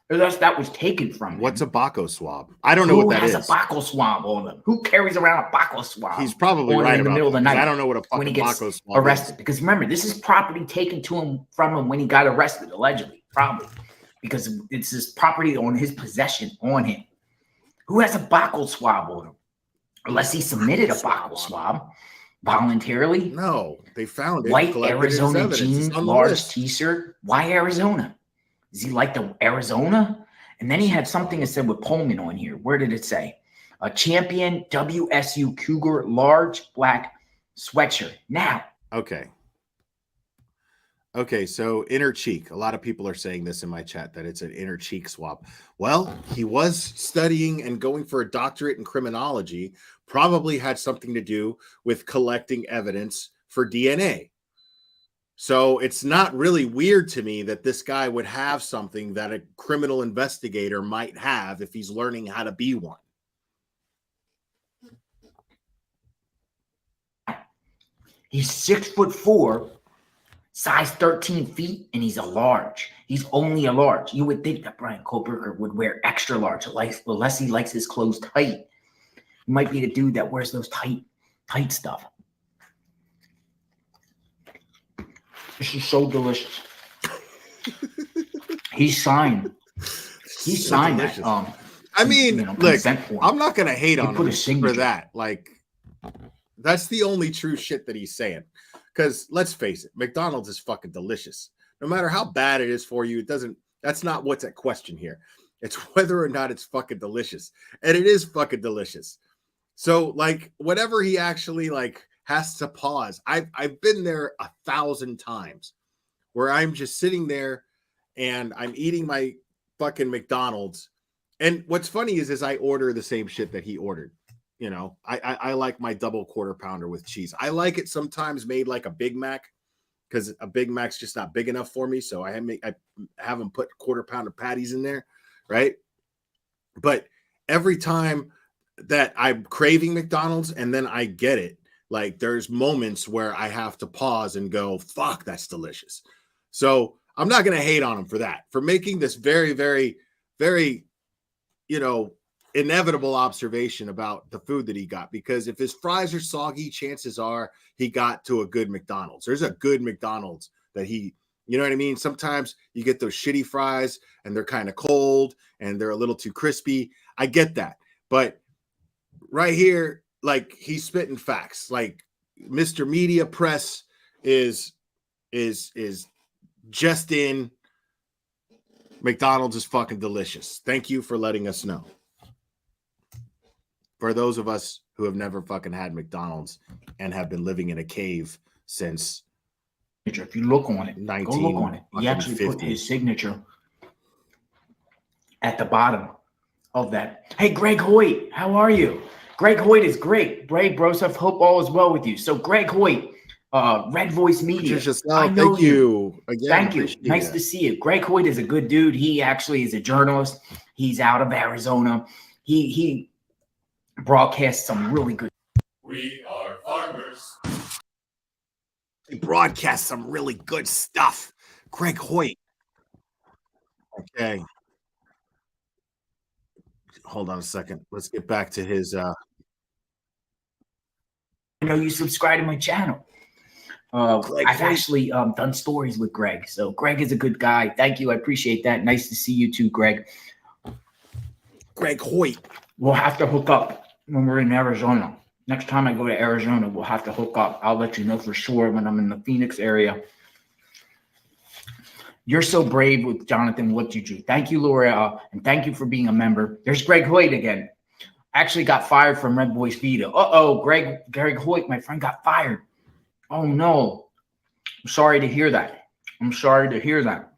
That was taken from him. What's a buccal swab? I don't know what that is. Who has a buccal swab on him? Who carries around a buccal swab? He's probably right in the middle of the night. I don't know what a fucking when he gets buccal swab arrested. is. Because remember, this is property taken from him when he got arrested, allegedly, probably, because it's his property on his possession on him. Who has a buccal swab on him? Unless he submitted a buccal swab voluntarily. No, they found it. White Arizona jeans, large t-shirt. Why Arizona? Is he like the Arizona? And then he had something that said with Pullman on here. Where did it say? A champion WSU Cougar large black sweatshirt. Now. Okay, so inner cheek. A lot of people are saying this in my chat, that it's an inner cheek swab. Well, he was studying and going for a doctorate in criminology, probably had something to do with collecting evidence for DNA. So it's not really weird to me that this guy would have something that a criminal investigator might have if he's learning how to be one. He's 6'4", size 13 feet, and he's a large. He's only a large. You would think that Brian Kohlberger would wear extra large, unless he likes his clothes tight. He might be the dude that wears those tight stuff. This is so delicious. He signed that. I mean, look, I'm not going to hate on him for that. Like, that's the only true shit that he's saying. Because let's face it, McDonald's is fucking delicious. No matter how bad it is for you, that's not what's at question here. It's whether or not it's fucking delicious. And it is fucking delicious. So, like, whatever he actually, like, has to pause. I've been there 1,000 times where I'm just sitting there and I'm eating my fucking McDonald's. And what's funny is I order the same shit that he ordered. You know, I like my double quarter pounder with cheese. I like it sometimes made like a Big Mac, because a Big Mac's just not big enough for me. So I have them put quarter pounder patties in there, right? But every time that I'm craving McDonald's and then I get it, like, there's moments where I have to pause and go, fuck, that's delicious. So I'm not going to hate on him for that, for making this very, very, very, inevitable observation about the food that he got. Because if his fries are soggy, chances are he got to a good McDonald's. There's a good McDonald's that you know what I mean? Sometimes you get those shitty fries and they're kind of cold and they're a little too crispy. I get that. But right here, like, he's spitting facts. Like, Mr. Media Press is just in. McDonald's is fucking delicious. Thank you for letting us know. For those of us who have never fucking had McDonald's and have been living in a cave since. If you look on it, go look on it. He actually put his signature at the bottom of that. Hey, Greg Hoyt, how are you? Greg Hoyt is great. Bray Broseph, hope all is well with you. So Greg Hoyt, Red Voice Media. Patricia I Snell, know thank you again. Thank you. Appreciate Nice it. to see you. Greg Hoyt is a good dude. He actually is a journalist. He's out of Arizona. He broadcasts some really good. We are farmers. He broadcasts some really good stuff. Greg Hoyt. Okay. Hold on a second. Let's get back to his I know you subscribe to my channel. I've actually done stories with Greg. So Greg is a good guy. Thank you. I appreciate that. Nice to see you too, Greg. Greg Hoyt. We'll have to hook up when we're in Arizona. Next time I go to Arizona, we'll have to hook up. I'll let you know for sure when I'm in the Phoenix area. You're so brave with Jonathan. What you do? Thank you, Laura, and thank you for being a member. There's Greg Hoyt again. Actually got fired from Red Voice Vita. Greg Hoyt, my friend, got fired. Oh no. I'm sorry to hear that. I'm sorry to hear that.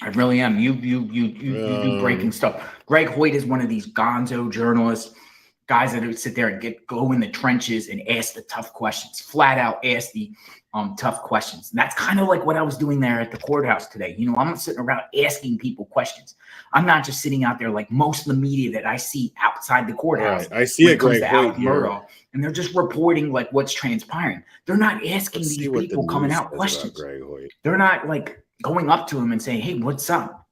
I really am. You do breaking stuff. Greg Hoyt is one of these gonzo journalists, guys that would sit there and go in the trenches and ask the tough questions, flat out ask the tough questions. And that's kind of like what I was doing there at the courthouse today. You know, I'm not sitting around asking people questions. I'm not just sitting out there like most of the media that I see outside the courthouse. Right. I see it, Greg Hoyt here. Murdaugh, and they're just reporting like what's transpiring. They're not asking these people coming out questions. They're not like going up to him and saying, hey, what's up?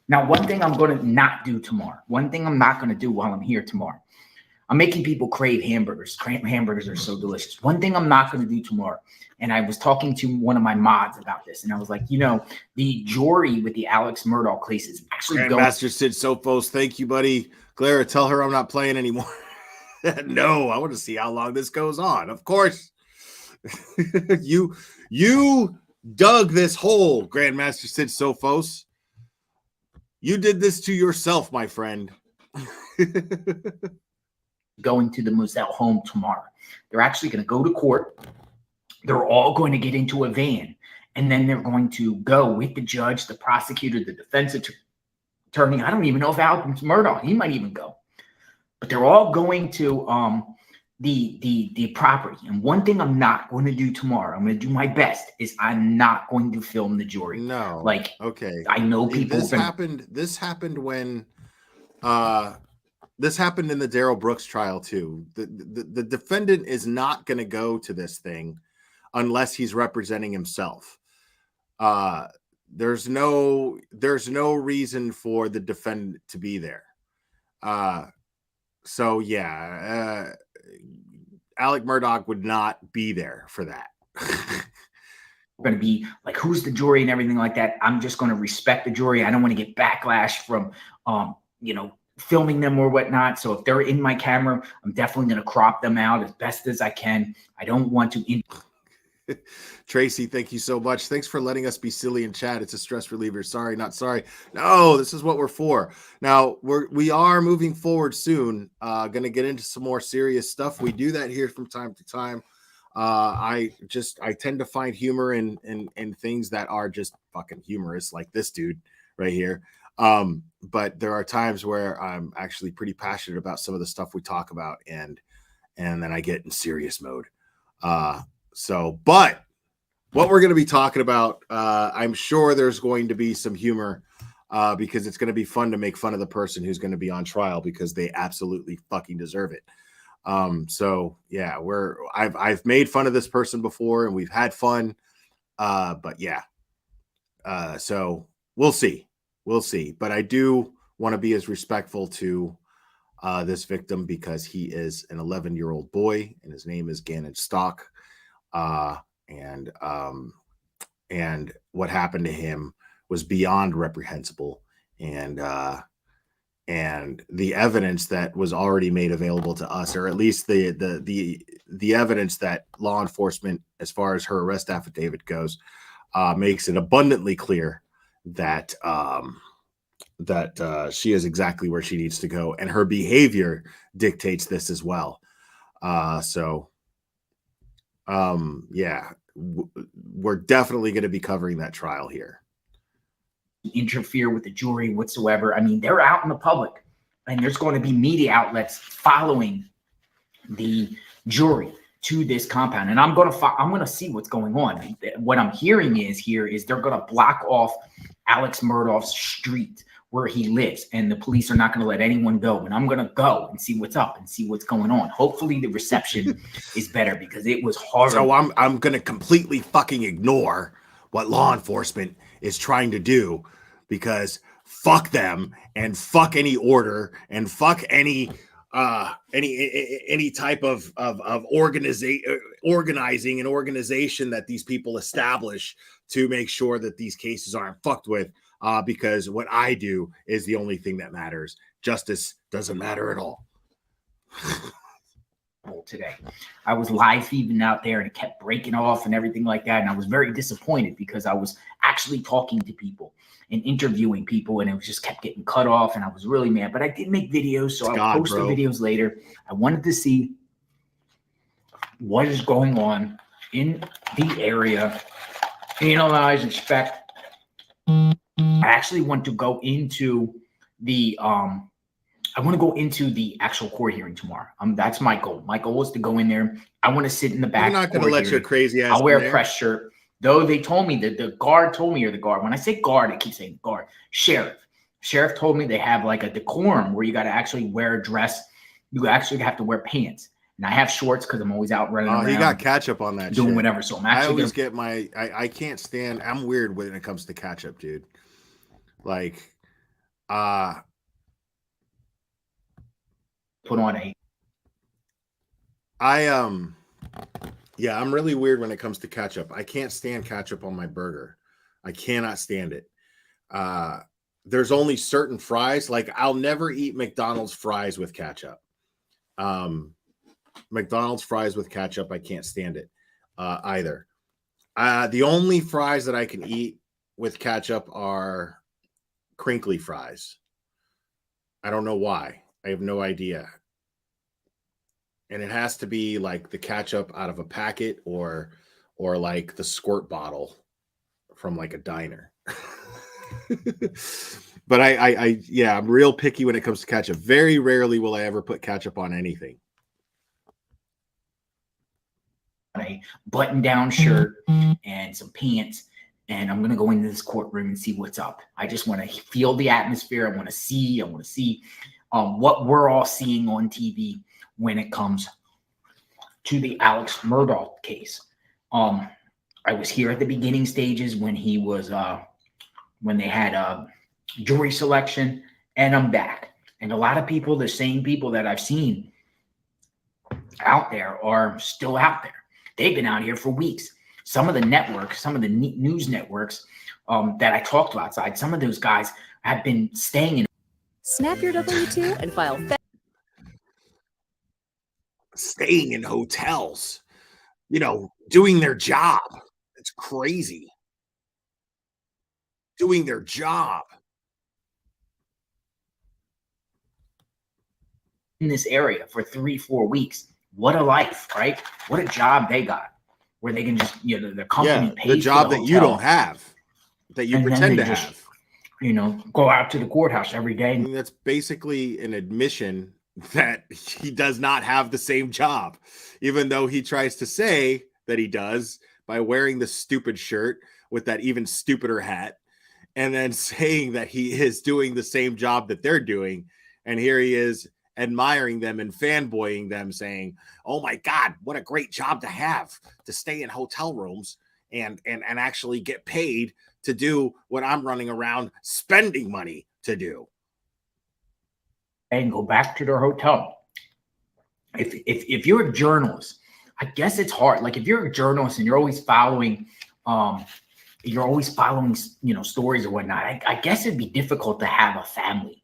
Now, one thing I'm going to not do tomorrow, one thing I'm not going to do while I'm here tomorrow, I'm making people crave hamburgers. Hamburgers are so delicious. One thing I'm not going to do tomorrow, and I was talking to one of my mods about this, and I was like, you know, the jury with the Alex Murdaugh case is actually Grandmaster Sid Sophos, thank you, buddy. Clara, tell her I'm not playing anymore. No, I want to see how long this goes on. Of course. You dug this hole, Grandmaster Sid Sophos. You did this to yourself, my friend. Going to the Moselle home tomorrow. They're actually going to go to court. They're all going to get into a van, and then they're going to go with the judge, the prosecutor, the defense attorney. I don't even know if Alex Murdaugh, he might even go. But they're all going to the property. And one thing I'm not going to do tomorrow, I'm going to do my best, is I'm not going to film the jury. No. Like, okay. I know people. This happened when this happened in the Darrell Brooks trial too. The defendant is not going to go to this thing unless he's representing himself. There's no reason for the defendant to be there. So yeah, Alec Murdaugh would not be there for that. Going to be like, who's the jury and everything like that. I'm just going to respect the jury. I don't want to get backlash from, you know, filming them or whatnot. So if they're in my camera, I'm definitely going to crop them out as best as I can. I don't want to. Tracy, thank you so much. Thanks for letting us be silly in chat. It's a stress reliever. Sorry, not sorry. No, this is what we're for. Now we are moving forward soon. Going to get into some more serious stuff. We do that here from time to time. I tend to find humor in things that are just fucking humorous, like this dude right here. But there are times where I'm actually pretty passionate about some of the stuff we talk about, and then I get in serious mode. But what we're going to be talking about, I'm sure there's going to be some humor, because it's going to be fun to make fun of the person who's going to be on trial, because they absolutely fucking deserve it. So yeah, I've made fun of this person before and we've had fun. But yeah, so we'll see. But I do want to be as respectful to this victim, because he is an 11-year-old boy and his name is Gannon Stock. And what happened to him was beyond reprehensible. And the evidence that was already made available to us, or at least the evidence that law enforcement, as far as her arrest affidavit goes, makes it abundantly clear that she is exactly where she needs to go, and her behavior dictates this as well. Yeah, we're definitely going to be covering that trial here. Interfere with the jury whatsoever. I mean, they're out in the public. and there's going to be media outlets following the jury to this compound, and I'm gonna see what's going on. What I'm hearing is they're gonna block off Alex Murdaugh's street where he lives, and the police are not going to let anyone go. And I'm going to go and see what's up and see what's going on. Hopefully the reception is better, because it was horrible. So I'm going to completely fucking ignore what law enforcement is trying to do, because fuck them and fuck any order and fuck any type of organizing and organization that these people establish to make sure that these cases aren't fucked with. Because what I do is the only thing that matters. Justice doesn't matter at all. Today, I was live feeding out there, and it kept breaking off and everything like that. And I was very disappointed, because I was actually talking to people and interviewing people, and it just kept getting cut off. And I was really mad, but I did make videos, so I'll post the videos later. I wanted to see what is going on in the area, analyze, inspect. I actually want to go into the actual court hearing tomorrow. That's my goal. My goal is to go in there. I want to sit in the back. You're not going to let your crazy ass. I'll wear a press shirt. Though they told me that the guard told me, or the guard. When I say guard, I keep saying guard. Sheriff told me they have like a decorum where you got to actually wear a dress. You actually have to wear pants. And I have shorts because I'm always out running around. You got catch up on that. Doing shit. Whatever. So I'm actually I can't stand. I'm weird when it comes to catch up, dude. Like, put on a. I'm really weird when it comes to ketchup. I can't stand ketchup on my burger. I cannot stand it. There's only certain fries. Like, I'll never eat McDonald's fries with ketchup. McDonald's fries with ketchup, I can't stand it either. The only fries that I can eat with ketchup are crinkly fries. I don't know why. I have no idea. And it has to be like the ketchup out of a packet, or like the squirt bottle from like a diner. But I'm real picky when it comes to ketchup. Very rarely will I ever put ketchup on anything. A button-down shirt and some pants, and I'm gonna go into this courtroom and see what's up. I just want to feel the atmosphere. I want to see what we're all seeing on TV when it comes to the Alex Murdaugh case. I was here at the beginning stages when he was when they had jury selection, and I'm back. And a lot of people, the same people that I've seen out there, are still out there. They've been out here for weeks. Some of the networks, some of the news networks that I talked to outside, some of those guys have been staying in. Snap your W-2 and file. Staying in hotels, doing their job. It's crazy. Doing their job. In this area for 3-4 weeks. What a life, right? What a job they got, where they can just, the company pays the job for the that you don't have, that you pretend to have. Go out to the courthouse every day. I mean, that's basically an admission that he does not have the same job, even though he tries to say that he does by wearing the stupid shirt with that even stupider hat, and then saying that he is doing the same job that they're doing. And here he is admiring them and fanboying them, saying, "Oh my God, what a great job to have, to stay in hotel rooms and actually get paid to do what I'm running around spending money to do." And go back to their hotel. If you're a journalist, I guess it's hard. Like, if you're a journalist and you're always following stories or whatnot, I guess it'd be difficult to have a family.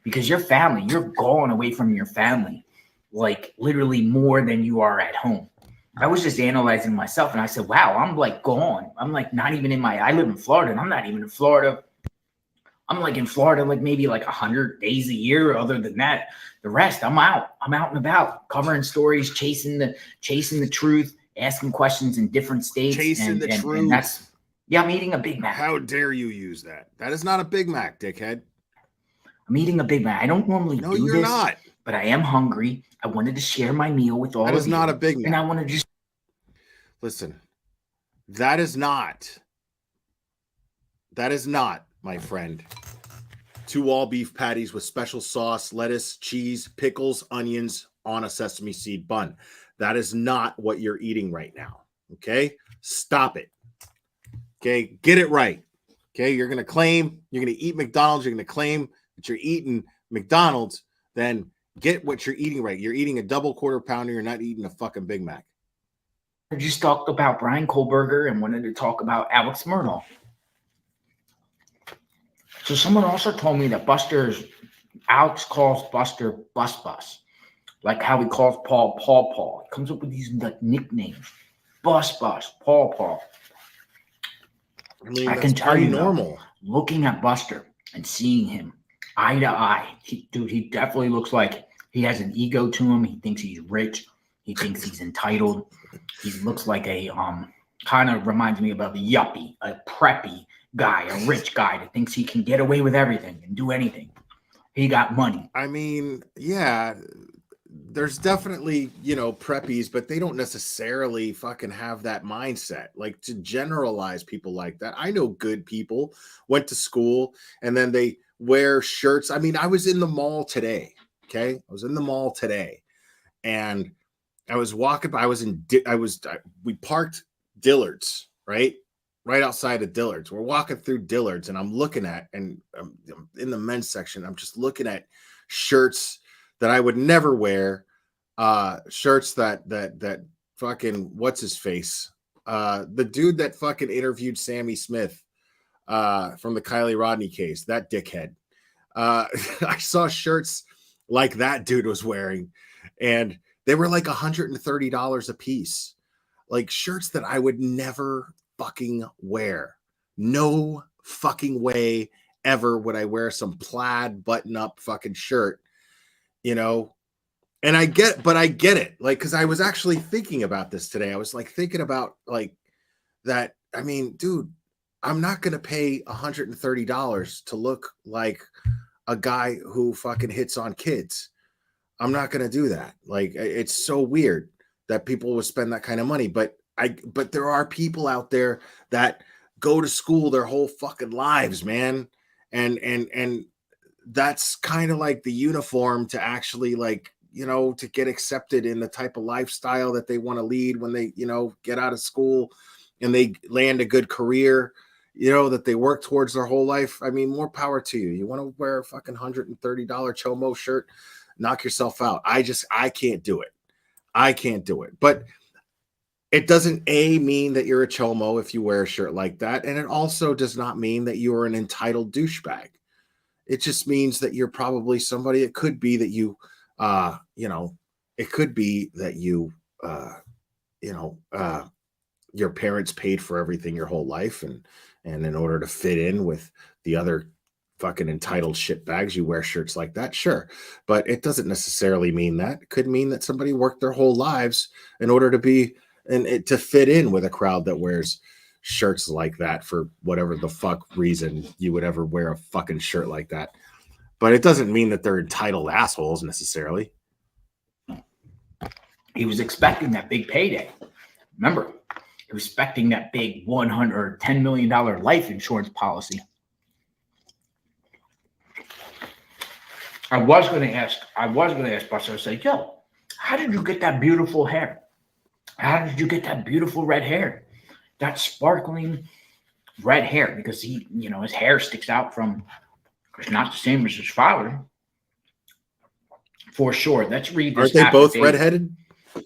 Because your family, you're gone away from your family, like literally more than you are at home. I was just analyzing myself, and I said, wow, I'm like gone. I'm like not even I live in Florida, and I'm not even in Florida. I'm like in Florida, like maybe like 100 days a year. Other than that, the rest, I'm out and about, covering stories, chasing the truth, asking questions in different states. Chasing the truth. And I'm eating a Big Mac. How dare you use that? That is not a Big Mac, dickhead. I'm eating a Big Mac. I don't normally No, do you're this, not. but I am hungry. I wanted to share my meal with all That of is you. not a Big Mac. And I want to just Listen. That is not, my friend, 2 all beef patties with special sauce, lettuce, cheese, pickles, onions on a sesame seed bun. That is not what you're eating right now. Okay? Stop it. Okay? Get it right. Okay? You're going to eat McDonald's. You're going to claim that you're eating McDonald's. Then get what you're eating right. You're eating a double quarter pounder. You're not eating a fucking Big Mac. I just talked about Brian Kohlberger and wanted to talk about Alex Murdaugh. So someone also told me that Alex calls Buster Bus, like how he calls Paul Paul. He comes up with these nicknames, Bus, Paul. I mean, I can tell you, normal. Looking at Buster and seeing him eye to eye, he definitely looks like he has an ego to him. He thinks he's rich. He thinks he's entitled. He looks like a kind of reminds me about a yuppie, a preppy guy, a rich guy that thinks he can get away with everything and do anything. He got money. I mean, yeah, there's definitely, preppies, but they don't necessarily fucking have that mindset. Like, to generalize people like that. I know good people went to school and then they wear shirts. I mean, I was in the mall today. Okay. I was in the mall today and I was walking by, we parked Dillard's, right outside of Dillard's. We're walking through Dillard's and I'm looking at, and I'm in the men's section, I'm just looking at shirts that I would never wear, shirts that fucking, what's his face? The dude that fucking interviewed Sammy Smith from the Kylie Rodney case, that dickhead. I saw shirts like that dude was wearing, and they were like $130 a piece. Like shirts that I would never fucking wear. No fucking way ever would I wear some plaid button-up fucking shirt, And I get it. Like, because I was actually thinking about this today. I was like thinking about like that. I mean, dude, I'm not going to pay $130 to look like a guy who fucking hits on kids. I'm not going to do that. Like, it's so weird that people would spend that kind of money. But there are people out there that go to school their whole fucking lives, man. And that's kind of like the uniform to actually like, to get accepted in the type of lifestyle that they want to lead when they, get out of school and they land a good career, that they work towards their whole life. I mean, more power to you. You want to wear a fucking $130 Chomo shirt? Knock yourself out. I can't do it. I can't do it. But it doesn't mean that you're a chomo if you wear a shirt like that. And it also does not mean that you are an entitled douchebag. It just means that you're probably somebody. It could be that you, it could be that you, your parents paid for everything your whole life. And in order to fit in with the other fucking entitled shitbags, you wear shirts like that, sure, but it doesn't necessarily mean that. It could mean that somebody worked their whole lives in order to be to fit in with a crowd that wears shirts like that for whatever the fuck reason you would ever wear a fucking shirt like that. But it doesn't mean that they're entitled assholes necessarily. He was expecting that big payday. Remember, he was expecting that big $100 or $10 million life insurance policy. I was going to ask Buster, I say, yo, how did you get that beautiful hair? How did you get that beautiful red hair? That sparkling red hair? Because he, his hair sticks out from, it's not the same as his father. For sure. Let's read this. Aren't they both redheaded?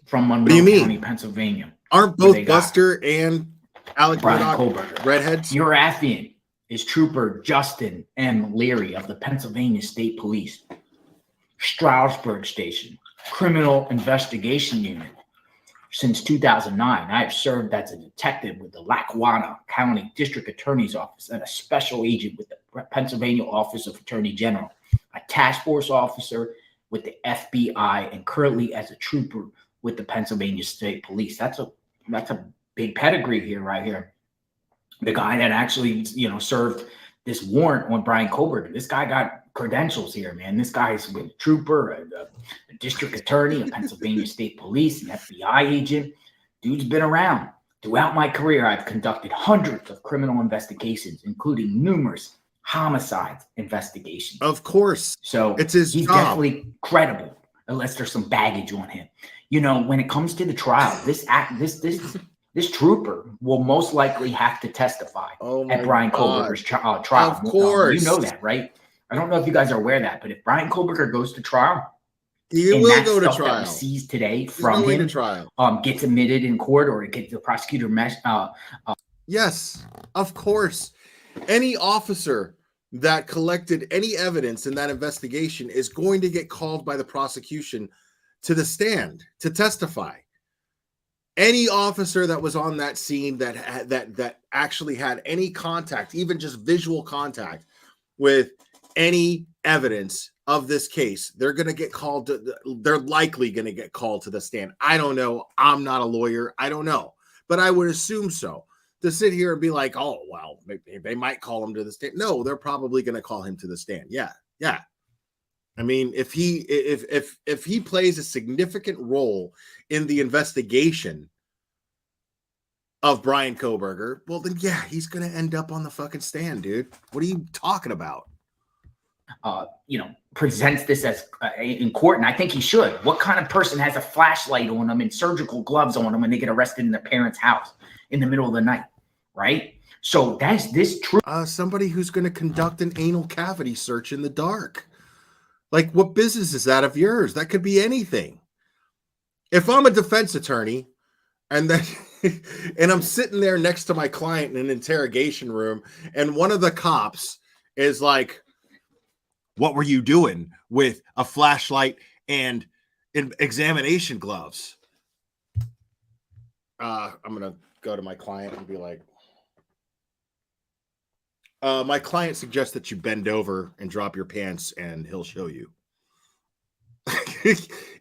From Monroe County, Pennsylvania. Aren't both Buster and Alex Kohlberger redheads? Your affiant is Trooper Justin M. Leary of the Pennsylvania State Police, Stroudsburg Station, Criminal Investigation Unit. Since 2009, I have served as a detective with the Lackawanna County District Attorney's Office and a special agent with the Pennsylvania Office of Attorney General, a task force officer with the FBI, and currently as a trooper with the Pennsylvania State Police. That's a big pedigree here, right here. The guy that actually, served this warrant on Brian Kohlberger. This guy got credentials here, man. This guy's a trooper, a district attorney, a Pennsylvania State Police, an FBI agent. Dude's been around. Throughout my career, I've conducted hundreds of criminal investigations, including numerous homicide investigations. Of course. So it's his he's job. Definitely credible, unless there's some baggage on him. You know, when it comes to the trial, this trooper will most likely have to testify at Brian Kohlberger's trial. Of course. You know that, right? I don't know if you guys are aware of that, but if Brian Kohlberger goes to trial, he will go to trial. That we seized today from him, to trial. Gets admitted in court, or it gets the prosecutor. Yes, of course. Any officer that collected any evidence in that investigation is going to get called by the prosecution to the stand to testify. Any officer that was on that scene that actually had any contact, even just visual contact with any evidence of this case, they're going to get called they're likely going to get called to the stand. I don't know. I'm not a lawyer. I don't know, but I would assume so. To sit here and be like, oh, well, they might call him to the stand. No, they're probably going to call him to the stand. Yeah. I mean, if he plays a significant role in the investigation of Brian Kohlberger, well, then yeah, he's going to end up on the fucking stand, dude. What are you talking about? Presents this as in court, and I think he should. What kind of person has a flashlight on them and surgical gloves on them when they get arrested in their parents' house in the middle of the night, right? So that's this true. Somebody who's going to conduct an anal cavity search in the dark. Like, what business is that of yours? That could be anything. If I'm a defense attorney and then and I'm sitting there next to my client in an interrogation room, and one of the cops is like, what were you doing with a flashlight and examination gloves? I'm going to go to my client and be like, my client suggests that you bend over and drop your pants and he'll show you.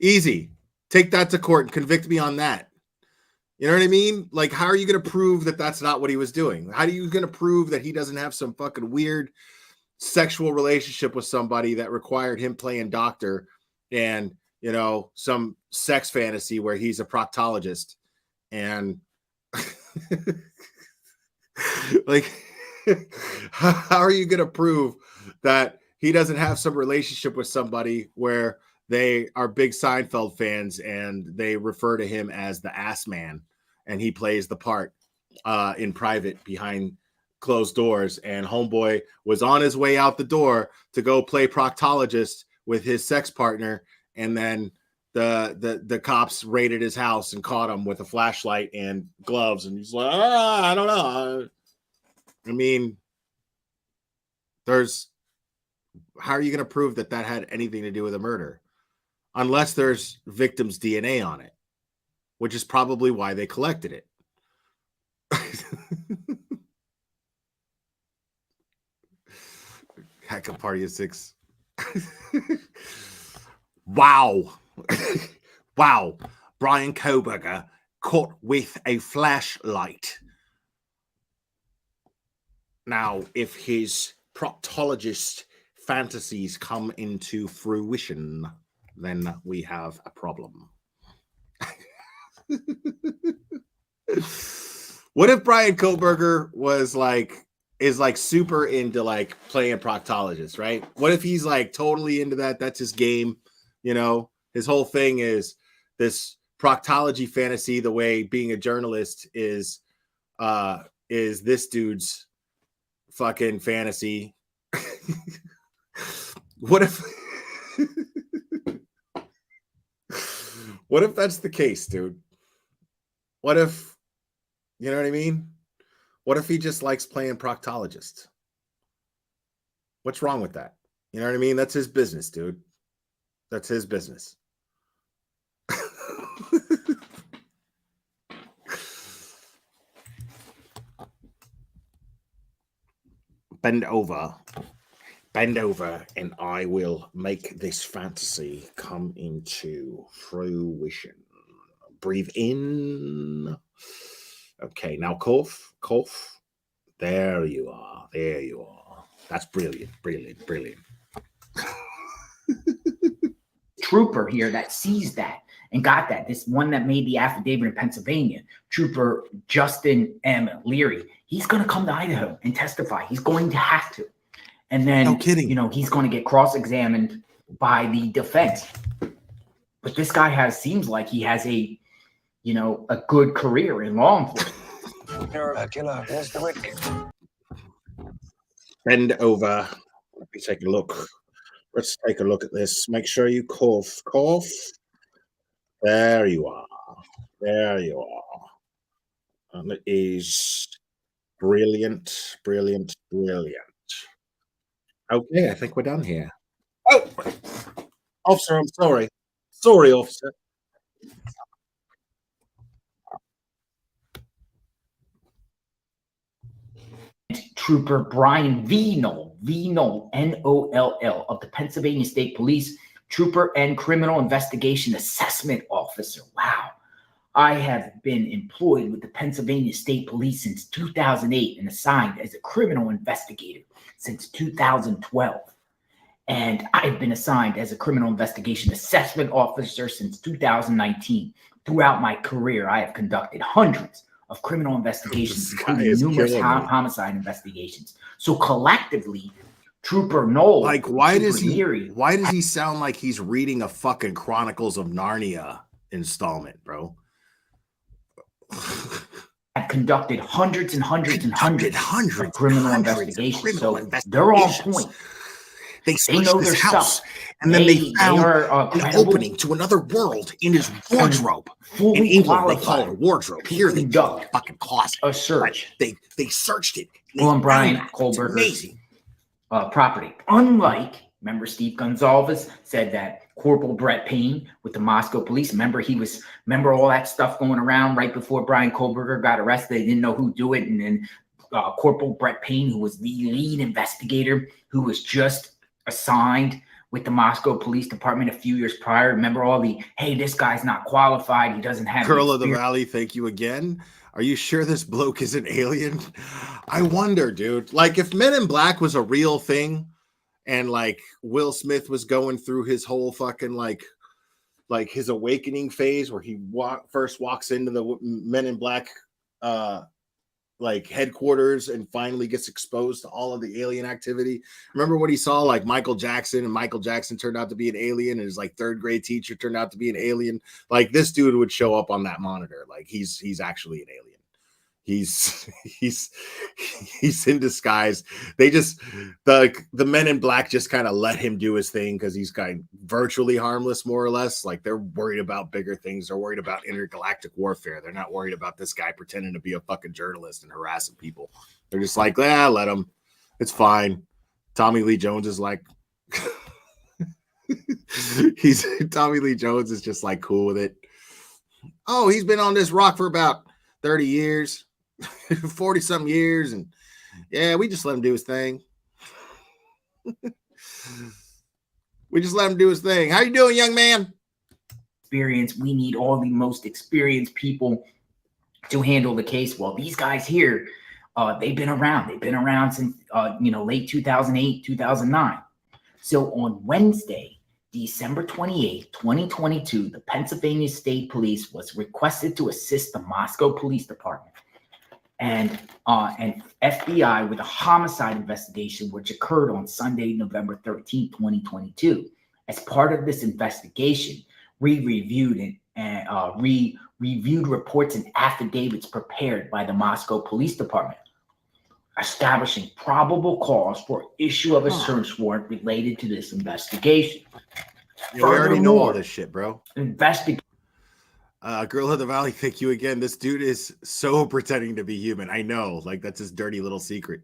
Easy. Take that to court and convict me on that. You know what I mean? Like, how are you going to prove that that's not what he was doing? How are you going to prove that he doesn't have some fucking weird sexual relationship with somebody that required him playing doctor and, some sex fantasy where he's a proctologist and like, how are you going to prove that he doesn't have some relationship with somebody where they are big Seinfeld fans and they refer to him as the ass man and he plays the part in private behind closed doors, and homeboy was on his way out the door to go play proctologist with his sex partner, and then the cops raided his house and caught him with a flashlight and gloves, and he's like, I don't know. I mean, how are you going to prove that had anything to do with a murder? Unless there's victim's DNA on it, which is probably why they collected it. Heck, a party of six. Wow. Wow. Brian Kohlberger caught with a flashlight. Now, if his proctologist fantasies come into fruition, then we have a problem. What if Brian Kohlberger is super into playing proctologist, right? What if he's totally into that? That's his game. His whole thing is this proctology fantasy, the way being a journalist is this dude's fucking fantasy. What if that's the case, dude? What if, you know what I mean? What if he just likes playing proctologist? What's wrong with that? You know what I mean? That's his business, dude. That's his business. Bend over, and I will make this fantasy come into fruition. Breathe in. Okay, now cough. There you are. That's brilliant. trooper here that sees that and got that. This one that made the affidavit in Pennsylvania, Trooper Justin M. Leary, he's going to come to Idaho and testify. He's going to have to. And then, no kidding. You know, he's going to get cross-examined by the defense. But this guy seems like he has a good career in law enforcement. You're a killer, Mr. Whitaker. Bend over. Let me take a look. Let's take a look at this. Make sure you cough. Cough. There you are. There you are. And it is brilliant, brilliant, brilliant. Okay, I think we're done here. Oh, officer, I'm sorry. Sorry, officer. Trooper Brian Vnoll, N-O-L-L, of the Pennsylvania State Police, Trooper and Criminal Investigation Assessment Officer. Wow. I have been employed with the Pennsylvania State Police since 2008 and assigned as a criminal investigator since 2012. And I've been assigned as a criminal investigation assessment officer since 2019. Throughout my career, I have conducted hundreds of criminal investigations, including numerous homicide investigations. So collectively, Trooper Knoll, like, why does he sound like he's reading a fucking Chronicles of Narnia installment, bro? I've conducted hundreds and hundreds and hundreds of criminal investigations. So they're on point. They know their stuff, and then they found an opening to another world in his wardrobe. In England, they call it a wardrobe. Here, they call it a fucking closet. A search. They searched it. Well, and Brian Kohlberger's property. Unlike, remember, Steve Gonzalez said that Corporal Brett Payne with the Moscow police. Remember all that stuff going around right before Brian Kohlberger got arrested. They didn't know who do it, and then Corporal Brett Payne, who was the lead investigator, who was just assigned with the Moscow Police Department a few years prior. Remember all the, hey, this guy's not qualified. He doesn't have Girl of the Valley, thank you again. Are you sure this bloke is an alien? I wonder, dude. Like, if Men in Black was a real thing and like Will Smith was going through his whole fucking like his awakening phase where he first walks into the Men in Black like headquarters and finally gets exposed to all of the alien activity. Remember what he saw, like Michael Jackson, and Michael Jackson turned out to be an alien, and his like third grade teacher turned out to be an alien. Like, this dude would show up on that monitor. Like, he's actually an alien. He's in disguise. They just the Men in Black just kind of let him do his thing because he's kind of virtually harmless, more or less. Like, they're worried about bigger things. They're worried about intergalactic warfare. They're not worried about this guy pretending to be a fucking journalist and harassing people. They're just like, let him. It's fine. Tommy Lee Jones is like Tommy Lee Jones is just like cool with it. Oh, he's been on this rock for about 30 years. 40 some years, and yeah, we just let him do his thing. We just let him do his thing. How you doing, young man? Experience. We need all the most experienced people to handle the case. Well, these guys here, they've been around. They've been around since late 2008, 2009. So on Wednesday, December 28th, 2022, the Pennsylvania State Police was requested to assist the Moscow Police Department and FBI with a homicide investigation which occurred on Sunday, November 13th, 2022. As part of this investigation, we reviewed reports and affidavits prepared by the Moscow Police Department, establishing probable cause for issue of a search warrant related to this investigation. We already know all this shit, bro. Girl of the Valley, thank you again. This dude is so pretending to be human. I know, like, that's his dirty little secret.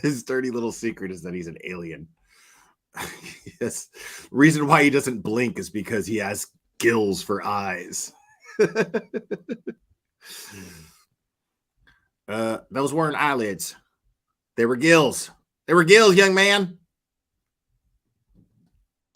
His dirty little secret is that he's an alien. Yes. Reason why he doesn't blink is because he has gills for eyes. Those weren't eyelids. They were gills. They were gills, young man.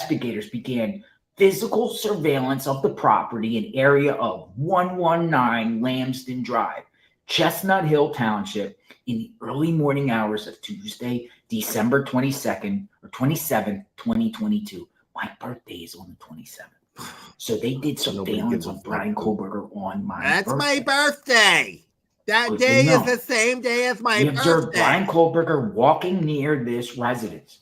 Investigators began physical surveillance of the property in area of 119 Lambston Drive, Chestnut Hill Township, in the early morning hours of Tuesday, December 22nd or 27th, 2022. My birthday is on the 27th. So they did surveillance on Brian Kohlberger on my That's birthday. my birthday. That Good day to is know. the same day as my We observed birthday. Brian Kohlberger walking near this residence.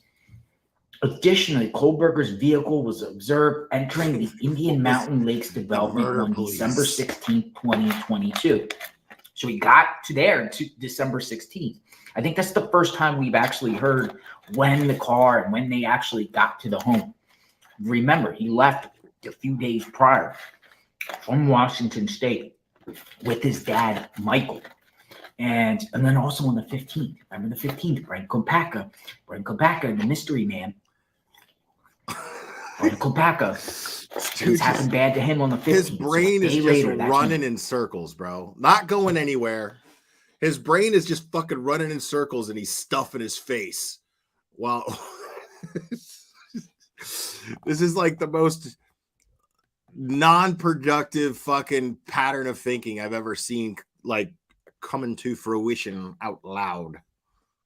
Additionally, Kohlberger's vehicle was observed entering the Indian Mountain Lakes development on December 16th, 2022. So he got to there to December 16th. I think that's the first time we've actually heard when the car and when they actually got to the home. Remember, he left a few days prior from Washington State with his dad, Michael. And then also on the 15th, remember the 15th, Brent Kohlberger, the mystery man. Brent Kohlberger. Things happened bad to him on the 15th. His brain is just running when... in circles, bro. Not going anywhere. His brain is just fucking running in circles and he's stuffing his face. Wow. This is like the most non-productive fucking pattern of thinking I've ever seen, like, coming to fruition out loud.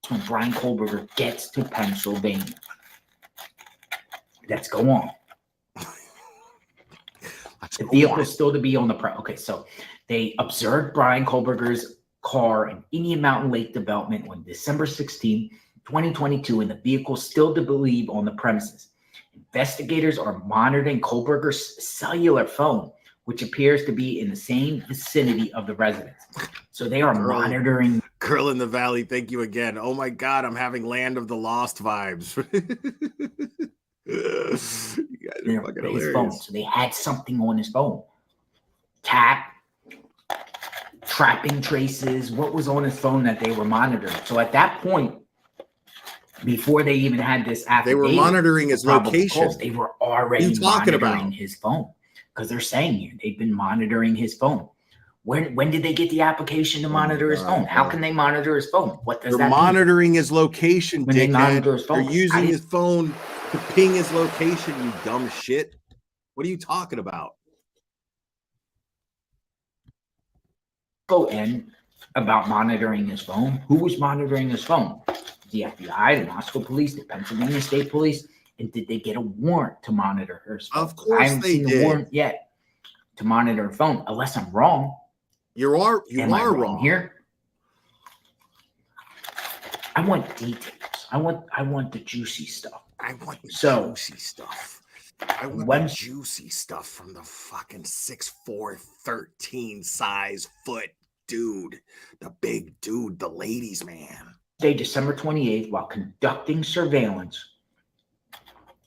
When Brian Kohlberger gets to Pennsylvania. Let's go on. The vehicle is still to be on the okay, so they observed Brian Kohlberger's car in Indian Mountain Lake development on December 16, 2022, and the vehicle still to believe on the premises. Investigators are monitoring Kohlberger's cellular phone, which appears to be in the same vicinity of the residence. So they are monitoring. Girl in the Valley, thank you again. Oh my God, I'm having Land of the Lost vibes. You guys are fucking hilarious. His phone. So they had something on his phone. Tap, trapping traces, what was on his phone that they were monitoring. So at that point, before they even had this affidavit, they were monitoring his location. Calls, they were already monitoring his phone. Because they're saying here, they've been monitoring his phone. When did they get the application to monitor his phone? How can they monitor his phone? What does that mean? They're monitoring his location, when they monitor his phone. They're using his phone to ping his location, you dumb shit. What are you talking about? Go in about monitoring his phone. Who was monitoring his phone? The FBI, the Moscow police, the Pennsylvania State Police. And did they get a warrant to monitor her phone? Of course I haven't they seen did. the warrant yet to monitor her phone, unless I'm wrong. You are wrong here. I want details. I want the juicy stuff. I want the juicy stuff. I want the juicy stuff from the fucking 6'4", 13 size foot dude. The big dude, the ladies' man. December 28th, while conducting surveillance,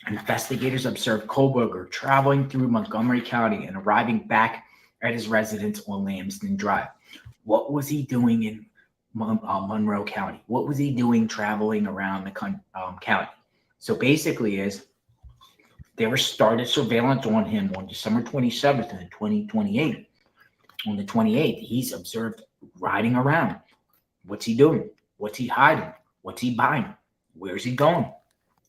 investigators observed Kohlberger traveling through Montgomery County and arriving back at his residence on Lambston Drive. What was he doing in Monroe County? What was he doing traveling around the county? So basically they were started surveillance on him on December 27th and 2028. On the 28th, he's observed riding around. What's he doing? What's he hiding? What's he buying? Where's he going?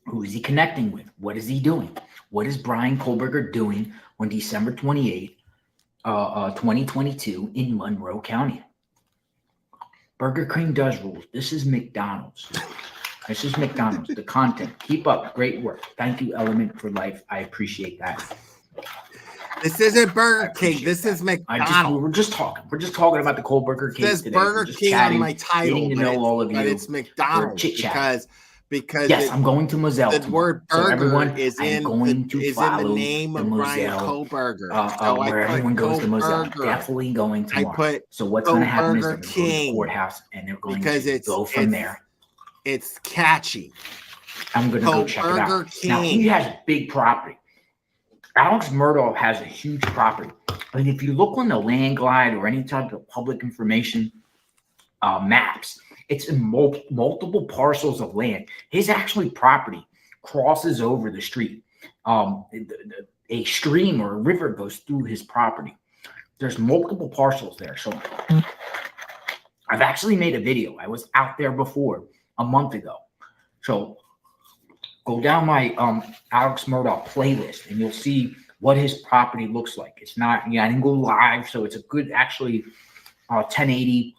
Who is he connecting with? What is he doing? What is Brian Kohlberger doing on December 28th, 2022 in Monroe County? Burger King does rules. This is McDonald's. This is McDonald's. The content. Keep up. Great work. Thank you, Element for Life. I appreciate that. This isn't Burger King. This is McDonald's. We're just talking. We're just talking about the Kohlberger case today. Burger King on my title. Getting to know all of you. But it's McDonald's because yes, I'm going to Moselle. The word burger everyone is in the name of Brian Kohlberger. Where everyone goes to Moselle. Definitely going tomorrow. So what's going to happen is they're going to go to the courthouse and they're going to go from there. It's catchy. I'm going to go check it out. Now, he has big property. Alex Murdaugh has a huge property. And if you look on the Land Glide or any type of public information maps, it's in multiple parcels of land. His actually property crosses over the street. A stream or a river goes through his property. There's multiple parcels there. So I've actually made a video. I was out there before a month ago. So go down my Alex Murdaugh playlist and you'll see what his property looks like. It's not, I didn't go live, so it's a good, actually, 1080,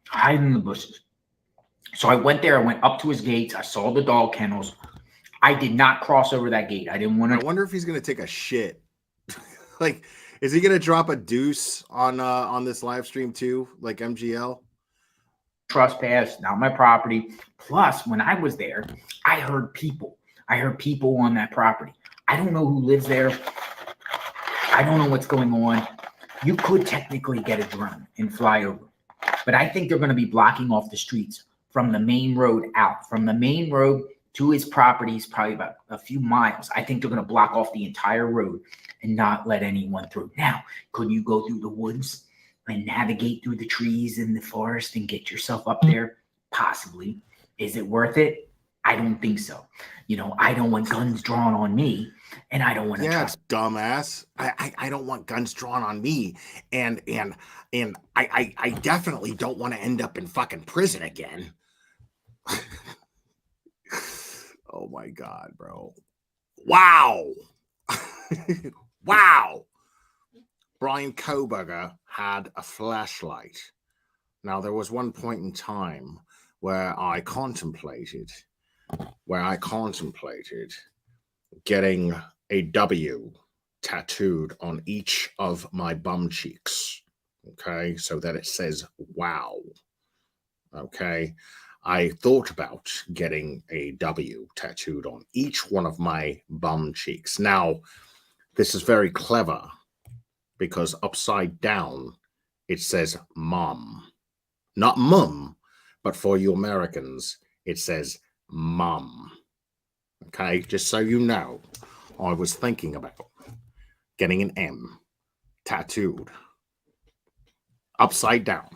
hide in the bushes. So I went there. I went up to his gates. I saw the dog kennels. I did not cross over that gate. I didn't want to. I wonder if he's going to take a shit. Like, is he going to drop a deuce on this live stream too, like MGL? Trespass, not my property. Plus, when I was there, I heard people. I heard people on that property. I don't know who lives there. I don't know what's going on. You could technically get a drone and fly over, but I think they're going to be blocking off the streets from the main road out. From the main road to his property is probably about a few miles. I think they're going to block off the entire road and not let anyone through. Now, could you go through the woods and navigate through the trees in the forest and get yourself up there? Possibly. Is it worth it? I don't think so. You know, I don't want guns drawn on me, and I don't want to. Yeah, it's dumbass. I don't want guns drawn on me, and I definitely don't want to end up in fucking prison again. Oh my God, bro! Wow, wow. Brian Kohlberger had a flashlight. Now, there was one point in time where I contemplated getting a W tattooed on each of my bum cheeks. Okay, so that it says wow. Okay, I thought about getting a W tattooed on each one of my bum cheeks. Now, this is very clever, because upside down, it says mom. Not mum, but for you Americans, it says mom. Okay, just so you know, I was thinking about getting an M tattooed upside down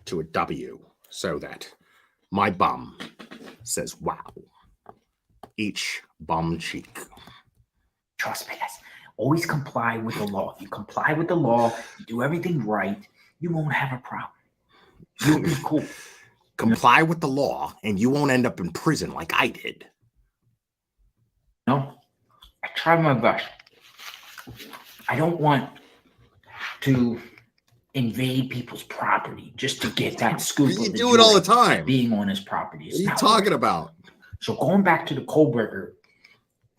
to a W so that my bum says wow. Each bum cheek. Trust me, guys. Always comply with the law. If you comply with the law, you do everything right, you won't have a problem. You'll be cool. Comply with the law, and you won't end up in prison like I did. No, I try my best. I don't want to invade people's property just to get that scoop. You do it all the time. Being on his property. What are you talking about? So going back to the Kohlberger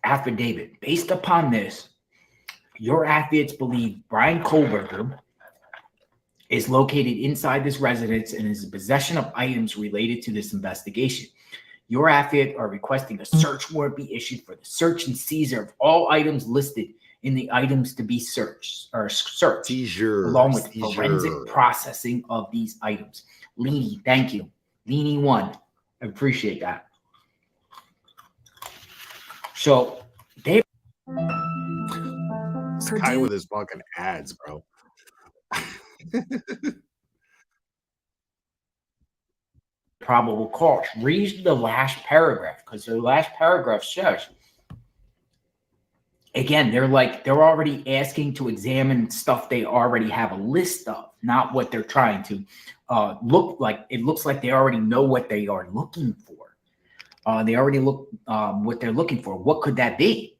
affidavit, based upon this, your affidavits believe Brian Kohlberger is located inside this residence and is in possession of items related to this investigation. Your affidavit are requesting a search warrant be issued for the search and seizure of all items listed in the items to be searched, along with forensic processing of these items. Leany, thank you. Leany 1, I appreciate that. So they. This guy with his fucking ads, bro. Probable cause. Read the last paragraph, because the last paragraph says, again, they're already asking to examine stuff they already have a list of, not what they're trying to look like. It looks like they already know what they are looking for. They already look what they're looking for. What could that be?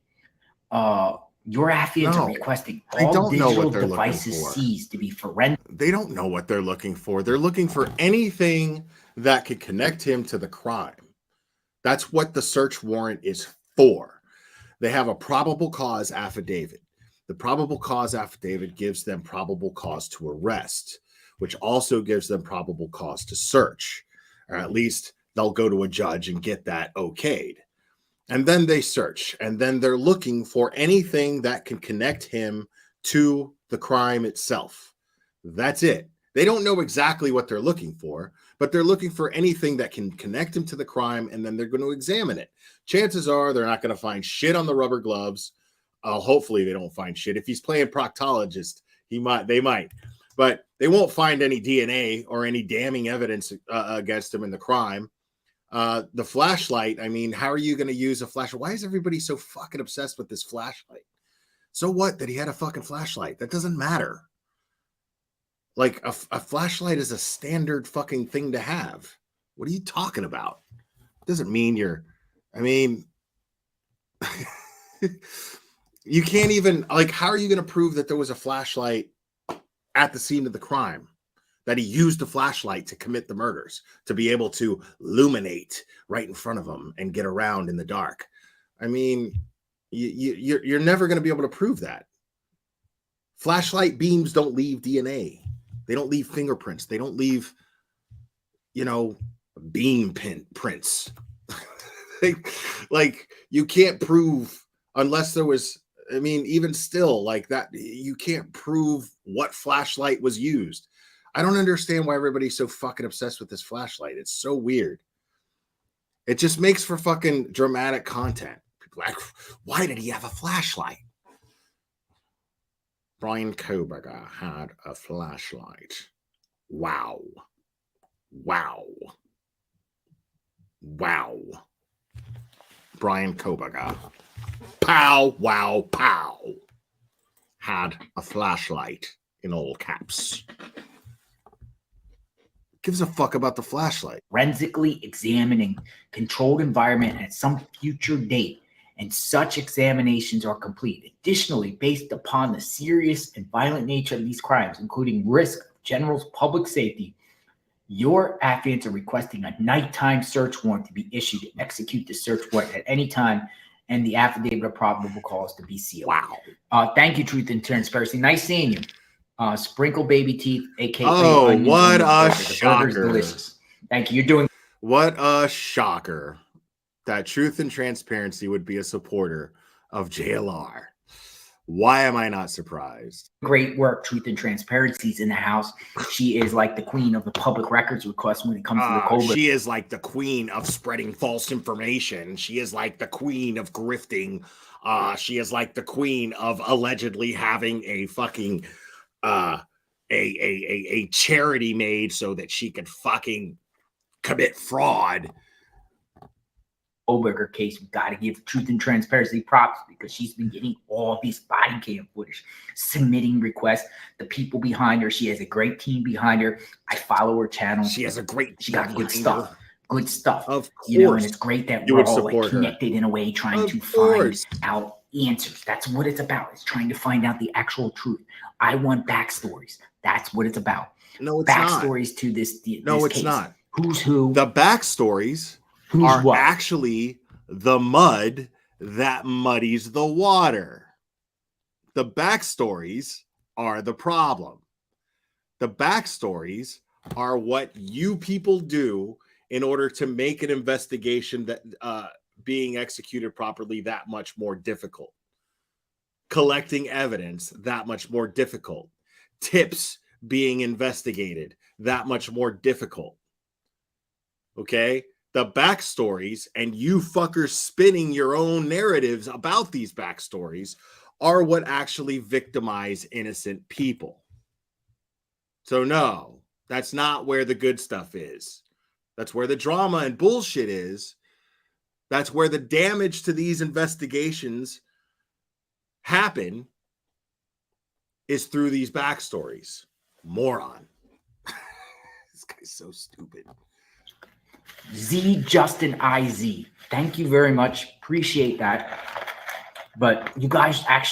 Your affidavits are requesting all digital devices seized to be forensic. They don't know what they're looking for. They're looking for anything that could connect him to the crime. That's what the search warrant is for. They have a probable cause affidavit. The probable cause affidavit gives them probable cause to arrest, which also gives them probable cause to search, or at least they'll go to a judge and get that okayed. And then they search, and then they're looking for anything that can connect him to the crime itself. That's it. They don't know exactly what they're looking for, but they're looking for anything that can connect him to the crime, and then they're going to examine it. Chances are they're not going to find shit on the rubber gloves. Hopefully they don't find shit. If he's playing proctologist, they might. But they won't find any DNA or any damning evidence against him in the crime. The flashlight, I mean, how are you going to use a flashlight? Why is everybody so fucking obsessed with this flashlight? So what that he had a fucking flashlight? That doesn't matter. Like a flashlight is a standard fucking thing to have. What are you talking about? Doesn't mean you can't even, like, how are you going to prove that there was a flashlight at the scene of the crime? that he used the flashlight to commit the murders, to be able to illuminate right in front of him and get around in the dark. I mean, you're never going to be able to prove that. Flashlight beams don't leave DNA. They don't leave fingerprints. They don't leave, beam prints. Like, you can't prove unless there was, I mean, even still like that, you can't prove what flashlight was used. I don't understand why everybody's so fucking obsessed with this flashlight. It's so weird. It just makes for fucking dramatic content. People like, why did he have a flashlight? Brian Kohlberger had a flashlight. Wow. Wow. Wow. Brian Kohlberger. Pow, wow, pow. Had a flashlight in all caps. Gives a fuck about the flashlight. Forensically examining controlled environment at some future date, and such examinations are complete. Additionally, based upon the serious and violent nature of these crimes, including risk of general public safety, your affiants are requesting a nighttime search warrant to be issued to execute the search warrant at any time, and the affidavit of probable cause to be sealed. Wow. Thank you, Truth and Transparency. Nice seeing you. Sprinkle Baby Teeth, aka Oh, what a shocker. Delicious. Thank you. You're doing. What a shocker that Truth and Transparency would be a supporter of JLR. Why am I not surprised? Great work. Truth and Transparency's in the house. She is like the queen of the public records request when it comes to the Kohlberger. She is like the queen of spreading false information. She is like the queen of grifting. She is like the queen of allegedly having a fucking a charity made so that she could fucking commit fraud. Kohlberger case, we got to give Truth and Transparency props because she's been getting all these body cam footage, submitting requests. The people behind her, she has a great team behind her. I follow her channel. She has a great. She got good stuff. Good stuff. Of course, and it's great that we're all like connected in a way, trying to find out answers. That's what it's about. It's trying to find out the actual truth. I want backstories. That's what it's about. No, it's backstories to this. No, it's case. not. Who's who? The backstories are actually the mud that muddies the water. The backstories are the problem. The backstories are what you people do in order to make an investigation that being executed properly that much more difficult. Collecting evidence that much more difficult. Tips being investigated that much more difficult. Okay? The backstories and you fuckers spinning your own narratives about these backstories are what actually victimize innocent people. So no, that's not where the good stuff is. That's where the drama and bullshit is. That's where the damage to these investigations happen, is through these backstories. Moron. This guy's so stupid. Z Justin IZ. Thank you very much. Appreciate that. But you guys I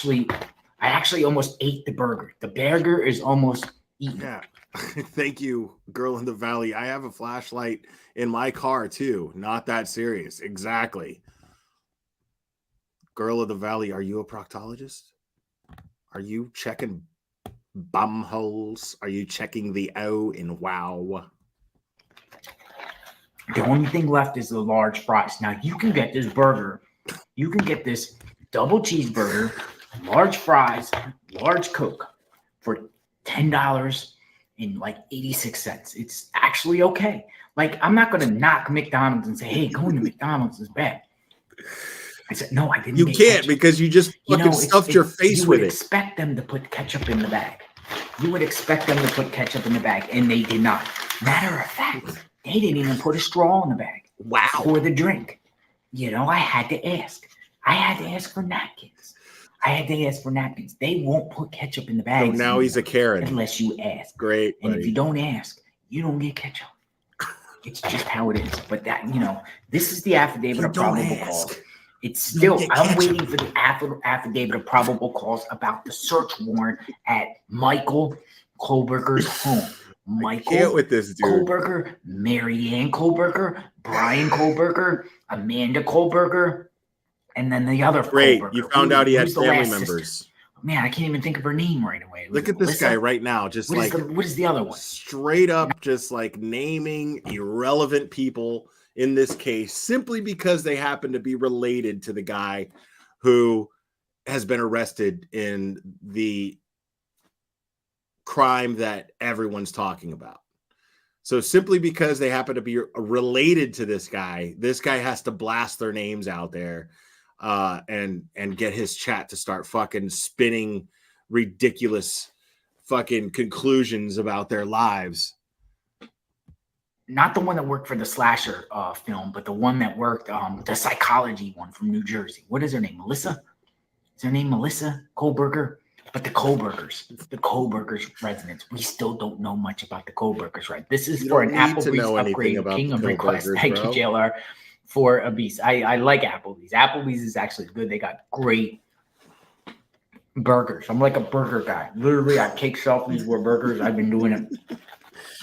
actually almost ate the burger. The burger is almost eaten. Yeah. Thank you, Girl in the Valley. I have a flashlight in my car too. Not that serious. Exactly. Girl of the Valley, are you a proctologist? Are you checking bum holes? Are you checking the O in wow? The only thing left is the large fries. Now you can get this burger. You can get this double cheeseburger, large fries, large Coke for $10.86. It's actually okay. Like, I'm not going to knock McDonald's and say, hey, going to McDonald's is bad. I said, no, I didn't. You can't because you just fucking stuffed your face with it. You would expect them to put ketchup in the bag. You would expect them to put ketchup in the bag, and they did not. Matter of fact, they didn't even put a straw in the bag. Wow. For the drink. I had to ask. I had to ask for napkins. They won't put ketchup in the bag. So now he's a Karen. Unless you ask. Great. And if you don't ask, you don't get ketchup. It's just how it is. But that, this is the affidavit of probable cause. It's still, I'm waiting for the affidavit of probable cause about the search warrant at Michael Kohlberger's home. Michael with this dude. Kohlberger, Marianne Kohlberger, Brian Kohlberger, Amanda Kohlberger, and then the other Great. Kohlberger. You found out he had Who's the family last members. sister? Man, I can't even think of her name right away. Look at this guy right now. Just what is the other one? Straight up, just like naming irrelevant people in this case simply because they happen to be related to the guy who has been arrested in the crime that everyone's talking about. So simply because they happen to be related to this guy has to blast their names out there and get his chat to start fucking spinning ridiculous fucking conclusions about their lives. Not the one that worked for the slasher film, but the one that worked the psychology one from New Jersey. What is her name? Melissa? Is her name Melissa Kohlberger? But the Kohlbergers residents, we still don't know much about the Kohlbergers, right? This is for an Applebee's upgrade, king of requests. Thank you, JLR, for a beast. I like Applebee's. Applebee's is actually good. They got great burgers. I'm like a burger guy. Literally, I take selfies with burgers. I've been doing it.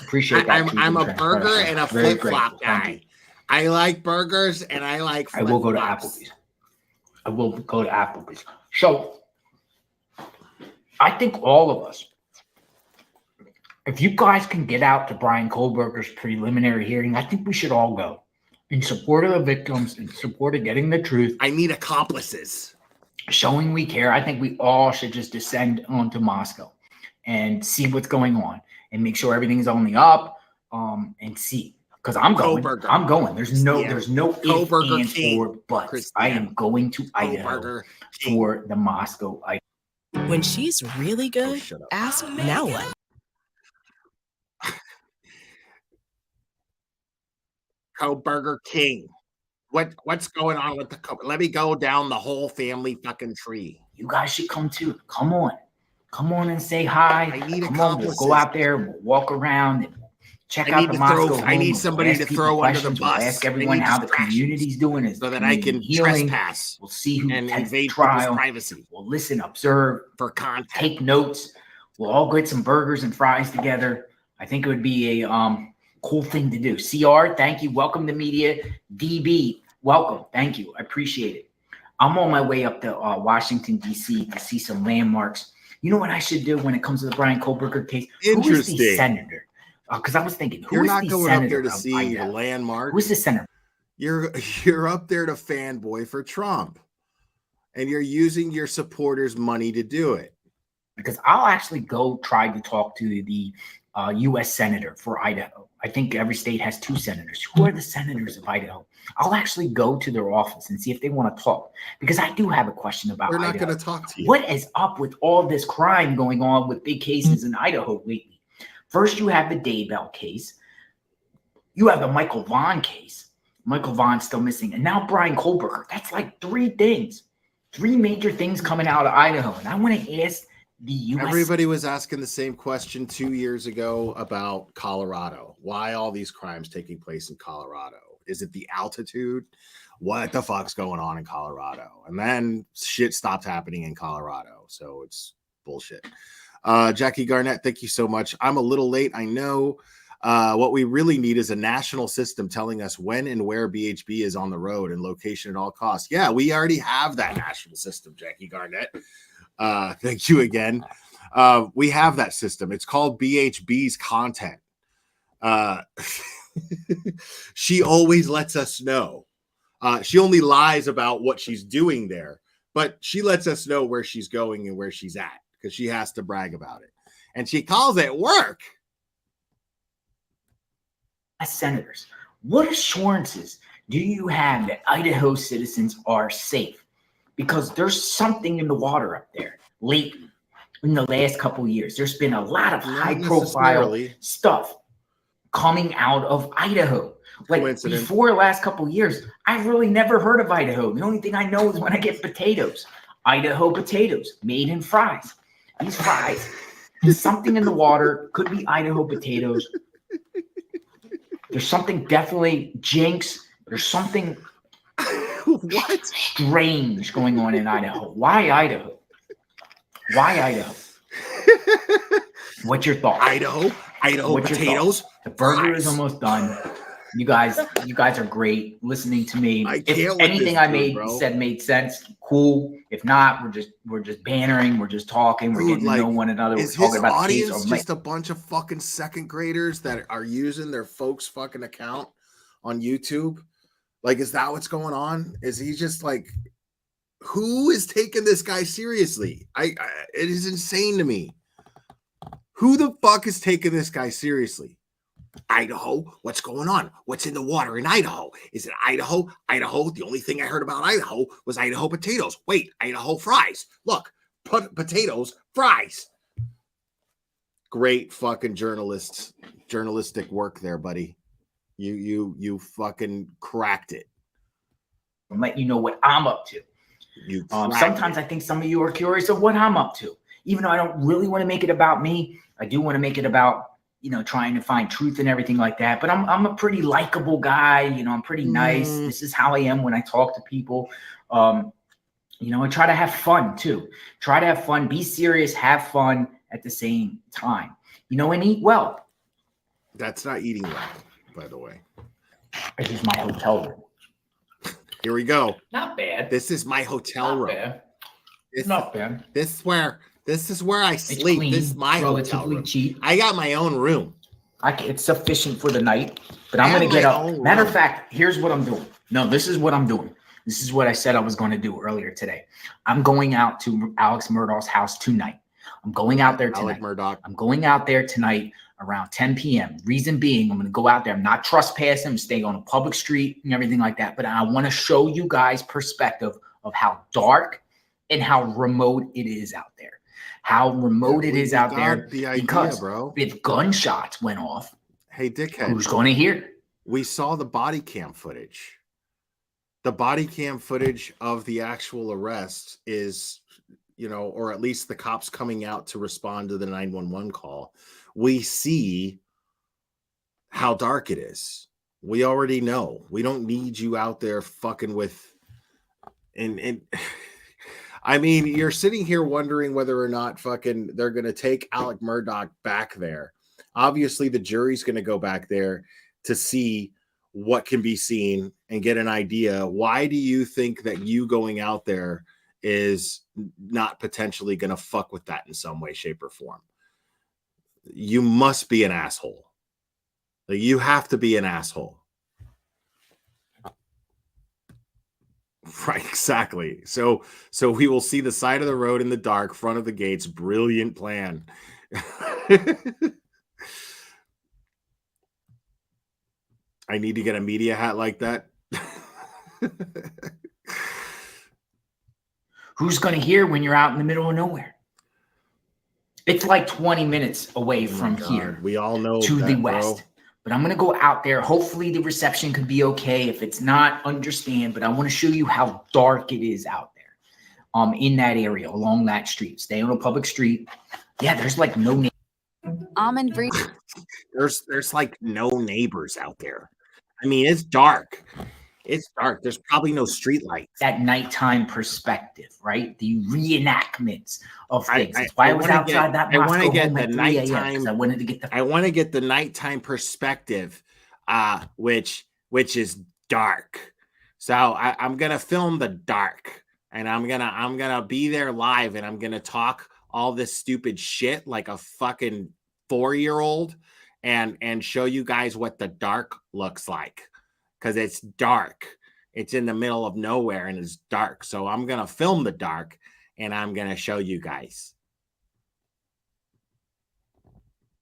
Appreciate that. I'm a burger and a flip-flop guy. I like burgers and I like flip-flops. I will go to Applebee's. I will go to Applebee's. So I think all of us, if you guys can get out to Brian Kohlberger's preliminary hearing, I think we should all go in support of the victims, in support of getting the truth. I need accomplices. Showing we care. I think we all should just descend onto Moscow and see what's going on and make sure everything's on the up and see. Because I'm going. Kohlberger. I'm going. There's no if, ands, or buts. Christian. I am going to Idaho for the Moscow. When she's really good, ask now what? Kohlberger King. What's going on with the let me go down the whole family fucking tree. You guys should come too. Come on and say hi. I need come on, we'll go out there, we'll walk around and check out the Moscow. I need somebody to throw under the bus. We'll ask everyone how the community's doing, so that I can trespass. We'll see who and takes invade trial. Privacy. We'll listen, observe, for content. Take notes. We'll all get some burgers and fries together. I think it would be a cool thing to do. CR, thank you. Welcome to media. DB, welcome. Thank you. I appreciate it. I'm on my way up to Washington, D.C. to see some landmarks. You know what I should do when it comes to the Brian Kohlberger case? Interesting. Who is the senator? Because I was thinking, you're is not the going senator up there to see the landmark. Who's the senator? You're up there to fanboy for Trump, and you're using your supporters' money to do it. Because I'll actually go try to talk to the U.S. senator for Idaho. I think every state has 2 senators. Who are the senators of Idaho? I'll actually go to their office and see if they want to talk. Because I do have a question about They're not Idaho. going to talk to you. What is up with all this crime going on with big cases in Idaho lately? First, you have the Daybell case. You have the Michael Vaughn case. Michael Vaughn's still missing. And now Brian Kohlberger. That's like 3 things. 3 major things coming out of Idaho. And I want to ask the U.S. Everybody was asking the same question 2 years ago about Colorado. Why all these crimes taking place in Colorado? Is it the altitude? What the fuck's going on in Colorado? And then shit stopped happening in Colorado. So it's bullshit. Jackie Garnett, thank you so much. I'm a little late. I know what we really need is a national system telling us when and where BHB is on the road and location at all costs. Yeah, we already have that national system, Jackie Garnett. Thank you again. We have that system. It's called BHB's content. She always lets us know. She only lies about what she's doing there, but she lets us know where she's going and where she's at because she has to brag about it. And she calls it work. As senators, what assurances do you have that Idaho citizens are safe? Because there's something in the water up there lately in the last couple of years. There's been a lot of high-profile stuff coming out of Idaho. Like before the last couple of years, I've really never heard of Idaho. The only thing I know is when I get potatoes. Idaho potatoes made in fries. These fries, there's something in the water. Could be Idaho potatoes. There's something definitely jinx. There's something what strange going on in Idaho. Why Idaho? Why Idaho? What's your thought? Idaho. Idaho What's your potatoes. thoughts? The burger fries. is almost done. You guys are great listening to me. I If can't with anything this I dude, said made sense, cool. If not, we're just bantering, we're just talking, we're Dude, getting to know one another. We're is talking his about the case. audience just a bunch of fucking second graders that are using their folks' fucking account on YouTube? Like, is that what's going on? Is he just like, who is taking this guy seriously? It is insane to me. Who the fuck is taking this guy seriously? Idaho, what's going on? What's in the water in Idaho? Is it Idaho? Idaho, the only thing I heard about Idaho was Idaho potatoes. Wait, Idaho fries. Look, potatoes, fries. Great fucking journalistic work there, buddy. You fucking cracked it. I'm letting you know what I'm up to. Sometimes I think some of you are curious of what I'm up to. Even though I don't really want to make it about me, I do want to make it about, trying to find truth and everything like that. But I'm a pretty likable guy. I'm pretty nice. This is how I am when I talk to people. I try to have fun too. Try to have fun, be serious, have fun at the same time. And eat well. That's not eating well, by the way. This is my hotel room. Here we go. Not bad. This is my hotel room. Bad. Not bad. This is where I sleep. Clean, this is my hotel room. Cheap. I got my own room. It's sufficient for the night, but I'm going to get up. Matter of fact, here's what I'm doing. No, this is what I'm doing. This is what I said I was going to do earlier today. I'm going out to Alex Murdaugh's house tonight. I'm going out there tonight. Murdaugh. I'm going out there tonight around 10 p.m. Reason being, I'm going to go out there. I'm not trespassing. I'm staying on a public street and everything like that. But I want to show you guys perspective of how dark and how remote it is out there. How remote it is out there. The idea, because bro. if gunshots went off, hey, dickhead, who's going to hear? We saw the body cam footage. The body cam footage of the actual arrest is, or at least the cops coming out to respond to the 911 call. We see how dark it is. We already know. We don't need you out there fucking with, and I mean, you're sitting here wondering whether or not fucking they're going to take Alec Murdaugh back there. Obviously, the jury's going to go back there to see what can be seen and get an idea. Why do you think that you going out there is not potentially going to fuck with that in some way, shape, or form? You must be an asshole. Like, you have to be an asshole. Right, exactly. So we will see the side of the road in the dark, front of the gates. Brilliant plan. I need to get a media hat like that. Who's going to hear when you're out in the middle of nowhere? It's like 20 minutes away from here. We all know to that, the west. Bro. But I'm going to go out there. Hopefully the reception could be okay. If it's not, understand. But I want to show you how dark it is out there in that area, along that street. Stay on a public street. Yeah, there's like no almond breed. There's like no neighbors out there. I mean, it's dark. It's dark. There's probably no street lights. That nighttime perspective, right? The reenactments of things. That's why I was outside that mosque. I want to get the nighttime. I wanted to get the. I want to get the nighttime perspective, which is dark. So I'm gonna film the dark, and I'm gonna be there live, and I'm gonna talk all this stupid shit like a fucking 4-year-old, and show you guys what the dark looks like. Because it's dark. It's in the middle of nowhere and it's dark. So I'm going to film the dark and I'm going to show you guys.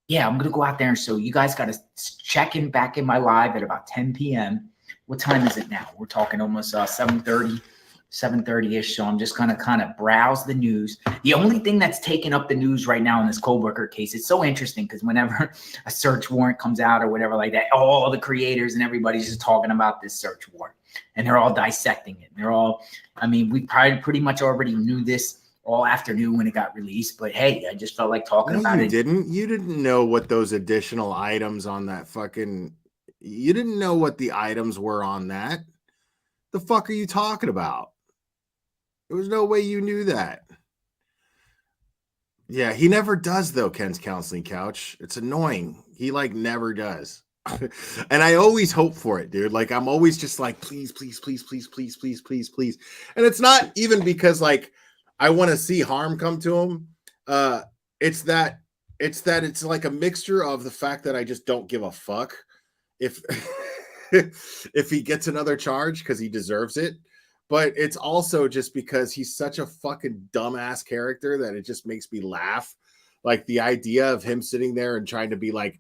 Yeah, I'm going to go out there. And so you guys got to check in back in my live at about 10 p.m. What time is it now? We're talking almost 7:30-ish. So I'm just going to kind of browse the news. The only thing that's taken up the news right now in this Kohlberger case, it's so interesting because whenever a search warrant comes out or whatever like that, all the creators and everybody's just talking about this search warrant and they're all dissecting it. They're all, I mean, we probably pretty much already knew this all afternoon when it got released, but hey, I just felt like talking about it. You didn't know what those additional items on that fucking, you didn't know what the items were on that. The fuck are you talking about? There was no way you knew that. Yeah, he never does though, Ken's counseling couch. It's annoying. He like never does. And I always hope for it, dude. Like I'm always just like, please, please, please, please, please, please, please, please. And it's not even because like I want to see harm come to him. It's that it's like a mixture of the fact that I just don't give a fuck if if he gets another charge because he deserves it. But it's also just because he's such a fucking dumbass character that it just makes me laugh. Like the idea of him sitting there and trying to be like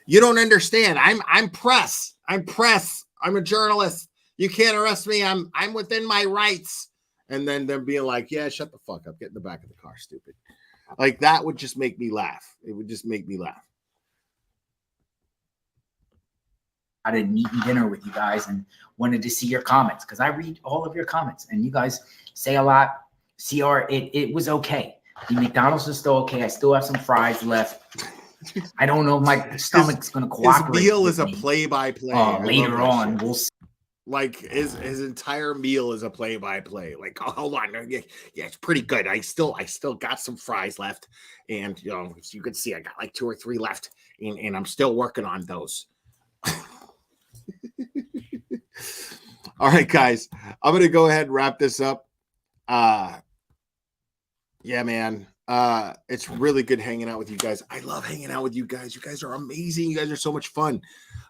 you don't understand. I'm press. I'm press. I'm a journalist. You can't arrest me. I'm within my rights. And then them being like, yeah, shut the fuck up. Get in the back of the car, stupid. Like that would just make me laugh. It would just make me laugh. I didn't eat dinner with you guys and wanted to see your comments because I read all of your comments and you guys say a lot. CR, it was okay. The McDonald's is still okay. I still have some fries left. I don't know if my stomach's going to cooperate. His meal is a play-by-play. Later on, we'll see. Like his entire meal is a play-by-play. Like, oh, hold on, yeah, it's pretty good. I still got some fries left, and you know, as you can see, I got like 2 or 3 left, and I'm still working on those. All right, guys, I'm gonna go ahead and wrap this up. Yeah, man. It's really good hanging out with you guys. I love hanging out with you guys. You guys are amazing. You guys are so much fun.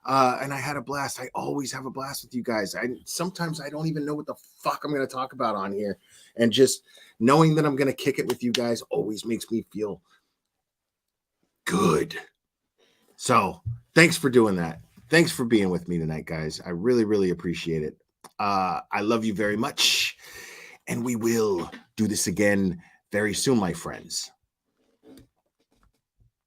And I had a blast. I always have a blast with you guys. Sometimes I don't even know what the fuck I'm going to talk about on here. And just knowing that I'm going to kick it with you guys always makes me feel good. So thanks for doing that. Thanks for being with me tonight, guys. I really, really appreciate it. I love you very much. And we will do this again very soon, my friends.